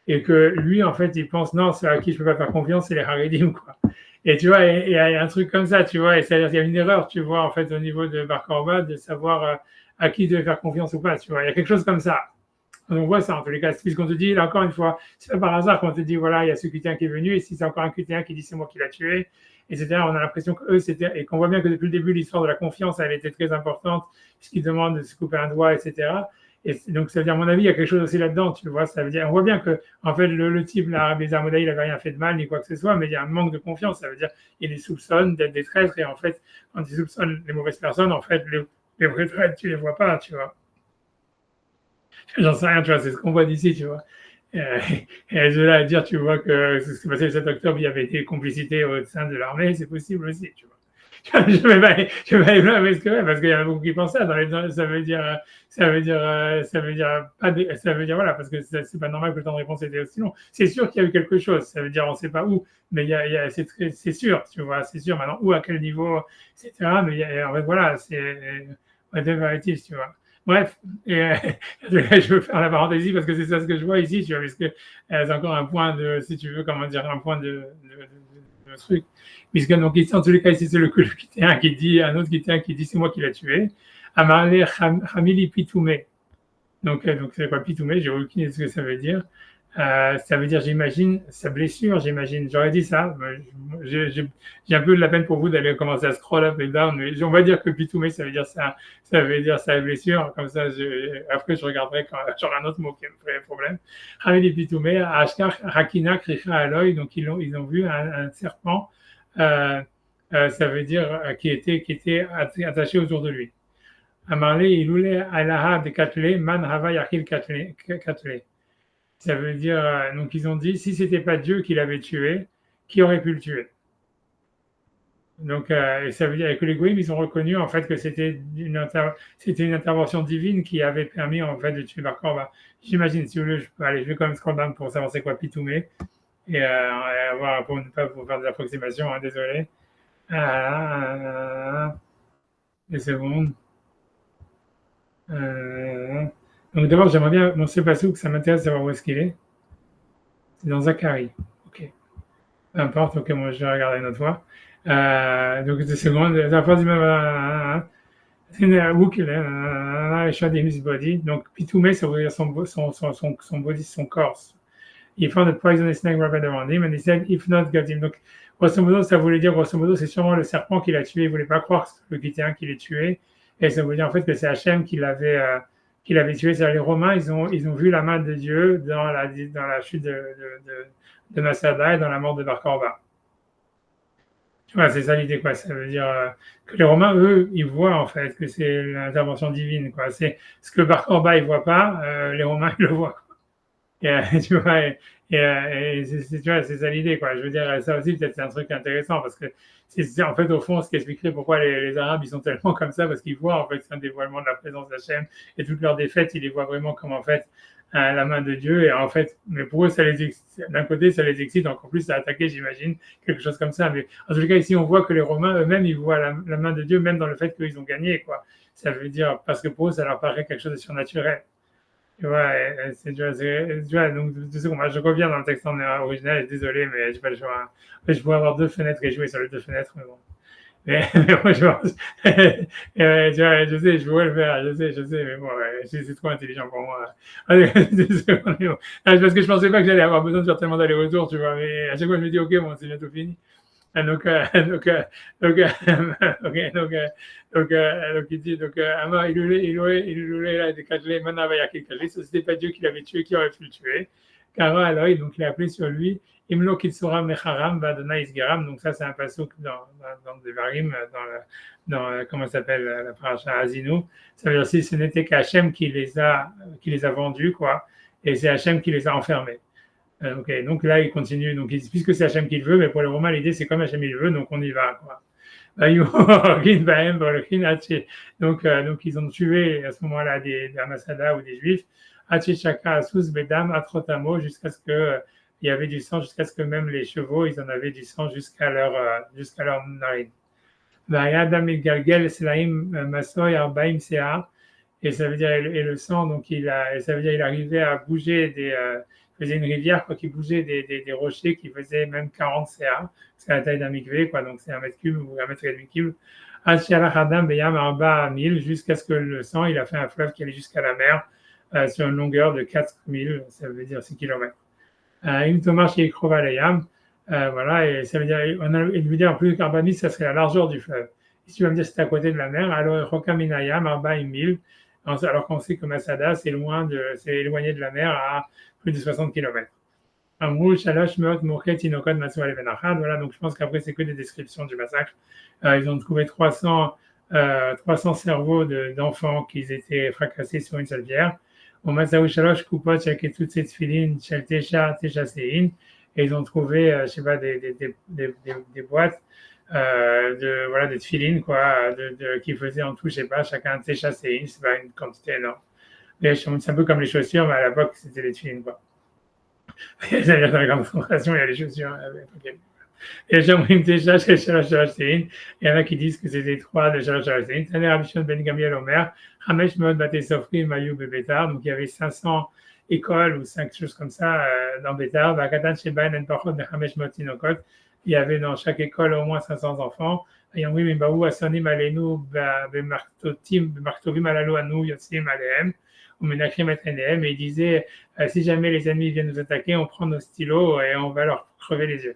Et que lui, en fait, il pense, non, ceux à qui je peux pas faire confiance, c'est les Haredim, quoi. Et tu vois, il y a un truc comme ça, tu vois, et c'est-à-dire qu'il y a une erreur, tu vois, en fait, au niveau de Bar Korba, de savoir à qui il devait faire confiance ou pas, tu vois. Il y a quelque chose comme ça. On voit ça, en tous les cas. Puisqu'on te dit, là, encore une fois, c'est pas par hasard qu'on te dit, voilà, il y a ce QT1 qui est venu, et si c'est encore un QT1 qui dit c'est moi qui l'a tué, etc., on a l'impression qu'eux, c'était, et qu'on voit bien que depuis le début, l'histoire de la confiance, elle était très importante, puisqu'ils demandent de se couper un doigt, etc. Et donc, ça veut dire, à mon avis, il y a quelque chose aussi là-dedans, tu vois. Ça veut dire, on voit bien que, en fait, le type, l'Arabe des Armodaï, il n'avait rien fait de mal, ni quoi que ce soit, mais il y a un manque de confiance. Ça veut dire, il les soupçonne d'être des traîtres, et en fait, quand il soupçonne les mauvaises personnes, en fait, les vrais traîtres, tu les vois pas, tu vois. J'en sais rien, tu vois, c'est ce qu'on voit d'ici, tu vois. Et de là à dire, tu vois, que ce qui s'est passé le 7 octobre, il y avait des complicités au sein de l'armée, c'est possible aussi, tu vois. Je vais pas parce qu'il y en a beaucoup qui pensent ça. Ça veut dire, voilà, parce que c'est pas normal que le temps de réponse était aussi long. C'est sûr qu'il y a eu quelque chose. Ça veut dire, on sait pas où, mais c'est sûr, tu vois, c'est sûr. Maintenant, où, à quel niveau, etc. Mais en fait, voilà, c'est whatever it is, tu vois. Bref, je veux faire la parenthèse parce que c'est ça ce que je vois ici, tu vois, parce que c'est encore un point de, si tu veux, comment dire, un point de truc. Puisque donc ici, en tous les cas, ici c'est le QT1 qui dit, un autre QT1 qui dit c'est moi qui l'ai tué. Amarle Hamili Pitoumé. Donc c'est quoi Pitoumé? J'ai aucune idée de ce que ça veut dire. Ça veut dire, j'imagine, sa blessure, j'imagine. J'aurais dit ça. J'ai un peu de la peine pour vous d'aller commencer à scroll up et down, mais on va dire que Pitoumé, ça veut dire sa blessure. Comme ça, après, je regarderai quand j'aurai un autre mot qui me ferait problème. Hamili Pitoumé, Ashkar Hakina Kricha Aloy. Donc, ils ont vu un serpent, ça veut dire qui était attaché autour de lui. Amarle Iloule Alaha de Katle, Man Hava Yakil Katle. Ça veut dire, donc ils ont dit, si c'était pas Dieu qui l'avait tué, qui aurait pu le tuer? Donc, et ça veut dire que les Goïms, ils ont reconnu en fait que c'était une intervention divine qui avait permis en fait de tuer Bar Korba. J'imagine, si vous voulez, je vais quand même scroll down pour savoir c'est quoi Pitoumé et voir pour ne pas vous faire des approximations, hein, désolé. Des secondes. Donc d'abord, j'aimerais bien, mon Sepasouk, ça m'intéresse de savoir où est-ce qu'il est. C'est dans Zacharie. Ok. Peu importe, ok, moi je vais regarder une autre fois. Donc 2 secondes, la phrase du même. C'est une his body. Donc Pitoumé, ça veut dire son body, son corps. He found a poisonous snake wrapped around him and he said, if not, got him. Donc, grosso modo, ça voulait dire, grosso modo, c'est sûrement le serpent qui l'a tué. Il ne voulait pas croire le Gitéen qui l'a tué. Et ça veut dire en fait que c'est Hachem qui l'avait tué. C'est-à-dire les Romains, ils ont vu la main de Dieu dans la chute de Masada et dans la mort de Bar Korba. Voilà, c'est ça l'idée, quoi. Ça veut dire que les Romains, eux, ils voient en fait que c'est l'intervention divine, quoi. C'est ce que Bar Korba ils voient pas, les Romains ils le voient. Tu vois, tu vois, c'est ça l'idée, quoi. Je veux dire, ça aussi, peut-être, c'est un truc intéressant parce que c'est en fait, au fond, ce qui expliquerait pourquoi les Arabes, ils sont tellement comme ça parce qu'ils voient, en fait, c'est un dévoilement de la présence d'Hachem et toutes leurs défaites, ils les voient vraiment comme, en fait, la main de Dieu. Et en fait, mais pour eux, d'un côté, ça les excite encore plus à attaquer, j'imagine, quelque chose comme ça. Mais en tout cas, ici, on voit que les Romains eux-mêmes, ils voient la main de Dieu, même dans le fait qu'ils ont gagné, quoi. Ça veut dire, parce que pour eux, ça leur paraît quelque chose de surnaturel. Tu vois, donc moi, je reviens dans le texte en original, désolé, mais je n'ai pas le choix. En fait, je pourrais avoir 2 fenêtres et jouer sur les 2 fenêtres, mais bon. Mais moi, tu vois, je sais, je pourrais le faire, je sais, mais bon, c'est trop intelligent pour moi. Allez, parce que je pensais pas que j'allais avoir besoin de faire tellement d'aller-retour, tu vois, mais à chaque fois, je me dis, ok, bon, c'est bientôt fini. Donc, il dit, Amar, il a déclaré, ce n'était pas Dieu qui l'avait tué, qui aurait pu le tuer. Kara, alors, donc, il a appelé sur lui, Imlo Kitsura Mecharam, Badona Isgaram. Donc, ça, c'est un passouk dans Devarim, comment ça s'appelle, la paracha Azinu. Ça veut dire aussi, ce n'était qu'Hachem qui les a vendus, quoi. Et c'est Hachem qui les a enfermés. Okay. Donc là, il continue. Donc, puisque c'est Hachem qui le veut, mais pour les Romains, l'idée, c'est comme Hachem il le veut, donc on y va, quoi. Donc, ils ont tué à ce moment-là des Masada ou des Juifs, Chaka Asus Bedam Atrotamo, jusqu'à ce que il y avait du sang, jusqu'à ce que même les chevaux, ils en avaient du sang jusqu'à leur narine. Adam et Galgel Slaim Masoy Arbaim Sea, et ça veut dire et le sang, donc ça veut dire il arrivait à bouger il faisait une rivière quoi, qui bougeait des rochers qui faisaient même 40 CA, c'est la taille d'un mikvé, quoi, donc c'est 1 m3 ou 1 m5. Adam Beyam Arba 1000, jusqu'à ce que le sang il a fait un fleuve qui allait jusqu'à la mer sur une longueur de 4000, ça veut dire 6 km. Une Thomas chez Krovalayam, voilà, et ça veut dire, il veut dire plus qu'Arba 1000, ça serait la largeur du fleuve. Et si tu vas me dire que c'est à côté de la mer, alors Rokaminayam Arba 1000, alors qu'on sait que Masada, c'est éloigné de la mer à plus de 60 km. Voilà, donc je pense qu'après, c'est que des descriptions du massacre. Ils ont trouvé 300 cerveaux d'enfants qui étaient fracassés sur une seule pierre. Et ils ont trouvé, je sais pas, des boîtes des tefilines, quoi, qui faisaient en tout, je sais pas, chacun tesha séin, c'est pas une quantité énorme. Mais c'est un peu comme les chaussures, mais à l'époque, c'était les tefilines, quoi. C'est-à-dire dans la grande concentration, il y a les chaussures. Et j'aimerais tesha chez Shalosh Séin. Il y en a qui disent que c'était 3 de Shalosh Séin. Taner Abishon Ben Gamiel Omer, Hamesh Meod Bate Sofri, Mayou Bebetar. Donc il y avait 500 écoles ou 5 choses comme ça dans Bétar. Bakatan Shebain En Pachot de Hamesh Meod Tinokot. Il y avait dans chaque école au moins 500 enfants. Et oui, mais Baou Asonim Alenu, Bemartovim Alalu Anu, Yotsim Alehem, ou Menachim Etrenehem. Et il disait si jamais les ennemis viennent nous attaquer, on prend nos stylos et on va leur crever les yeux.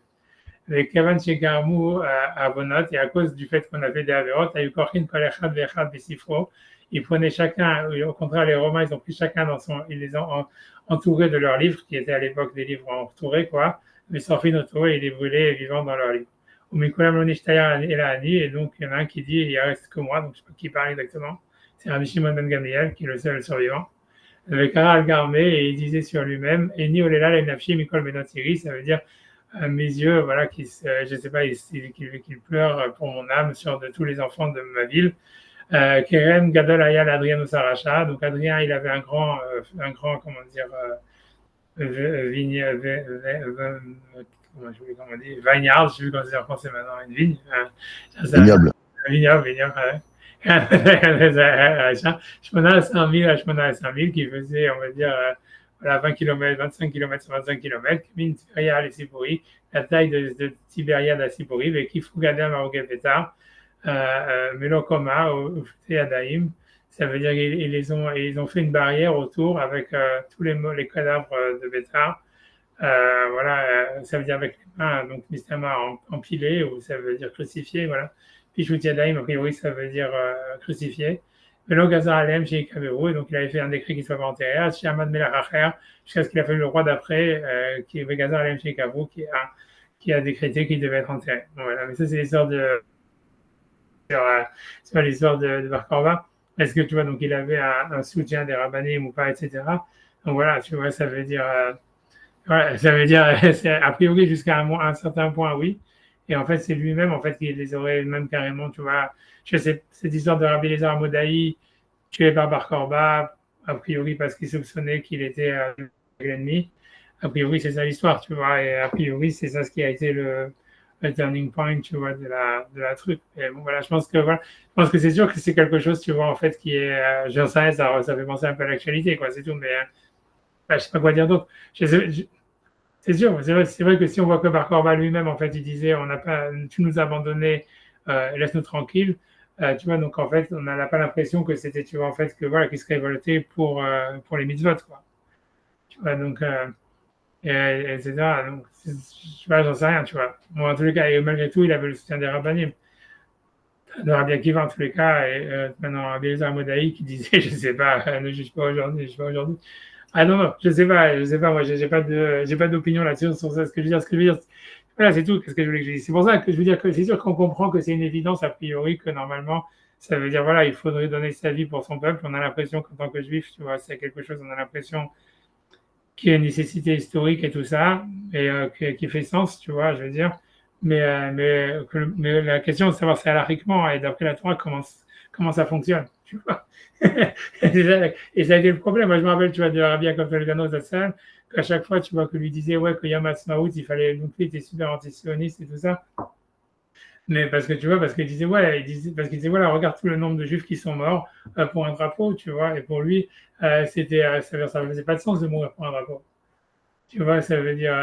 Les Kavan Shegarmu à Bonot, et à cause du fait qu'on avait des Averot, Ayukorhin Kolechad Vechad Besifro, ils prenaient chacun, au contraire, les Romains, ils ont pris chacun ils les ont entourés de leurs livres, qui étaient à l'époque des livres entourés, quoi, mais sans fin autour, et ils les brûlaient vivants dans leurs livres. Et donc, il y en a un qui dit, il reste que moi, donc je ne sais pas qui parle exactement, c'est Rabbi Shimon Ben Gamliel, qui est le seul survivant. Le Kara Al-Garmé, et il disait sur lui-même, Eni Olela Le Nafshi Mikol Benotiri, ça veut dire, mes yeux, voilà, je ne sais pas, qu'il pleure pour mon âme de tous les enfants de ma ville. Kerem Gadol Ayal Adrien Saracha. Donc Adrien, il avait un grand, comment dire, vineyard, je sais plus comment dire en français maintenant, une vigne. Vignoble. Vignoble. Shmona 5000 qui faisait, on va dire, 20 km, 25 km sur 25 km, Min Tiberia à Sipori, la taille de Tibériade à Sipori, et qui Fougadam à Ogepeta, Melokoma, au Adaïm. Ça veut dire qu'ils ont fait une barrière autour avec tous les cadavres de Bétar. Voilà, ça veut dire avec les mains, donc Mistama empilé, ou ça veut dire crucifié, voilà. Pichouti Adaïm, a priori, ça veut dire crucifié. Melo Gazar Alem chez Kaverou, et donc il avait fait un décret qu'il ne soit pas enterré, chez Ahmad Melachacher, jusqu'à ce qu'il a fait le roi d'après, qui est Gazar Alem chez Kaverou, qui a décrété qu'il devait être enterré. Bon, voilà, mais ça, c'est l'histoire c'est pas l'histoire de Bar Korba. Est-ce que tu vois, donc il avait un soutien des rabbanim ou pas, etc. Donc voilà, tu vois, ça veut dire, c'est a priori jusqu'à un certain point, oui. Et en fait, c'est lui-même, en fait, qui les aurait même carrément, tu vois. Je sais, cette histoire de Rabbi Eliezer Amodaï, tué par Bar Korba, a priori parce qu'il soupçonnait qu'il était l'ennemi. A priori, c'est ça l'histoire, tu vois. Et a priori, c'est ça ce qui a été le turning point, tu vois, de la truc. Et bon, voilà, je pense que c'est sûr que c'est quelque chose, tu vois, en fait, qui est, je sais, ça fait penser un peu à l'actualité, quoi, c'est tout, mais je sais pas quoi dire d'autre. C'est sûr, c'est vrai que si on voit que Bar Korba lui-même, en fait, il disait, tu nous as abandonnés, laisse-nous tranquilles. Tu vois, donc en fait, on n'a pas l'impression que c'était, tu vois, en fait, que voilà, qu'il se révoltait pour les mitzvot, quoi. Tu vois, donc, etc. Donc, je sais pas, j'en sais rien, tu vois. Bon, en tous les cas, et malgré tout, il avait le soutien des rabbanim. De Rabbi Akiva, en tous les cas, et maintenant, Rabbi Eliezer Amodaï qui disait, je sais pas, ne juge pas aujourd'hui. Ah non, je sais pas, moi, j'ai pas d'opinion là-dessus sur ça. Ce que je veux dire, voilà, c'est tout. Qu'est-ce que je voulais que je dise? C'est pour ça que je veux dire que c'est sûr qu'on comprend que c'est une évidence a priori que normalement, ça veut dire voilà, il faudrait donner sa vie pour son peuple. On a l'impression qu'en tant que juif, tu vois, c'est quelque chose. On a l'impression qu'il y a une nécessité historique et tout ça, et qui fait sens, tu vois, je veux dire. mais la question de savoir c'est halakhiquement et d'après la Torah comment ça fonctionne, tu vois. Et ça a été le problème. Moi, je me rappelle, tu vois, de Rabbi Yaakov Elgano Zatzal, qu'à chaque fois, tu vois, que lui disait, ouais, que Yom Ha'atzmaut, il fallait, donc lui était super antisioniste et tout ça. Mais parce que tu vois, parce qu'il disait, ouais, parce qu'il disait, voilà, regarde tout le nombre de juifs qui sont morts pour un drapeau, tu vois, et pour lui, ça faisait pas de sens de mourir pour un drapeau. Tu vois, ça veut dire,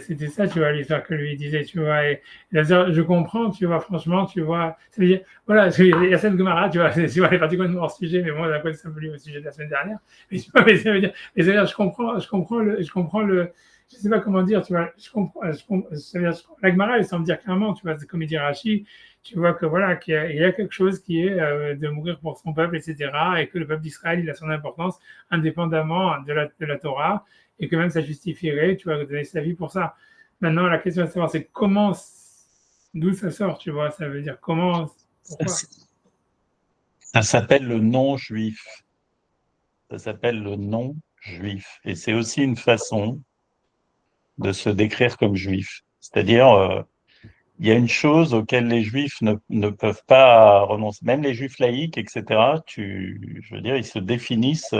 c'était ça, tu vois, l'histoire que lui disait, tu vois, et je comprends, tu vois, franchement, tu vois, ça veut dire, voilà, parce qu'il y a cette Gemara, tu vois, tu vois, elle est particulièrement hors sujet, mais moi, d'un côté, ça me lie au sujet de la semaine dernière, mais tu vois, mais ça veut dire, je sais pas comment dire, tu vois, ça veut dire, la Gemara, elle semble dire clairement, tu vois, c'est comme il dit Rashi, tu vois que voilà, qu'il y a quelque chose qui est de mourir pour son peuple, etc., et que le peuple d'Israël, il a son importance indépendamment de la Torah, et que même ça justifierait, tu vas donner sa vie pour ça. Maintenant, la question à savoir, c'est d'où ça sort, tu vois, ça veut dire comment, pourquoi. Ça s'appelle le non-juif. Ça s'appelle le non-juif. Et c'est aussi une façon de se décrire comme juif. C'est-à-dire, il y a une chose auquel les juifs ne peuvent pas renoncer. Même les juifs laïcs, etc., je veux dire, ils se définissent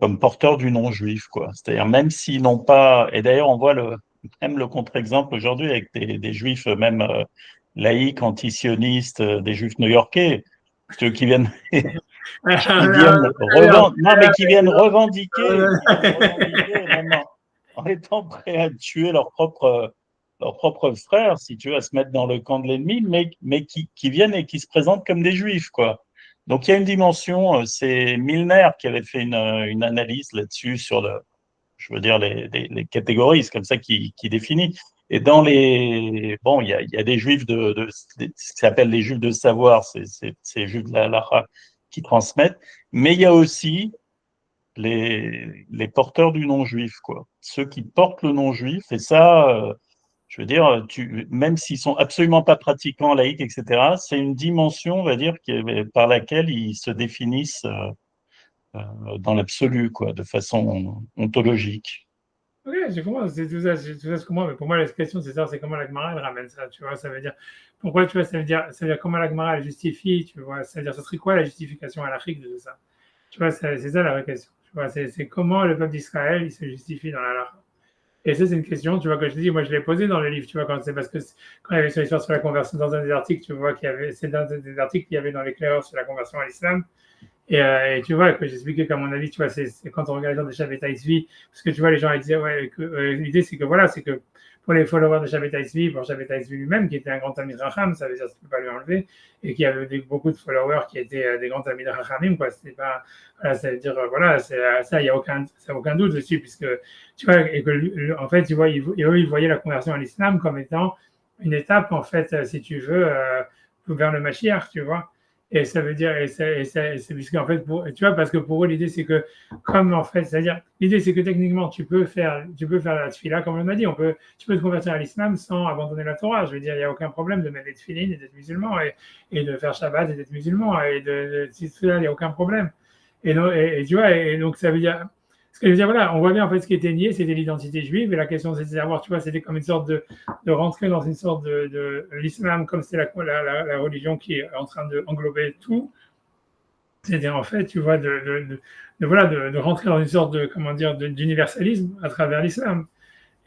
comme porteurs du non-juif, quoi. C'est-à-dire, même s'ils n'ont pas, et d'ailleurs, on voit même le contre-exemple aujourd'hui avec des juifs, même laïcs, antisionistes, des juifs new-yorkais, ceux qui viennent, non, mais qui viennent revendiquer, même en étant prêts à tuer leurs propres frères, si tu veux, à se mettre dans le camp de l'ennemi, mais qui viennent et qui se présentent comme des juifs, quoi. Donc il y a une dimension, c'est Milner qui avait fait une analyse là-dessus sur je veux dire les catégories, c'est comme ça qu'il définit. Et bon, il y a des juifs ce qui s'appelle les juifs de savoir, c'est juifs de la halakha qui transmettent, mais il y a aussi les porteurs du non-juif, quoi. Ceux qui portent le non-juif, et ça, je veux dire, même s'ils sont absolument pas pratiquants, laïcs, etc., c'est une dimension, on va dire, par laquelle ils se définissent dans l'absolu, quoi, de façon ontologique. Oui, je comprends, c'est tout ça, je comprends, mais pour moi, la question, c'est ça, c'est comment la Gemara, elle ramène ça, tu vois, ça veut dire, pourquoi, tu vois, ça veut dire comment la Gemara, elle justifie, tu vois, ça veut dire, ça serait quoi la justification halachique de tout ça? Tu vois, c'est ça la vraie question, tu vois, c'est comment le peuple d'Israël, il se justifie dans la halakha. Et ça, c'est une question, tu vois, que je te dis, moi, je l'ai posée dans le livre, tu vois, c'est parce que quand il y avait sur l'histoire sur la conversion, dans un des articles, tu vois, c'est dans un des articles qu'il y avait dans l'éclaireur sur la conversion à l'islam, et tu vois, que j'expliquais qu'à mon avis, tu vois, c'est quand on regarde les gens de Shabbatai Tzvi, parce que tu vois, les gens ils disaient, ouais, l'idée c'est que voilà, c'est que pour les followers de Shabbatai Tzvi, pour Shabbatai Tzvi lui-même, qui était un grand ami de Racham, ça veut dire que tu ne peux pas lui enlever, et qui avait beaucoup de followers qui étaient des grands amis de Rachamim, quoi. C'était pas, voilà, ça veut dire, voilà, ça, il n'y a aucun doute dessus, puisque tu vois, et que en fait, tu vois, eux, ils voyaient la conversion à l'islam comme étant une étape, en fait, si tu veux, vers le Mashiach, tu vois. Et ça veut dire, c'est puisqu'en fait, tu vois, parce que pour eux, l'idée, c'est que, comme en fait, c'est-à-dire, l'idée, c'est que techniquement, tu peux faire la tefila, comme on a dit, tu peux te convertir à l'islam sans abandonner la Torah. Je veux dire, il n'y a aucun problème de mettre des tefilines et d'être musulman, et de faire Shabbat et d'être musulman, et il n'y a aucun problème. Et tu vois, et donc, ça veut dire, ce que je veux dire, voilà, on voit bien, en fait, ce qui était nié, c'était l'identité juive, et la question, c'était de savoir, tu vois, c'était comme une sorte de rentrer dans une sorte de l'islam, comme c'est la religion qui est en train d'englober tout. C'est-à-dire, en fait, tu vois, voilà, de rentrer dans une sorte de, comment dire, d'universalisme à travers l'islam.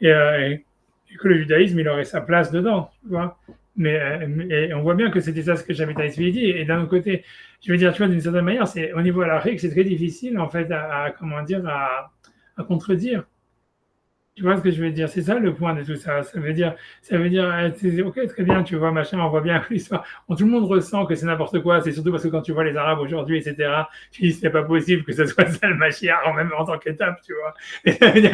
Et que le judaïsme, il aurait sa place dedans, tu vois. Et on voit bien que c'était ça ce que j'avais dit. Et d'un autre côté, je veux dire, tu vois, d'une certaine manière, c'est au niveau de la règle, c'est très difficile, en fait, comment dire, à contredire. Tu vois ce que je veux dire? C'est ça le point de tout ça. Ça veut dire, c'est ok, très bien, tu vois, machin, on voit bien que l'histoire. Bon, tout le monde ressent que c'est n'importe quoi. C'est surtout parce que quand tu vois les Arabes aujourd'hui, etc., tu dis c'est pas possible que ce soit ça le Mashiach, même en tant qu'étape, tu vois. Et ça veut dire,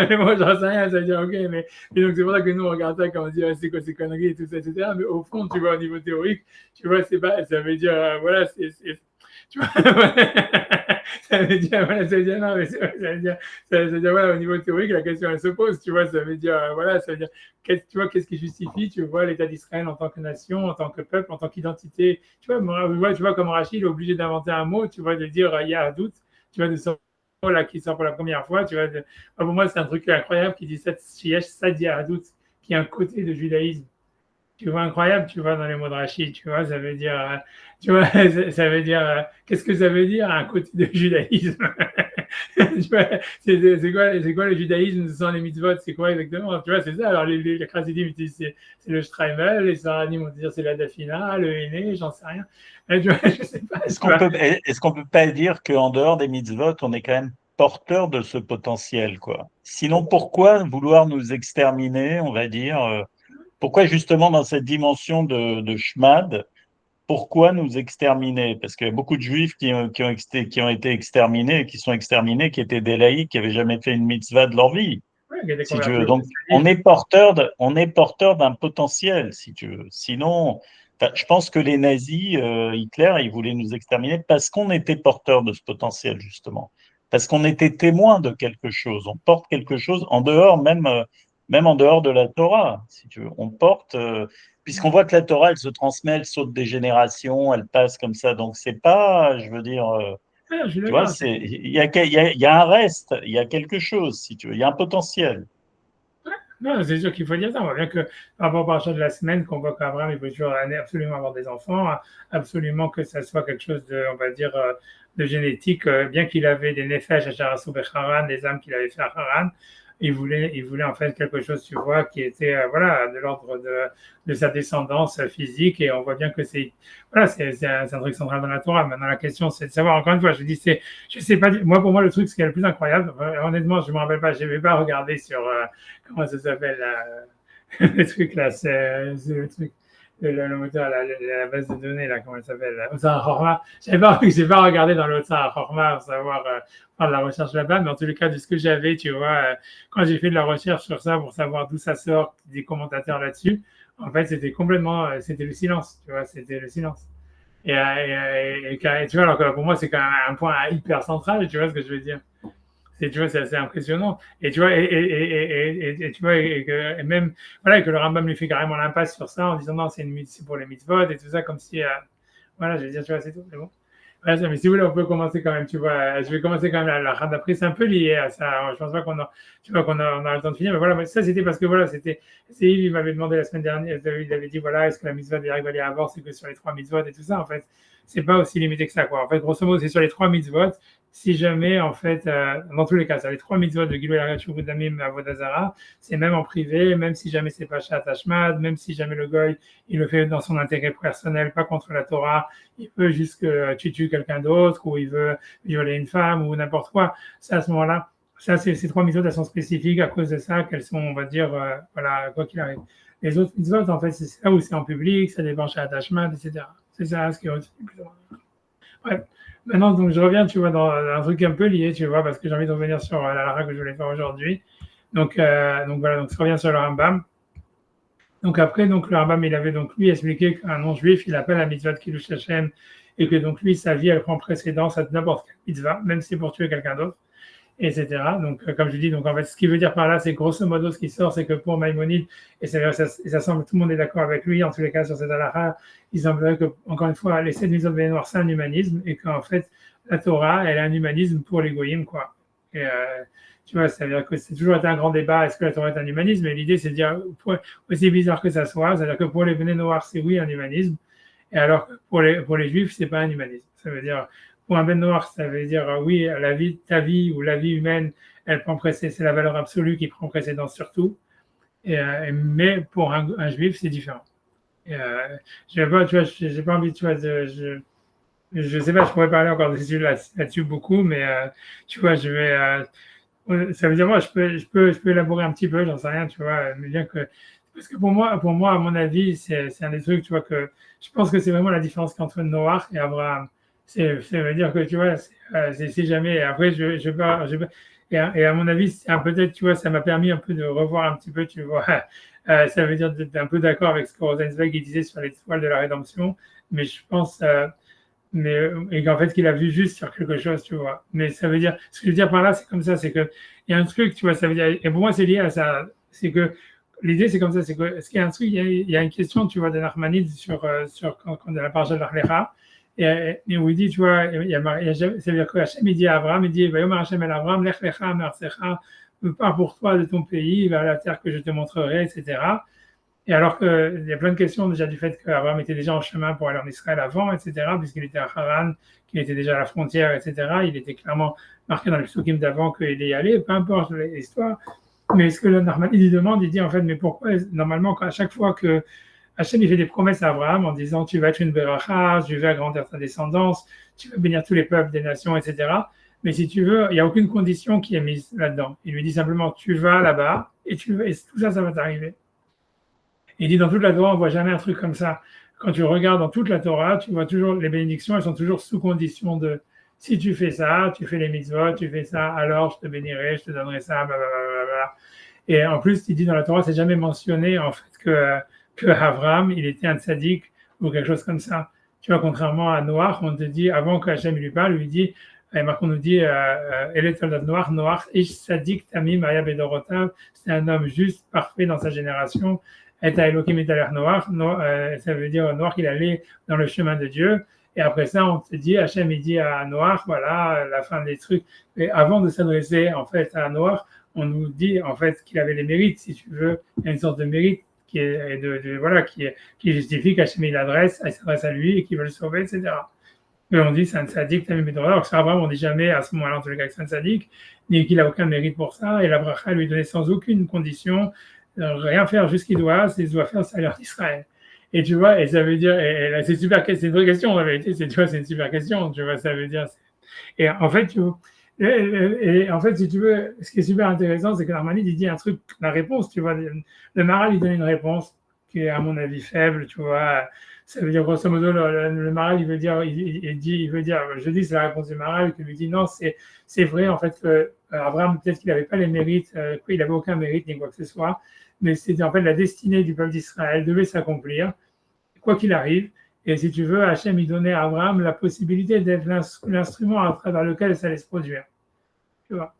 mais moi, j'en sais rien. Ça veut dire, ok, mais donc c'est pour ça que nous, on regarde ça quand on dit, ah, c'est quoi ces conneries et tout ça, etc. Mais au fond, tu vois, au niveau théorique, tu vois, c'est pas, ça veut dire, voilà, tu vois, ça veut dire, voilà, ça veut dire, non, mais ça veut dire, voilà, au niveau théorique, la question, elle se pose, tu vois, ça veut dire, voilà, ça veut dire, tu vois, qu'est-ce qui justifie, tu vois, l'État d'Israël en tant que nation, en tant que peuple, en tant qu'identité, tu vois, comme Rachid est obligé d'inventer un mot, tu vois, de dire, il y a un doute, tu vois, de sorte là, qui sort pour la première fois, tu vois. Pour moi, c'est un truc incroyable qui dit Yesh Sadia Hadout, qui est un côté de judaïsme. Tu vois, incroyable, tu vois, dans les mots de Rachid, tu vois, ça veut dire, tu vois, ça veut dire, qu'est-ce que ça veut dire, un côté de judaïsme? Tu vois, c'est quoi le judaïsme sans les mitzvot? C'est quoi exactement? Tu vois, c'est ça. Alors, les chassidim disent c'est le Streimel, les Saranim vont dire c'est la Dafina, le Héné, j'en sais rien. Mais, tu vois, je sais pas. Est-ce qu'on peut pas dire qu'en dehors des mitzvot, on est quand même porteur de ce potentiel, quoi? Sinon, pourquoi vouloir nous exterminer, on va dire, pourquoi justement dans cette dimension de Shmad, pourquoi nous exterminer? Parce qu'il y a beaucoup de juifs qui ont été exterminés, qui sont exterminés, qui étaient des laïcs, qui n'avaient jamais fait une mitzvah de leur vie, Ouais, il y a des si tu convertis veux. au Donc, christianisme. on est porteur d'un potentiel, si tu veux. Sinon, enfin, je pense que les nazis, Hitler, ils voulaient nous exterminer parce qu'on était porteur de ce potentiel, justement. Parce qu'on était témoin de quelque chose. On porte quelque chose en dehors, même en dehors de la Torah, si tu veux. On porte, puisqu'on voit que la Torah, elle se transmet, elle saute des générations, elle passe comme ça. Donc, c'est pas, je veux dire, Ouais, je suis tu vois, d'accord. il y a un reste, il y a quelque chose, si tu veux, il y a un potentiel. Non, c'est sûr qu'il faut dire ça. On voit bien que par rapport au parachat de la semaine, qu'on voit qu'Abraham, il veut toujours absolument avoir des enfants, absolument que ça soit quelque chose de, on va dire, de génétique, bien qu'il avait des nefesh à Sharasu Becharan, des âmes qu'il avait fait à Haran, il voulait en fait quelque chose, tu vois, qui était, voilà, de l'ordre de sa descendance physique, et on voit bien que c'est, voilà, c'est un truc central dans la Torah. Maintenant, la question, c'est de savoir, encore une fois, je sais pas, moi, pour moi, le truc, ce qui est le plus incroyable, honnêtement, je me rappelle pas, je vais pas regarder sur, comment ça s'appelle, le truc là, c'est le truc, le moteur, la base de données là, comment elle s'appelle, Otsara Horma. J'ai pas regardé dans le Otsara Horma pour savoir faire de la recherche là-bas, mais en tous les cas, de ce que j'avais, tu vois, quand j'ai fait de la recherche sur ça pour savoir d'où ça sort, des commentateurs là-dessus, en fait, c'était complètement, c'était le silence, tu vois, c'était le silence. Et tu vois, alors que pour moi, c'est quand même un point hyper central, tu vois ce que je veux dire. Tu vois, c'est assez impressionnant. Et tu vois, et tu vois, et même, voilà, que le Rambam lui fait carrément l'impasse sur ça en disant non, c'est pour les mitzvot et tout ça, comme si, voilà, je veux dire, tu vois, c'est tout, c'est bon. Voilà, mais si vous voulez, on peut commencer quand même, tu vois. Je vais commencer quand même la rade d'après, c'est un peu lié à ça. Je pense pas tu vois, on a le temps de finir, mais voilà, mais ça, c'était parce que, voilà, c'est Yves, il m'avait demandé la semaine dernière, il avait dit, voilà, est-ce que la mitzvah de Yerek à avoir, c'est que sur les 3 mitzvot et tout ça, en fait. C'est pas aussi limité que ça, quoi. En fait, grosso modo, c'est sur les 3 mitzvot. Si jamais, en fait, dans tous les cas, sur les 3 mitzvot de Gilou Yaret Shuvut Damim Avodazara, c'est même en privé, même si jamais c'est pas Shat Hashmad, même si jamais le goy, il le fait dans son intérêt personnel, pas contre la Torah, il veut juste que tu tues quelqu'un d'autre, ou il veut violer une femme, ou n'importe quoi. C'est à ce moment-là. Ça, ces 3 mitzvot, elles sont spécifiques à cause de ça, qu'elles sont, on va dire, voilà, quoi qu'il arrive. Les autres mitzvot, en fait, c'est là où c'est en public, ça dépend chez Attachment, etc. C'est ça ce qui est aussi plus ou moins. Bref. Maintenant, donc, je reviens, tu vois, dans un truc un peu lié, tu vois, parce que j'ai envie de revenir sur la lara que je voulais faire aujourd'hui. Donc voilà, donc je reviens sur le Rambam. Donc après, donc le Rambam, il avait donc lui expliqué qu'un non-juif, il appelle la mitzvah de Kiddush Hashem, et que donc lui, sa vie, elle prend précédence à n'importe quelle mitzvah, même si c'est pour tuer quelqu'un d'autre, etc. Donc, comme je dis, donc en fait, ce qu'il veut dire par là, c'est grosso modo ce qui sort, c'est que pour Maïmonide, et ça semble, tout le monde est d'accord avec lui, en tous les cas sur cette halakha, il semblerait que, encore une fois, les 7 mitzvot de Noir, c'est un humanisme, et qu'en fait, la Torah, elle est un humanisme pour les goyim, quoi. Et tu vois, ça veut dire que c'est toujours été un grand débat, est-ce que la Torah est un humanisme? Et l'idée, c'est de dire, aussi bizarre que ça soit, c'est-à-dire que pour les Bnei Noir, c'est oui un humanisme, et alors que pour les juifs, c'est pas un humanisme. Ça veut dire, pour un Ben Noir, ça veut dire oui, la vie, ta vie ou la vie humaine, elle prend précédence, c'est la valeur absolue qui prend précédence sur tout. Mais pour un juif, c'est différent. Je vais pas, tu vois, j'ai pas envie, tu vois, je sais pas, je pourrais parler encore dessus là-dessus beaucoup, mais tu vois, ça veut dire moi, je peux élaborer un petit peu, j'en sais rien, tu vois, mais bien que parce que pour moi, à mon avis, c'est un des trucs, tu vois, que je pense que c'est vraiment la différence entre Noach et Abraham. Ça veut dire que, tu vois, c'est jamais. Après, et à mon avis, peut-être, tu vois, ça m'a permis un peu de revoir un petit peu, tu vois. Ça veut dire d'être un peu d'accord avec ce que Rosenzweig disait sur l'étoile de la rédemption, mais je pense, et qu'en fait, qu'il a vu juste sur quelque chose, tu vois. Mais ça veut dire, ce que je veux dire par là, c'est comme ça, c'est que il y a un truc, tu vois, ça veut dire, et pour moi, c'est lié à ça, c'est que l'idée, c'est comme ça, c'est que, est-ce qu'il y a un truc, il y a une question, tu vois, de Nachmanide sur quand on a la parole de l'Arlecha, et où il dit, tu vois, c'est-à-dire que Hachem, il dit à Abraham, il dit, Vayomer Hachem el Abraham, Lech lecha me'artzecha, pars pour toi de ton pays, vers la terre que je te montrerai, etc. Et alors qu'il y a plein de questions déjà du fait qu'Abraham était déjà en chemin pour aller en Israël avant, etc., puisqu'il était à Haran, qu'il était déjà à la frontière, etc. Il était clairement marqué dans les psukim d'avant qu'il y allait, peu importe l'histoire. Mais ce que le Narman, il demande, il dit en fait, mais pourquoi, normalement, à chaque fois que Hachem il fait des promesses à Abraham en disant tu vas être une beracha, je vais agrandir ta descendance, tu vas bénir tous les peuples des nations, etc. Mais si tu veux, il n'y a aucune condition qui est mise là-dedans. Il lui dit simplement tu vas là-bas et tout ça, ça va t'arriver. Il dit dans toute la Torah, on ne voit jamais un truc comme ça. Quand tu regardes dans toute la Torah, tu vois toujours les bénédictions, elles sont toujours sous condition de si tu fais ça, tu fais les mitzvot, tu fais ça, alors je te bénirai, je te donnerai ça, blablabla. Et en plus, il dit dans la Torah, c'est jamais mentionné en fait que Avram, il était un tzaddik ou quelque chose comme ça. Tu vois, contrairement à Noach, on te dit, avant qu'Hachem lui parle, lui dit, et Marc, on nous dit, Noach, Ish tzaddik tamim aya bedorotav, c'est un homme juste, parfait dans sa génération. Et Elohim et Noach, ça veut dire Noach, il allait dans le chemin de Dieu. Et après ça, on te dit, Hachem, il dit à Noach, voilà, la fin des trucs. Et avant de s'adresser, en fait, à Noach, on nous dit, en fait, qu'il avait les mérites, si tu veux. Il y a une sorte de mérite qui justifie qu'Hachem, il s'adresse à lui et qu'il veut le sauver, etc. Et on dit, c'est un tzaddik, t'as mis mes alors que ça, vraiment, on dit jamais à ce moment-là, en tout cas, que c'est un tzaddik, ni qu'il a aucun mérite pour ça. Et la bracha lui donnait sans aucune condition, rien faire juste ce qu'il doit, c'est ce qu'il doit faire, c'est aller en Israël. Et tu vois, et ça veut dire, et là, c'est super, c'est une vraie question, en vérité, tu vois, c'est une super question, tu vois, ça veut dire, et en fait, si tu veux, ce qui est super intéressant, c'est que Narmanide, il dit un truc, la réponse, tu vois, le Maral, il donne une réponse qui est, à mon avis, faible, tu vois, ça veut dire, grosso modo, le Maral, il veut dire, je dis, c'est la réponse du Maral, qui lui dit, non, c'est vrai, en fait, que Abraham, peut-être qu'il n'avait pas les mérites, qu'il n'avait aucun mérite, ni quoi que ce soit, mais c'était en fait la destinée du peuple d'Israël devait s'accomplir, quoi qu'il arrive. Et si tu veux, Hachem, il donnait à Abraham la possibilité d'être l'instrument à travers lequel ça allait se produire. Tu vois.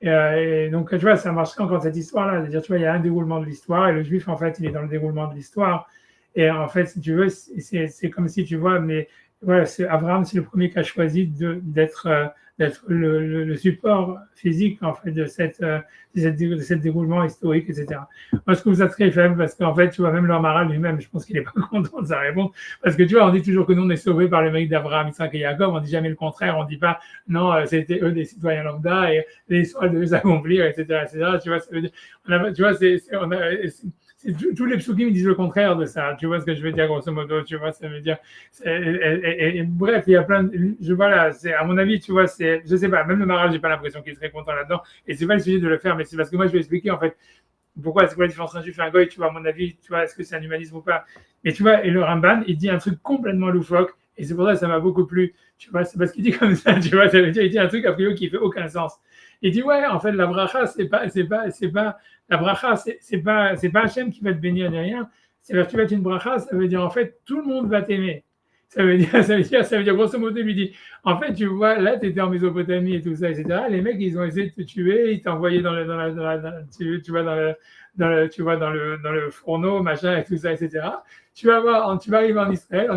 Et donc, tu vois, ça marche quand cette histoire-là. C'est-à-dire, tu vois, il y a un déroulement de l'histoire et le juif, en fait, il est dans le déroulement de l'histoire. Et en fait, si tu veux, c'est comme si, tu vois, mais voilà, Abraham, c'est le premier qui a choisi d'être le support physique, en fait, de cette déroulement historique, etc. Moi, je trouve ça très faible parce qu'en fait, tu vois, même le Maral lui-même, je pense qu'il n'est pas content de sa réponse. Parce que tu vois, on dit toujours que nous, on est sauvés par le mérite d'Abraham, Isaac et Jacob. On dit jamais le contraire. On dit pas, non, c'était eux des citoyens lambda et l'histoire devait s'accomplir, etc., etc. Tu vois, ça veut dire, tu vois, tous les psukim disent le contraire de ça. Tu vois ce que je veux dire, grosso modo. Tu vois, ça veut dire. Bref, il y a plein de. Voilà, à mon avis, tu vois, je sais pas, même le Maral, j'ai pas l'impression qu'il est très content là-dedans. Et c'est pas le sujet de le faire, mais c'est parce que moi, je vais expliquer, en fait, pourquoi, c'est quoi la différence entre un juif et un goy, tu vois, à mon avis, tu vois, est-ce que c'est un humanisme ou pas. Mais tu vois, et le Ramban, il dit un truc complètement loufoque, et c'est pour ça que ça m'a beaucoup plu. Tu vois, c'est parce qu'il dit comme ça, tu vois, ça veut dire, il dit un truc a priori qui fait aucun sens. Il dit, ouais, en fait, la bracha, la bracha, c'est pas Hachem qui va te bénir ni rien. C'est parce que tu vas être une bracha, ça veut dire, en fait, tout le monde va t'aimer. Ça veut dire, grosso modo, il lui dit, en fait, tu vois, là, tu étais en Mésopotamie et tout ça, etc. Les mecs, ils ont essayé de te tuer, ils t'envoyaient dans le fourneau, machin, et tout ça, etc. Tu vas arriver en Israël,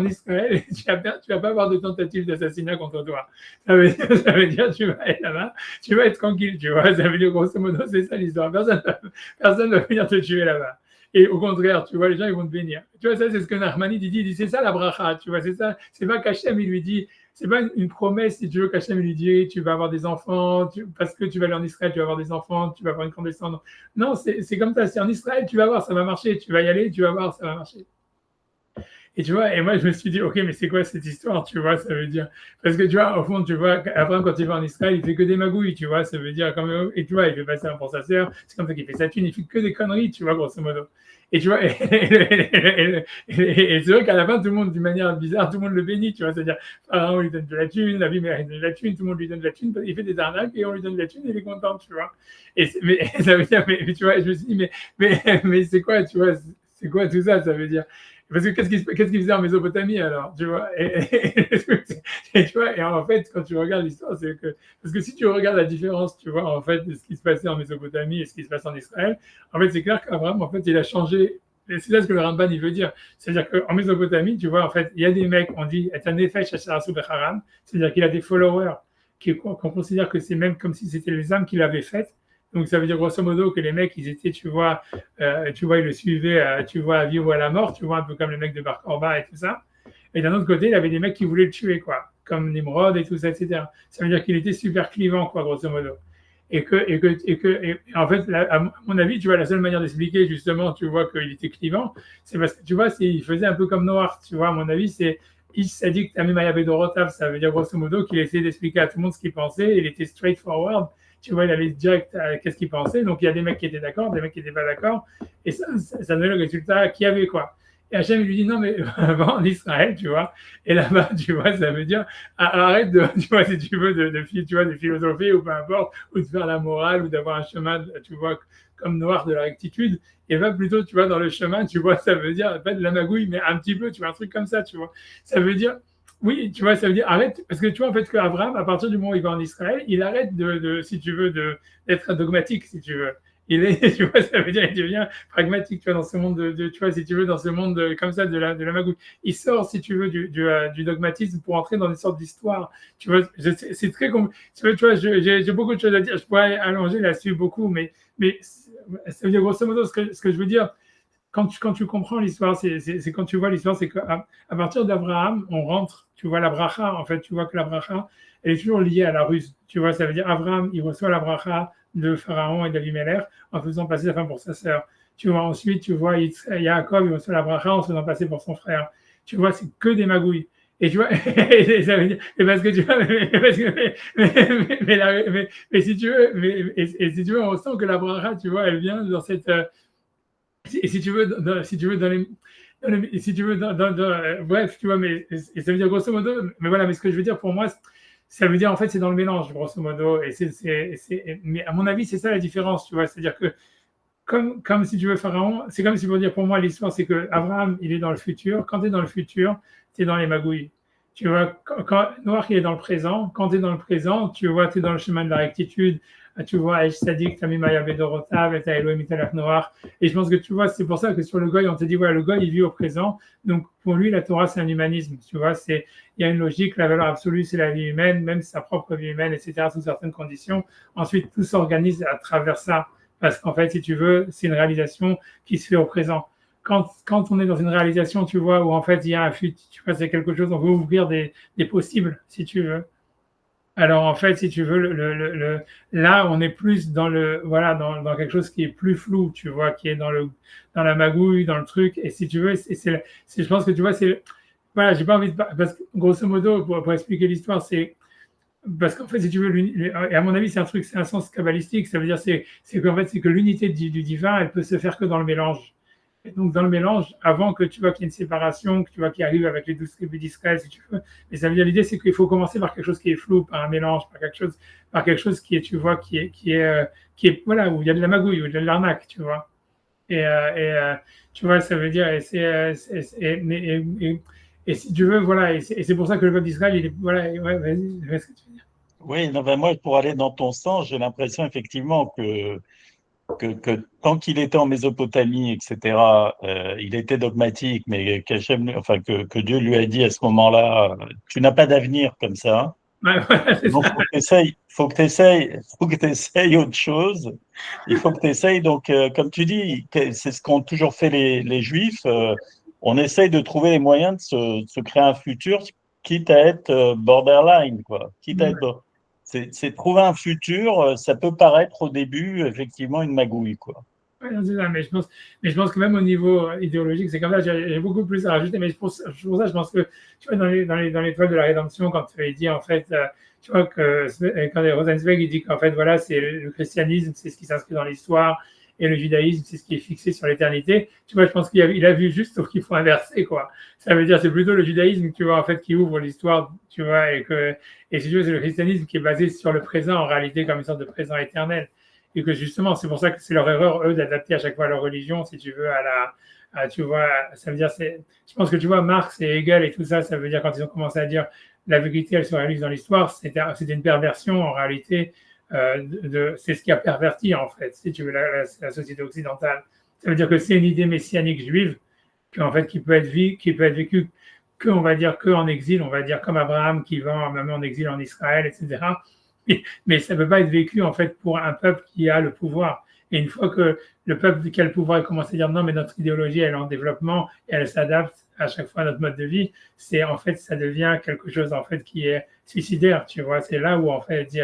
et tu vas pas avoir de tentative d'assassinat contre toi. Ça veut dire, tu vas être là-bas, tu vas être tranquille, tu vois. Ça veut dire, grosso modo, c'est ça l'histoire. Personne ne va venir te tuer là-bas. Et au contraire, tu vois, les gens, ils vont te bénir. Tu vois, ça, c'est ce que Narmanide dit, c'est ça la bracha, tu vois, c'est ça. C'est pas qu'Hachem, il lui dit, c'est pas une promesse, si tu veux, qu'Hachem lui dit, tu vas avoir des enfants, parce que tu vas aller en Israël, tu vas avoir des enfants, tu vas avoir une condescendance. Non, c'est comme ça, c'est en Israël, tu vas voir, ça va marcher, tu vas y aller, tu vas voir, ça va marcher. Et tu vois, et moi, je me suis dit, ok, mais c'est quoi cette histoire, tu vois, ça veut dire, parce que tu vois, au fond, tu vois, Abraham, quand il va en Israël, il fait que des magouilles, tu vois, ça veut dire, et tu vois, il fait passer un pour sa sœur, c'est comme ça qu'il fait sa thune, il fait que des conneries, tu vois, grosso modo. Et tu vois, et c'est vrai qu'à la fin, tout le monde, d'une manière bizarre, tout le monde le bénit, tu vois, c'est-à-dire, on lui donne de la thune, la vie mérite de la thune, tout le monde lui donne de la thune, il fait des arnaques et on lui donne de la thune et il est content, tu vois. Mais ça veut dire, mais tu vois, je me suis dit, mais c'est quoi, tu vois, c'est quoi tout ça, ça veut dire. Parce que qu'est-ce qu'il faisait en Mésopotamie alors, tu vois, et tu vois, et en fait, quand tu regardes l'histoire, c'est que, parce que si tu regardes la différence, tu vois, en fait, de ce qui se passait en Mésopotamie et ce qui se passe en Israël, en fait, c'est clair qu'Abraham, en fait, il a changé c'est ça ce que le Ramban il veut dire. C'est-à-dire qu'en Mésopotamie, tu vois, en fait, il y a des mecs, on dit, est un effet Shacharasu Becharan, c'est-à-dire qu'il a des followers qu'on considère que c'est même comme si c'était les âmes qui l'avaient faites. Donc ça veut dire grosso modo que les mecs, ils étaient, tu vois, ils le suivaient, tu vois, à vie ou à la mort, tu vois, un peu comme les mecs de Bar Korba et tout ça. Et d'un autre côté, il avait des mecs qui voulaient le tuer, quoi, comme Nimrod et tout ça, etc. Ça veut dire qu'il était super clivant, quoi, grosso modo. Et en fait, à mon avis, tu vois, la seule manière d'expliquer justement, tu vois, qu'il était clivant, c'est parce que, tu vois, il faisait un peu comme Noir, tu vois, à mon avis, c'est Ish Sadik Tamim Bedorotav, ça veut dire grosso modo qu'il essayait d'expliquer à tout le monde ce qu'il pensait, il était straightforward, tu vois, il allait direct à qu'est-ce qu'il pensait, donc il y a des mecs qui étaient d'accord, des mecs qui n'étaient pas d'accord, et ça donnait le résultat qu'il y avait, quoi. Et Hachem lui dit non, mais va en Israël, tu vois. Et là-bas, tu vois, ça veut dire arrête de, tu vois, si tu veux, tu vois, de philosopher ou peu importe, ou de faire la morale ou d'avoir un chemin, tu vois, comme Noir de la rectitude. Et va plutôt, tu vois, dans le chemin, tu vois, ça veut dire pas de la magouille, mais un petit peu, tu vois, un truc comme ça, tu vois. Ça veut dire, oui, tu vois, ça veut dire arrête, parce que tu vois, en fait, qu'Abraham, à partir du moment où il va en Israël, il arrête si tu veux, d'être dogmatique, si tu veux. Il est, tu vois, ça veut dire, il devient pragmatique, tu vois, dans ce monde tu vois, si tu veux, dans ce monde comme ça de la magouille. Il sort, si tu veux, du dogmatisme pour entrer dans une sorte d'histoire. Tu vois, c'est très tu vois, j'ai beaucoup de choses à dire. Je pourrais allonger là-dessus beaucoup, mais ça veut dire grosso modo ce que je veux dire. Quand tu comprends l'histoire, c'est quand tu vois l'histoire, c'est qu'à partir d'Abraham, on rentre, tu vois la bracha, en fait, tu vois que la bracha, elle est toujours liée à la ruse. Tu vois, ça veut dire Abraham, il reçoit la bracha de Pharaon et d'Abimelech en faisant passer sa femme pour sa sœur. Tu vois, ensuite, tu vois Yaakov, il reçoit la bracha en se faisant passer pour son frère. Tu vois, c'est que des magouilles. Et tu vois, et ça veut dire, et parce que tu vois, mais si tu veux, et si tu veux, on sent que la bracha, tu vois, elle vient dans cette, et si tu veux, si tu veux, si tu veux, bref, tu vois, mais et ça veut dire grosso modo, mais voilà, mais ce que je veux dire pour moi, ça veut dire en fait c'est dans le mélange, grosso modo, mais à mon avis c'est ça la différence, tu vois, c'est-à-dire que comme si tu veux Pharaon, c'est comme si pour dire pour moi l'histoire c'est que Abraham il est dans le futur, quand tu es dans le futur, tu es dans les magouilles. Tu vois, Noir il est dans le présent, quand tu es dans le présent, tu vois, tu es dans le chemin de la rectitude, tu vois, Aish Sadik, Tamim Ayabedorotav, et Elohim Italach Noir. Et je pense que tu vois, c'est pour ça que sur le Goy, on te dit, ouais, le Goy, il vit au présent. Donc, pour lui, la Torah, c'est un humanisme. Tu vois, il y a une logique, la valeur absolue, c'est la vie humaine, même sa propre vie humaine, etc., sous certaines conditions. Ensuite, tout s'organise à travers ça. Parce qu'en fait, si tu veux, c'est une réalisation qui se fait au présent. Quand on est dans une réalisation, tu vois, où en fait, il y a un futur, tu vois, c'est quelque chose, on veut ouvrir des possibles, si tu veux. Alors en fait, si tu veux, là, on est plus voilà, dans quelque chose qui est plus flou, tu vois, qui est dans la magouille, dans le truc. Et si tu veux, je pense que tu vois, voilà, j'ai pas envie parce que grosso modo, pour expliquer l'histoire, c'est parce qu'en fait, si tu veux, et à mon avis, c'est un sens kabbalistique. Ça veut dire, c'est qu'en fait, c'est que l'unité du divin, elle peut se faire que dans le mélange. Et donc, dans le mélange, avant que tu vois qu'il y ait une séparation, que tu vois qu'il arrive avec les 12 tribus d'Israël, si tu veux. Mais ça veut dire, l'idée, c'est qu'il faut commencer par quelque chose qui est flou, par un mélange, par quelque chose qui est, tu vois, qui est, voilà, où il y a de la magouille, où il y a de l'arnaque, tu vois. Tu vois, ça veut dire, et si tu veux, voilà, et c'est pour ça que le peuple d'Israël, il est, voilà, ouais, vas-y, ce que tu veux dire. Oui, non, ben moi, pour aller dans ton sens, j'ai l'impression effectivement que tant qu'il était en Mésopotamie, etc., il était dogmatique, mais enfin, que Dieu lui a dit à ce moment-là, tu n'as pas d'avenir comme ça. Ouais, voilà, c'est Donc, ça. faut que tu essayes autre chose. Il faut que tu essayes. Donc, comme tu dis, c'est ce qu'ont toujours fait les Juifs. On essaye de trouver les moyens de se créer un futur, quitte à être borderline, quoi. Quitte à être, c'est trouver un futur. Ça peut paraître au début, effectivement, une magouille, quoi. Ouais, non, c'est ça, mais je pense que même au niveau idéologique, c'est comme ça, j'ai beaucoup plus à rajouter, mais pour ça, je pense que, tu vois, dans les toiles de la rédemption, quand il dit, en fait, tu vois, quand Rosenzweig, il dit qu'en fait, voilà, c'est le christianisme, c'est ce qui s'inscrit dans l'histoire, et le judaïsme, c'est ce qui est fixé sur l'éternité, tu vois, je pense il a vu juste, sauf qu'il faut inverser, quoi. Ça veut dire, c'est plutôt le judaïsme, tu vois, en fait, qui ouvre l'histoire, tu vois, et si tu veux, c'est le christianisme qui est basé sur le présent, en réalité, comme une sorte de présent éternel. Et que justement, c'est pour ça que c'est leur erreur, eux, d'adapter à chaque fois leur religion, si tu veux, tu vois, ça veut dire, je pense que tu vois, Marx et Hegel et tout ça, ça veut dire quand ils ont commencé à dire la vérité, elle se réalise dans l'histoire, c'était une perversion en réalité, c'est ce qui a perverti en fait, si tu veux, la société occidentale. Ça veut dire que c'est une idée messianique juive en fait, qui peut être vécue que, on va dire, que en exil, on va dire comme Abraham qui va même en exil en Israël, etc. Mais ça ne peut pas être vécu en fait pour un peuple qui a le pouvoir. Et une fois que le peuple qui a le pouvoir commence à dire non, mais notre idéologie elle est en développement et elle s'adapte à chaque fois à notre mode de vie, c'est en fait ça devient quelque chose en fait qui est suicidaire. Tu vois, c'est là où en fait il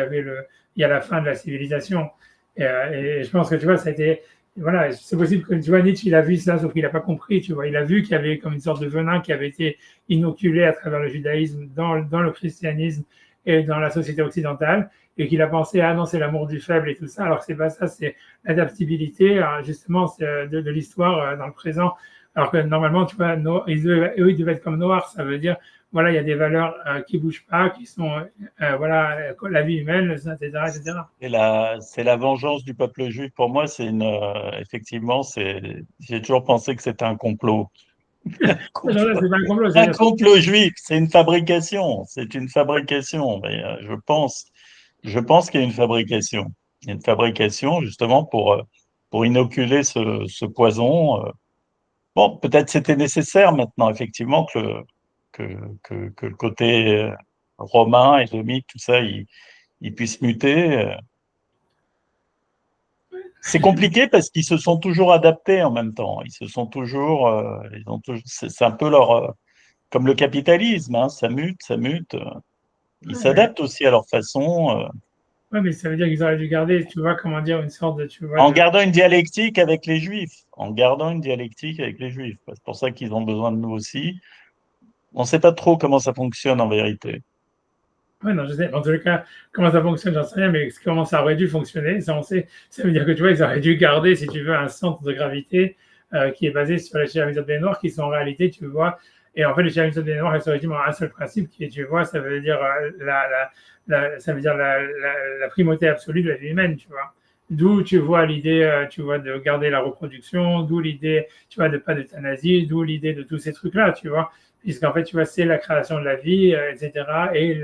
y a la fin de la civilisation. Et je pense que tu vois, ça a été voilà, c'est possible que tu vois, Nietzsche, il a vu ça, sauf qu'il n'a pas compris, tu vois. Il a vu qu'il y avait comme une sorte de venin qui avait été inoculé à travers le judaïsme, dans le christianisme et dans la société occidentale, et qu'il a pensé, ah non, c'est l'amour du faible et tout ça, alors que c'est pas ça, c'est l'adaptabilité, justement, de l'histoire dans le présent. Alors que normalement, tu vois, eux, ils devaient être comme noirs, ça veut dire, voilà, il y a des valeurs qui bougent pas, qui sont, voilà, la vie humaine, etc., etc. C'est la vengeance du peuple juif. Pour moi, effectivement, j'ai toujours pensé que c'était un complot. Non, là, c'est pas un complot, Un c'est-à-dire, complot juif, c'est une fabrication. C'est une fabrication. Mais, je pense qu'il y a une fabrication. Il y a une fabrication justement pour inoculer ce poison. Bon, peut-être c'était nécessaire maintenant, effectivement, que le côté romain, édomique, tout ça, il puisse muter. C'est compliqué parce qu'ils se sont toujours adaptés en même temps. C'est un peu comme le capitalisme, hein, ça mute, ça mute. Ils ouais, s'adaptent aussi à leur façon, ouais, mais ça veut dire qu'ils auraient dû garder, tu vois, comment dire, une sorte de, tu vois, en gardant une dialectique avec les Juifs, en gardant une dialectique avec les Juifs. C'est pour ça qu'ils ont besoin de nous aussi. On ne sait pas trop comment ça fonctionne en vérité. ouais, non, je sais. En tous les cas, comment ça fonctionne, j'en sais rien, mais comment ça aurait dû fonctionner, ça, on sait. Ça veut dire que, tu vois, ils auraient dû garder, si tu veux, un centre de gravité qui est basé sur les chéramides des Noirs, qui sont en réalité, tu vois, et en fait, les chéramides des Noirs, elles se résument à un seul principe, qui est, tu vois, ça veut dire, ça veut dire la primauté absolue de la vie humaine, tu vois. D'où tu vois l'idée, tu vois, de garder la reproduction, d'où l'idée, tu vois, de pas d'euthanasie, d'où l'idée de tous ces trucs-là, tu vois puisqu'en fait, tu vois, c'est la création de la vie, etc. Et Et et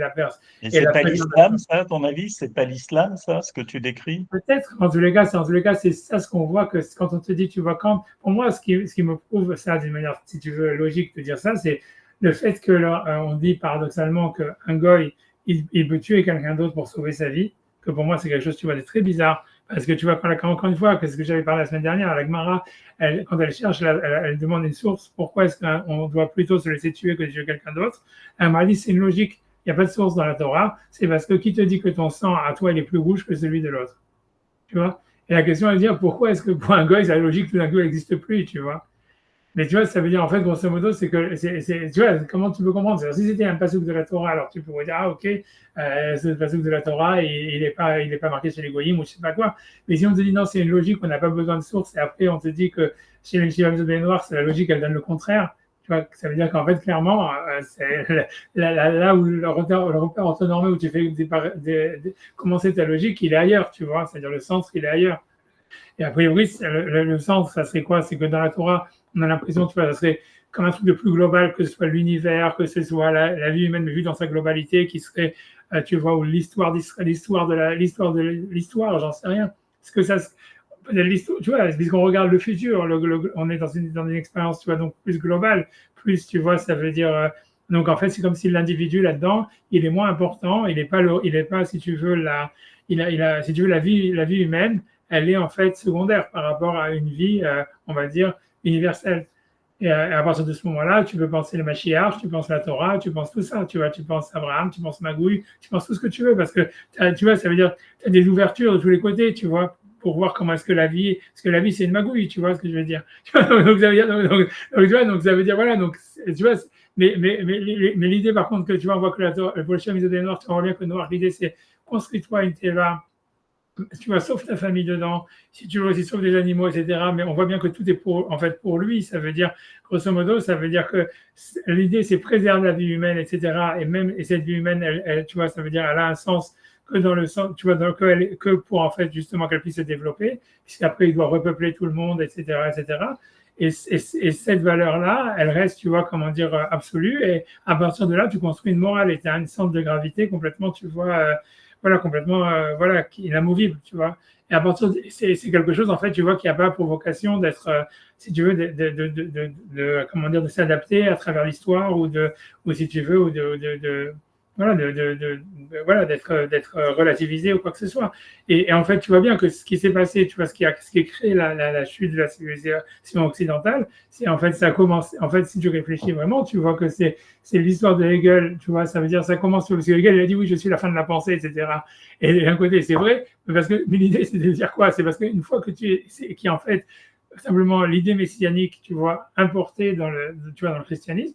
c'est la pas l'islam, préservation. ça, à ton avis? C'est pas l'islam, ça, ce que tu décris? Peut-être, en tous les cas, c'est ça ce qu'on voit que quand on te dit, tu vois, pour moi, ce qui me prouve ça d'une manière, si tu veux, logique de dire ça, c'est le fait que on dit paradoxalement qu'un goy, il peut tuer quelqu'un d'autre pour sauver sa vie, que pour moi, c'est quelque chose, tu vois, de très bizarre. Parce que tu vois, encore une fois, que ce que j'avais parlé la semaine dernière, la Gemara, quand elle cherche, elle demande une source, pourquoi est-ce qu'on doit plutôt se laisser tuer que de tuer quelqu'un d'autre? Elle m'a dit, c'est une logique, il n'y a pas de source dans la Torah, c'est parce que qui te dit que ton sang à toi, il est plus rouge que celui de l'autre? Tu vois. Et la question est de dire pourquoi est-ce que pour un goy, la logique tout d'un coup n'existe plus, tu vois. Mais tu vois, ça veut dire en fait, grosso modo, c'est que, tu vois, comment tu peux comprendre? Si c'était un passouk de la Torah, alors tu pourrais dire, ah ok, ce passouk de la Torah, il est pas marqué chez les goyim ou je sais pas quoi. Mais si on te dit non, c'est une logique, on n'a pas besoin de source, et après on te dit que chez les Shivamim de Noir, c'est la logique, elle donne le contraire. Tu vois, ça veut dire qu'en fait, clairement, c'est là où le repère orthonormé où tu fais commencer ta logique, il est ailleurs, tu vois. C'est-à-dire le centre, il est ailleurs. Et a priori, le sens, ça serait quoi? C'est que dans la Torah, on a l'impression, tu vois, ça serait comme un truc de plus global, que ce soit l'univers, que ce soit la vie humaine vue dans sa globalité, qui serait, tu vois, ou l'histoire de l'histoire, j'en sais rien. Est-ce que ça, l'histoire, tu vois, puisqu'on regarde le futur, on est dans une expérience, tu vois, donc plus globale, plus, tu vois, ça veut dire, donc en fait, c'est comme si l'individu là-dedans, il est moins important, il est pas, si tu veux, si tu veux, la vie humaine, elle est en fait secondaire par rapport à une vie, on va dire, universelle. Et à partir de ce moment-là, tu peux penser le Mashiach, tu penses la Torah, tu penses tout ça, tu vois, tu penses Abraham, tu penses Magouille, tu penses tout ce que tu veux, parce que, tu vois, ça veut dire, tu as des ouvertures de tous les côtés, tu vois, pour voir comment est-ce que la vie, parce que la vie, c'est une magouille, tu vois ce que je veux dire. Donc, ça veut dire, tu vois, donc ça veut dire, voilà, donc, tu vois, mais l'idée, par contre, que tu vois, on voit que pour le Shem des Noirs, tu vois bien que Noir, l'idée, c'est construis-toi une teva, tu vois, sauf ta famille dedans, si tu veux aussi sauve des animaux, etc. Mais on voit bien que tout est en fait pour lui. Ça veut dire, grosso modo, ça veut dire que l'idée, c'est préserver la vie humaine, etc. Et cette vie humaine, tu vois, ça veut dire, elle a un sens que dans le sens, tu vois, que pour en fait justement qu'elle puisse se développer, puisqu'après il doit repeupler tout le monde, etc., etc. Et cette valeur-là, elle reste, tu vois, comment dire, absolue. Et à partir de là, tu construis une morale et tu as une centre de gravité complètement, tu vois, voilà, complètement, voilà, qui est inamovible, tu vois. Et à partir c'est quelque chose, en fait, tu vois, qui n'a pas pour vocation d'être, si tu veux, comment dire, de s'adapter à travers l'histoire ou si tu veux, ou voilà, voilà, d'être relativisé ou quoi que ce soit. Et en fait, tu vois bien que ce qui s'est passé, tu vois, ce qui a créé la chute de la civilisation occidentale, c'est en fait, ça commence, en fait, si tu réfléchis vraiment, tu vois que c'est l'histoire de Hegel, tu vois, ça veut dire, ça commence parce que Hegel, il a dit, oui, je suis la fin de la pensée, etc. Et d'un côté, c'est vrai, mais l'idée, c'est de dire quoi? C'est parce qu'une fois que qui en fait, simplement l'idée messianique, tu vois, importée dans le christianisme,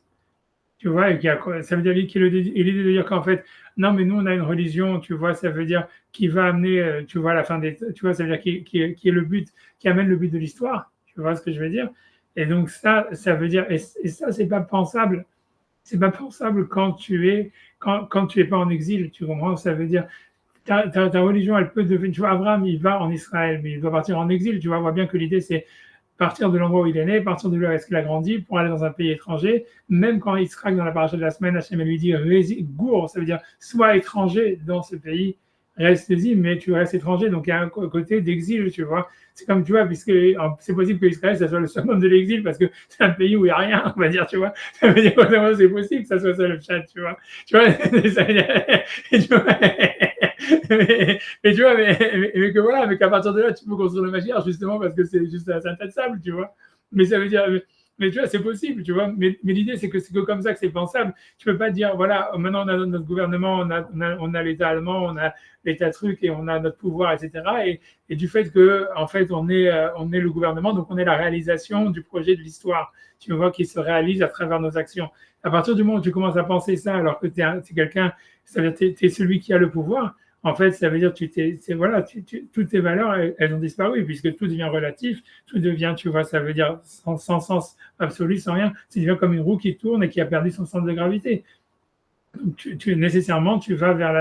tu vois, et ça veut dire l'idée de dire qu'en fait, non, mais nous, on a une religion, tu vois, ça veut dire qui va amener, tu vois, la fin tu vois, ça veut dire qui est le but, qui amène le but de l'histoire, tu vois ce que je veux dire? Et donc ça veut dire, et ça, c'est pas pensable quand tu es pas en exil, tu comprends? Ça veut dire, ta religion, elle peut devenir, tu vois, Abraham, il va en Israël, mais il doit partir en exil, tu vois, on voit bien que l'idée, c'est partir de l'endroit où il est né, partir de là où est-ce qu'il a grandi pour aller dans un pays étranger, même quand il se dans la paracha de la semaine, Hachem lui dit gour, ça veut dire sois étranger dans ce pays, reste-y, mais tu restes étranger, donc il y a un côté d'exil, tu vois. C'est comme, tu vois, puisque c'est possible que Israël, ça soit le summum de l'exil, parce que c'est un pays où il n'y a rien, on va dire, tu vois. Ça veut dire que c'est possible que ça soit ça le chat, tu vois. Tu vois, mais tu vois, mais que voilà, mais qu'à partir de là, tu peux construire le Mashiach, justement, parce que c'est juste un tas de sable, tu vois. Mais ça veut dire, mais tu vois, c'est possible, tu vois. Mais l'idée, c'est que comme ça que c'est pensable. Tu peux pas dire, voilà, maintenant on a notre gouvernement, on a l'État allemand, on a l'État truc et on a notre pouvoir, etc. Et du fait que, en fait, on est le gouvernement, donc on est la réalisation du projet de l'histoire, tu vois, qui se réalise à travers nos actions. À partir du moment où tu commences à penser ça, alors que tu es quelqu'un, ça veut dire tu es celui qui a le pouvoir, en fait, ça veut dire voilà, toutes tes valeurs, elles ont disparu, puisque tout devient relatif, tout devient, tu vois, ça veut dire sans sens absolu, sans rien. Ça devient comme une roue qui tourne et qui a perdu son centre de gravité. Donc, nécessairement, tu vas vers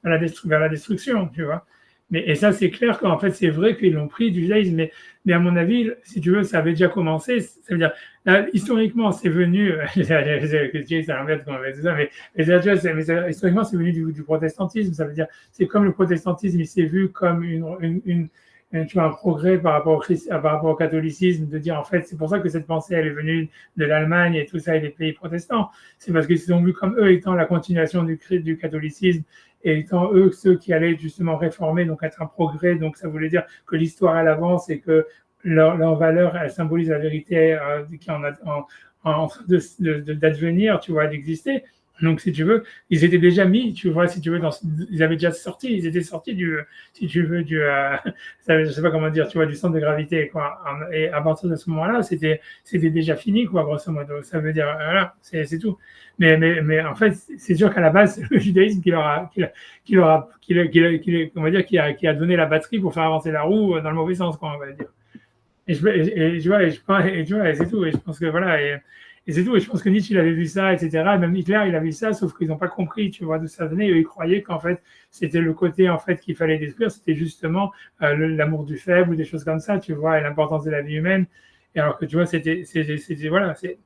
la destruction, tu vois. Et ça, c'est clair qu'en fait, c'est vrai qu'ils l'ont pris du judaïsme, mais à mon avis, si tu veux, ça avait déjà commencé. Ça veut dire, là, historiquement, c'est venu, historiquement, c'est venu du protestantisme. Ça veut dire, c'est comme le protestantisme, il s'est vu comme tu vois, un progrès par rapport au catholicisme, de dire en fait, c'est pour ça que cette pensée elle est venue de l'Allemagne et tout ça et des pays protestants. C'est parce qu'ils se sont vus comme eux étant la continuation du catholicisme et étant eux ceux qui allaient justement réformer, donc être un progrès. Donc ça voulait dire que l'histoire elle avance et que leur valeur elle symbolise la vérité qui est en train d'advenir, tu vois, d'exister. Donc, si tu veux, ils étaient déjà mis, tu vois, si tu veux, ils avaient déjà sorti, ils étaient sortis si tu veux, je sais pas comment dire, tu vois, du centre de gravité, quoi. Et à partir de ce moment-là, c'était déjà fini, quoi, grosso modo. Ça veut dire, voilà, c'est tout. Mais en fait, c'est sûr qu'à la base, c'est le judaïsme qui a donné la batterie pour faire avancer la roue dans le mauvais sens, quoi, on va dire. Et c'est tout. Et je pense que voilà, et c'est tout. Et je pense que Nietzsche, il avait vu ça, etc. Et même Hitler, il a vu ça, sauf qu'ils n'ont pas compris, tu vois, d'où ça venait. Eux, ils croyaient qu'en fait, c'était le côté en fait qu'il fallait détruire, c'était justement l'amour du faible ou des choses comme ça, tu vois, et l'importance de la vie humaine. Et alors que tu vois, voilà, en fait,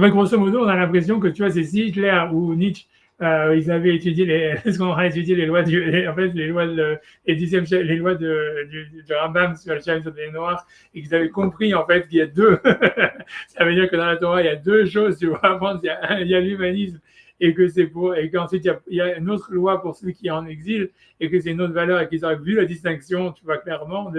grosso modo, on a l'impression que tu vois, c'est si Hitler ou Nietzsche ils avaient étudié ce qu'on a étudié les lois les lois les lois du Rambam sur le Shem des Noirs et qu'ils avaient compris en fait qu'il y a deux ça veut dire que dans la Torah il y a deux choses, tu vois. Il y a l'humanisme et que et qu'ensuite il y a une autre loi pour celui qui est en exil et que c'est une autre valeur et qu'ils auraient vu la distinction, tu vois, clairement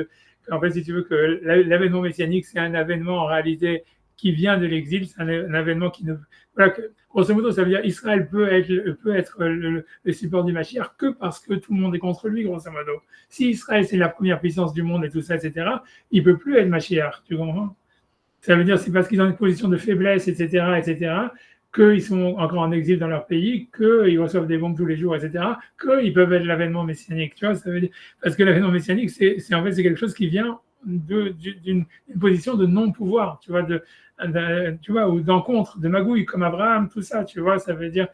en fait, si tu veux, que l'avènement messianique c'est un avènement en réalité qui vient de l'exil, c'est un avènement qui ne voilà, grosso modo, ça veut dire Israël peut être le support du Mashiach que parce que tout le monde est contre lui, grosso modo. Si Israël, c'est la première puissance du monde et tout ça, etc., il ne peut plus être Mashiach, tu comprends? Ça veut dire c'est parce qu'ils ont une position de faiblesse, etc., qu'ils sont encore en exil dans leur pays, qu'ils reçoivent des bombes tous les jours, etc., qu'ils peuvent être l'avènement messianique, tu vois, ça veut dire, parce que l'avènement messianique, c'est quelque chose qui vient d'une position de non-pouvoir, tu vois, tu vois, ou d'encontre, de magouille, comme Abraham, tout ça, tu vois, ça veut dire,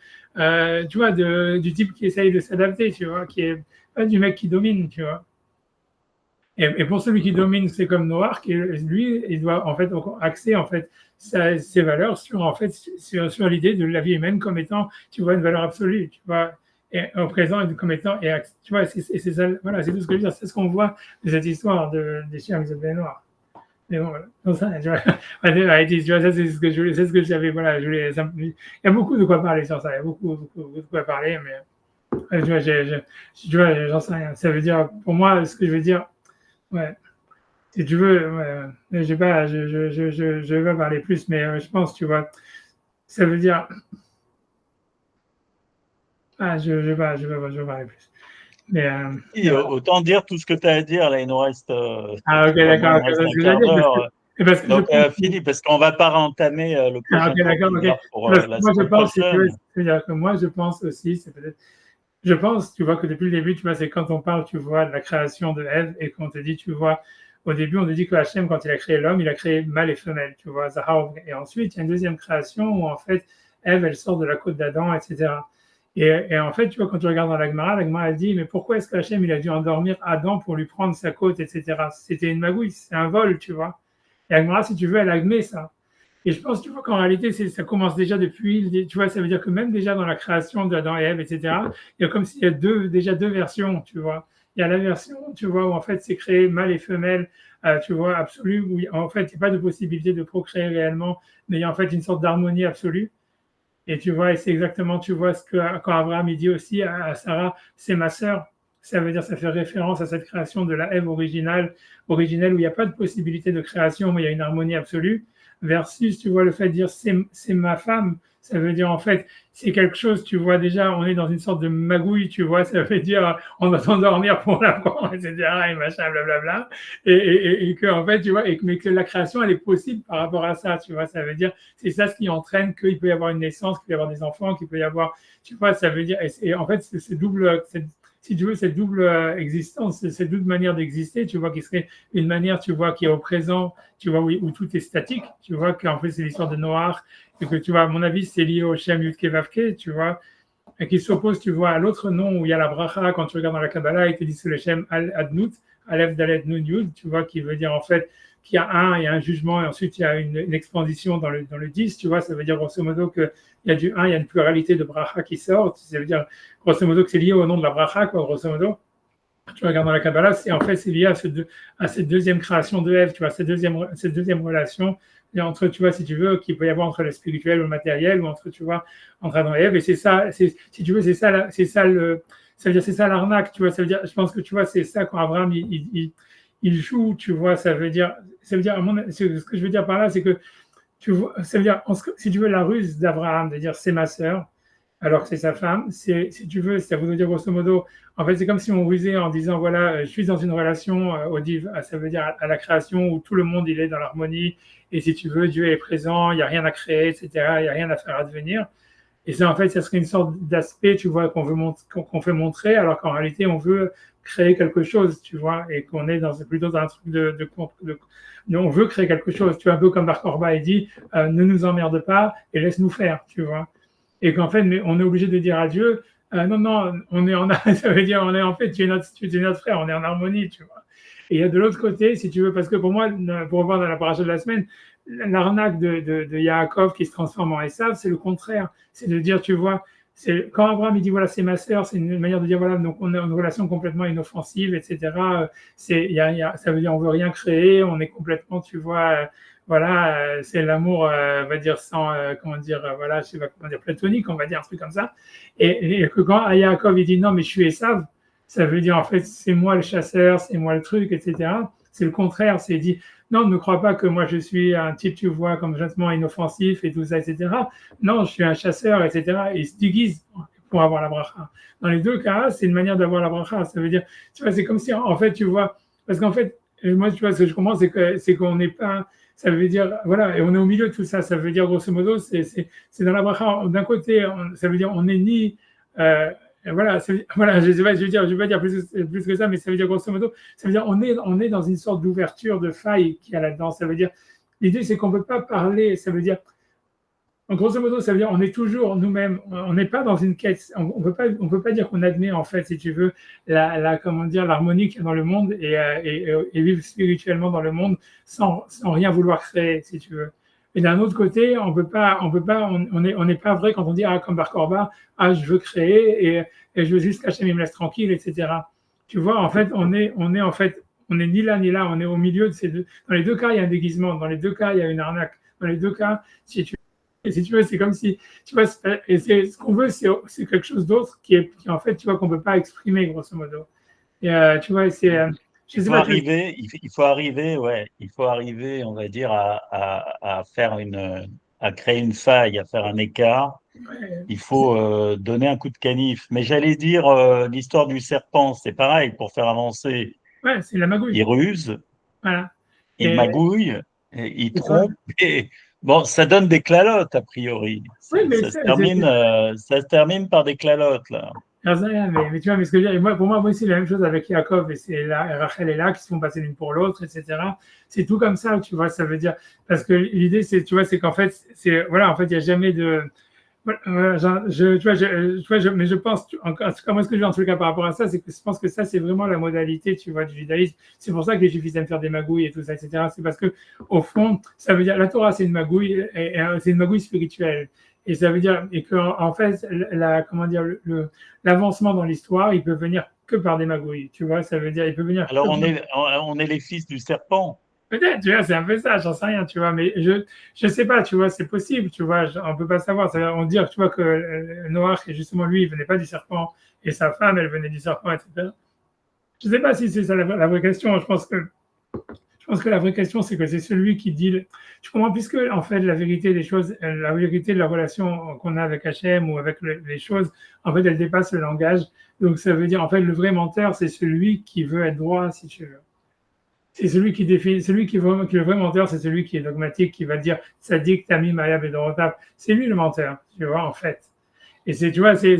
tu vois, du type qui essaye de s'adapter, tu vois, qui est pas du mec qui domine, tu vois. Et pour celui qui domine, c'est comme Noir, qui lui, il doit en fait axer en fait ses valeurs sur l'idée de la vie humaine comme étant, tu vois, une valeur absolue, tu vois. et au présent et comme étant, et tu vois, c'est ça, voilà, c'est tout ce que je veux dire, c'est ce qu'on voit de cette histoire des chiens avec le noir. Mais bon, voilà. Donc ça, tu vois, tu vois, ça c'est ce que je voulais, c'est ce que j'avais, voilà, je voulais, il y a beaucoup de quoi parler sur ça, il y a beaucoup de quoi parler, mais tu vois, tu vois, j'en sais rien. Ça veut dire, pour moi, ce que je veux dire, ouais, si tu veux, ouais, je vais pas parler plus, mais je pense, tu vois, ça veut dire, je vais parler plus. Mais, Et autant dire tout ce que tu as à dire. Là, il nous reste, ok, vraiment, il d'accord, nous reste c'est un ce que j'allais quart dire, d'heure. parce que je Donc, pense Philippe, parce qu'on va pas entamer le prochain ok, cours d'accord, qui ok. garde pour Parce que la moi, je semaine pense, si tu veux, prochaine. c'est-à-dire que moi, je pense aussi, c'est peut-être, je pense, tu vois, que depuis le début, tu vois, c'est quand on parle, tu vois, de la création de Ève et qu'on te dit, tu vois, au début, on te dit que Hachem, quand il a créé l'homme, il a créé mâle et femelle, tu vois, Zahar. Et ensuite, il y a une deuxième création où, en fait, Ève, elle sort de la côte d'Adam, etc. Et en fait, tu vois, quand tu regardes dans la Gemara, elle dit, mais pourquoi est-ce que Hachem, il a dû endormir Adam pour lui prendre sa côte, etc. C'était une magouille, c'est un vol, tu vois. Et la Gemara, si tu veux, elle admet ça. Et je pense, tu vois, qu'en réalité, ça commence déjà depuis, tu vois, ça veut dire que même déjà dans la création d'Adam et Ève, etc., il y a comme s'il y a déjà deux versions, tu vois. Il y a la version, tu vois, où en fait c'est créé mâle et femelle, tu vois, absolue, où en fait il n'y a pas de possibilité de procréer réellement, mais il y a en fait une sorte d'harmonie absolue. Et tu vois, et c'est exactement, tu vois, ce que quand Abraham il dit aussi à Sarah, c'est ma sœur. Ça veut dire, ça fait référence à cette création de la Ève originelle où il n'y a pas de possibilité de création, mais il y a une harmonie absolue. Versus, tu vois, le fait de dire c'est ma femme, ça veut dire en fait, c'est quelque chose, tu vois, déjà, on est dans une sorte de magouille, tu vois, ça veut dire on doit s'endormir pour la prendre, etc., et machin, blablabla. Et que, en fait, tu vois, mais que la création, elle est possible par rapport à ça, tu vois, ça veut dire, c'est ça ce qui entraîne qu'il peut y avoir une naissance, qu'il peut y avoir des enfants, qu'il peut y avoir, tu vois, ça veut dire, et en fait, c'est double, si tu veux, cette double existence, cette double manière d'exister, tu vois, qui serait une manière, tu vois, qui est au présent, tu vois, où tout est statique, tu vois, qu'en fait, c'est l'histoire de Noir, et que, tu vois, à mon avis, c'est lié au Shem Yudke Vavke, tu vois, et qui s'oppose, tu vois, à l'autre nom où il y a la bracha, quand tu regardes dans la Kabbalah, il te dit c'est le Shem Al-Adnut, Aleph Dalet Nun Yud, tu vois, qui veut dire en fait qu'il y a un jugement et ensuite il y a une expansion dans le 10, tu vois, ça veut dire grosso modo qu'il y a du 1, il y a une pluralité de bracha qui sort, ça veut dire grosso modo que c'est lié au nom de la bracha, quoi, grosso modo. Tu regardes dans la Kabbalah, c'est lié à cette deuxième création de Ève, tu vois, cette deuxième relation entre, tu vois, si tu veux, qu'il peut y avoir entre le spirituel ou le matériel, ou entre, tu vois, entre Adam et Ève, et c'est ça, si tu veux, ça veut dire, c'est ça l'arnaque, tu vois, ça veut dire, je pense que, tu vois, c'est ça quand Abraham, il joue, tu vois, ça veut dire, ce que je veux dire par là, c'est que, tu vois, ça veut dire, si tu veux, la ruse d'Abraham, de dire c'est ma sœur, alors que c'est sa femme, si tu veux, ça veut dire grosso modo, en fait, c'est comme si on rusait en disant, voilà, je suis dans une relation audive, ça veut dire à la création où tout le monde, il est dans l'harmonie, et si tu veux, Dieu est présent, il n'y a rien à créer, etc., il n'y a rien à faire advenir. Et ça, en fait, ça serait une sorte d'aspect, tu vois, qu'on fait montrer, alors qu'en réalité, on veut créer quelque chose, tu vois, et qu'on est plutôt dans un truc on veut créer quelque chose, tu vois, un peu comme Bar Korba, il dit, ne nous emmerde pas et laisse-nous faire, tu vois. Et qu'en fait, on est obligé de dire à Dieu, non, non, ça veut dire, en fait, tu es notre frère, on est en harmonie, tu vois. Et il y a de l'autre côté, si tu veux, parce que pour moi, pour revoir dans la paracha de la semaine, l'arnaque de Yaakov qui se transforme en Esav, c'est le contraire. C'est de dire, tu vois, quand Abraham il dit, voilà, c'est ma sœur, c'est une manière de dire, voilà, donc on a une relation complètement inoffensive, etc. Ça veut dire, on veut rien créer, on est complètement, tu vois, voilà, c'est l'amour, on va dire, sans, comment dire, voilà, je sais pas comment dire, platonique, on va dire, un truc comme ça. Et que quand Yaakov il dit, non, mais je suis Esav, ça veut dire, en fait, c'est moi le chasseur, c'est moi le truc, etc. C'est le contraire, c'est dit, non, ne crois pas que moi je suis un type, tu vois, complètement inoffensif et tout ça, etc. Non, je suis un chasseur, etc. Et il se déguise pour avoir la bracha. Dans les deux cas, c'est une manière d'avoir la bracha. Ça veut dire, tu vois, c'est comme si, en fait, tu vois, parce qu'en fait, moi, tu vois, ce que je comprends, c'est qu'on n'est pas, ça veut dire, voilà, et on est au milieu de tout ça. Ça veut dire, grosso modo, c'est dans la bracha. D'un côté, ça veut dire, on n'est ni, voilà, voilà, je vais pas dire plus que ça, mais ça veut dire grosso modo, ça veut dire on est dans une sorte d'ouverture de faille qu'il y a là-dedans. Ça veut dire, l'idée c'est qu'on peut pas parler, ça veut dire, en grosso modo, ça veut dire on est toujours nous-mêmes, on n'est pas dans une quête, on peut pas dire qu'on admet en fait, si tu veux, comment dire, l'harmonie qu'il y a dans le monde et vivre spirituellement dans le monde sans rien vouloir créer, si tu veux. Et d'un autre côté, on n'est pas vrai quand on dit, comme Bar Korba, je veux créer, et et je veux juste qu'Hachem me laisse tranquille, etc. Tu vois, en fait, on est ni là ni là, on est au milieu de ces deux. Dans les deux cas, il y a un déguisement, dans les deux cas, il y a une arnaque. Dans les deux cas, si tu veux, c'est comme si, tu vois, et c'est, ce qu'on veut, c'est quelque chose d'autre qui en fait, tu vois, qu'on ne peut pas exprimer, grosso modo. Et tu vois, c'est. Il faut arriver, il faut arriver, on va dire, à faire à créer une faille, à faire un écart. Ouais, Il faut donner un coup de canif. Mais j'allais dire, l'histoire du serpent, c'est pareil, pour faire avancer, ouais, c'est la magouille. il ruse, Voilà. il Et, magouille, et il et toi, trompe, et bon, ça donne des clalottes, a priori. oui, mais Ça se termine par des clalottes, là. mais tu vois, mais ce que je veux dire, et moi, pour moi aussi, la même chose avec Yaakov et c'est là, Rachel et là qui se font passer l'une pour l'autre, etc. C'est tout comme ça, tu vois, ça veut dire, parce que l'idée, c'est, tu vois, c'est qu'en fait, voilà, en fait, il n'y a jamais de, voilà, tu vois, mais je pense, en tout cas, moi, ce que je veux en tout cas par rapport à ça, c'est que je pense que ça, c'est vraiment la modalité, tu vois, du judaïsme. C'est pour ça que les juifs aiment faire des magouilles et tout ça, etc. C'est parce que, au fond, ça veut dire, la Torah, c'est une magouille, et c'est une magouille spirituelle. Et ça veut dire, et que, en fait, comment dire, l'avancement dans l'histoire, il peut venir que par des magouilles, tu vois, ça veut dire, il peut venir Alors, que on est les fils du serpent. peut-être, tu vois, c'est un peu ça, j'en sais rien, tu vois, mais je sais pas, tu vois, c'est possible, tu vois, on peut pas savoir. On dit, tu vois, que Noach, justement, lui, il venait pas du serpent, et sa femme, elle venait du serpent, etc. Je sais pas si c'est ça la vraie question. Je pense que la vraie question, c'est que c'est celui qui dit, tu comprends, puisque, en fait, la vérité des choses, la vérité de la relation qu'on a avec Hachem ou avec les choses, en fait, elle dépasse le langage. Donc, ça veut dire, en fait, le vrai menteur, c'est celui qui veut être droit, si tu veux. C'est celui qui définit, qui est le vrai menteur, c'est celui qui est dogmatique, qui va dire Sadik, Tamim, Ayab et Dorotab. C'est lui le menteur, tu vois, en fait. Et c'est, tu vois, c'est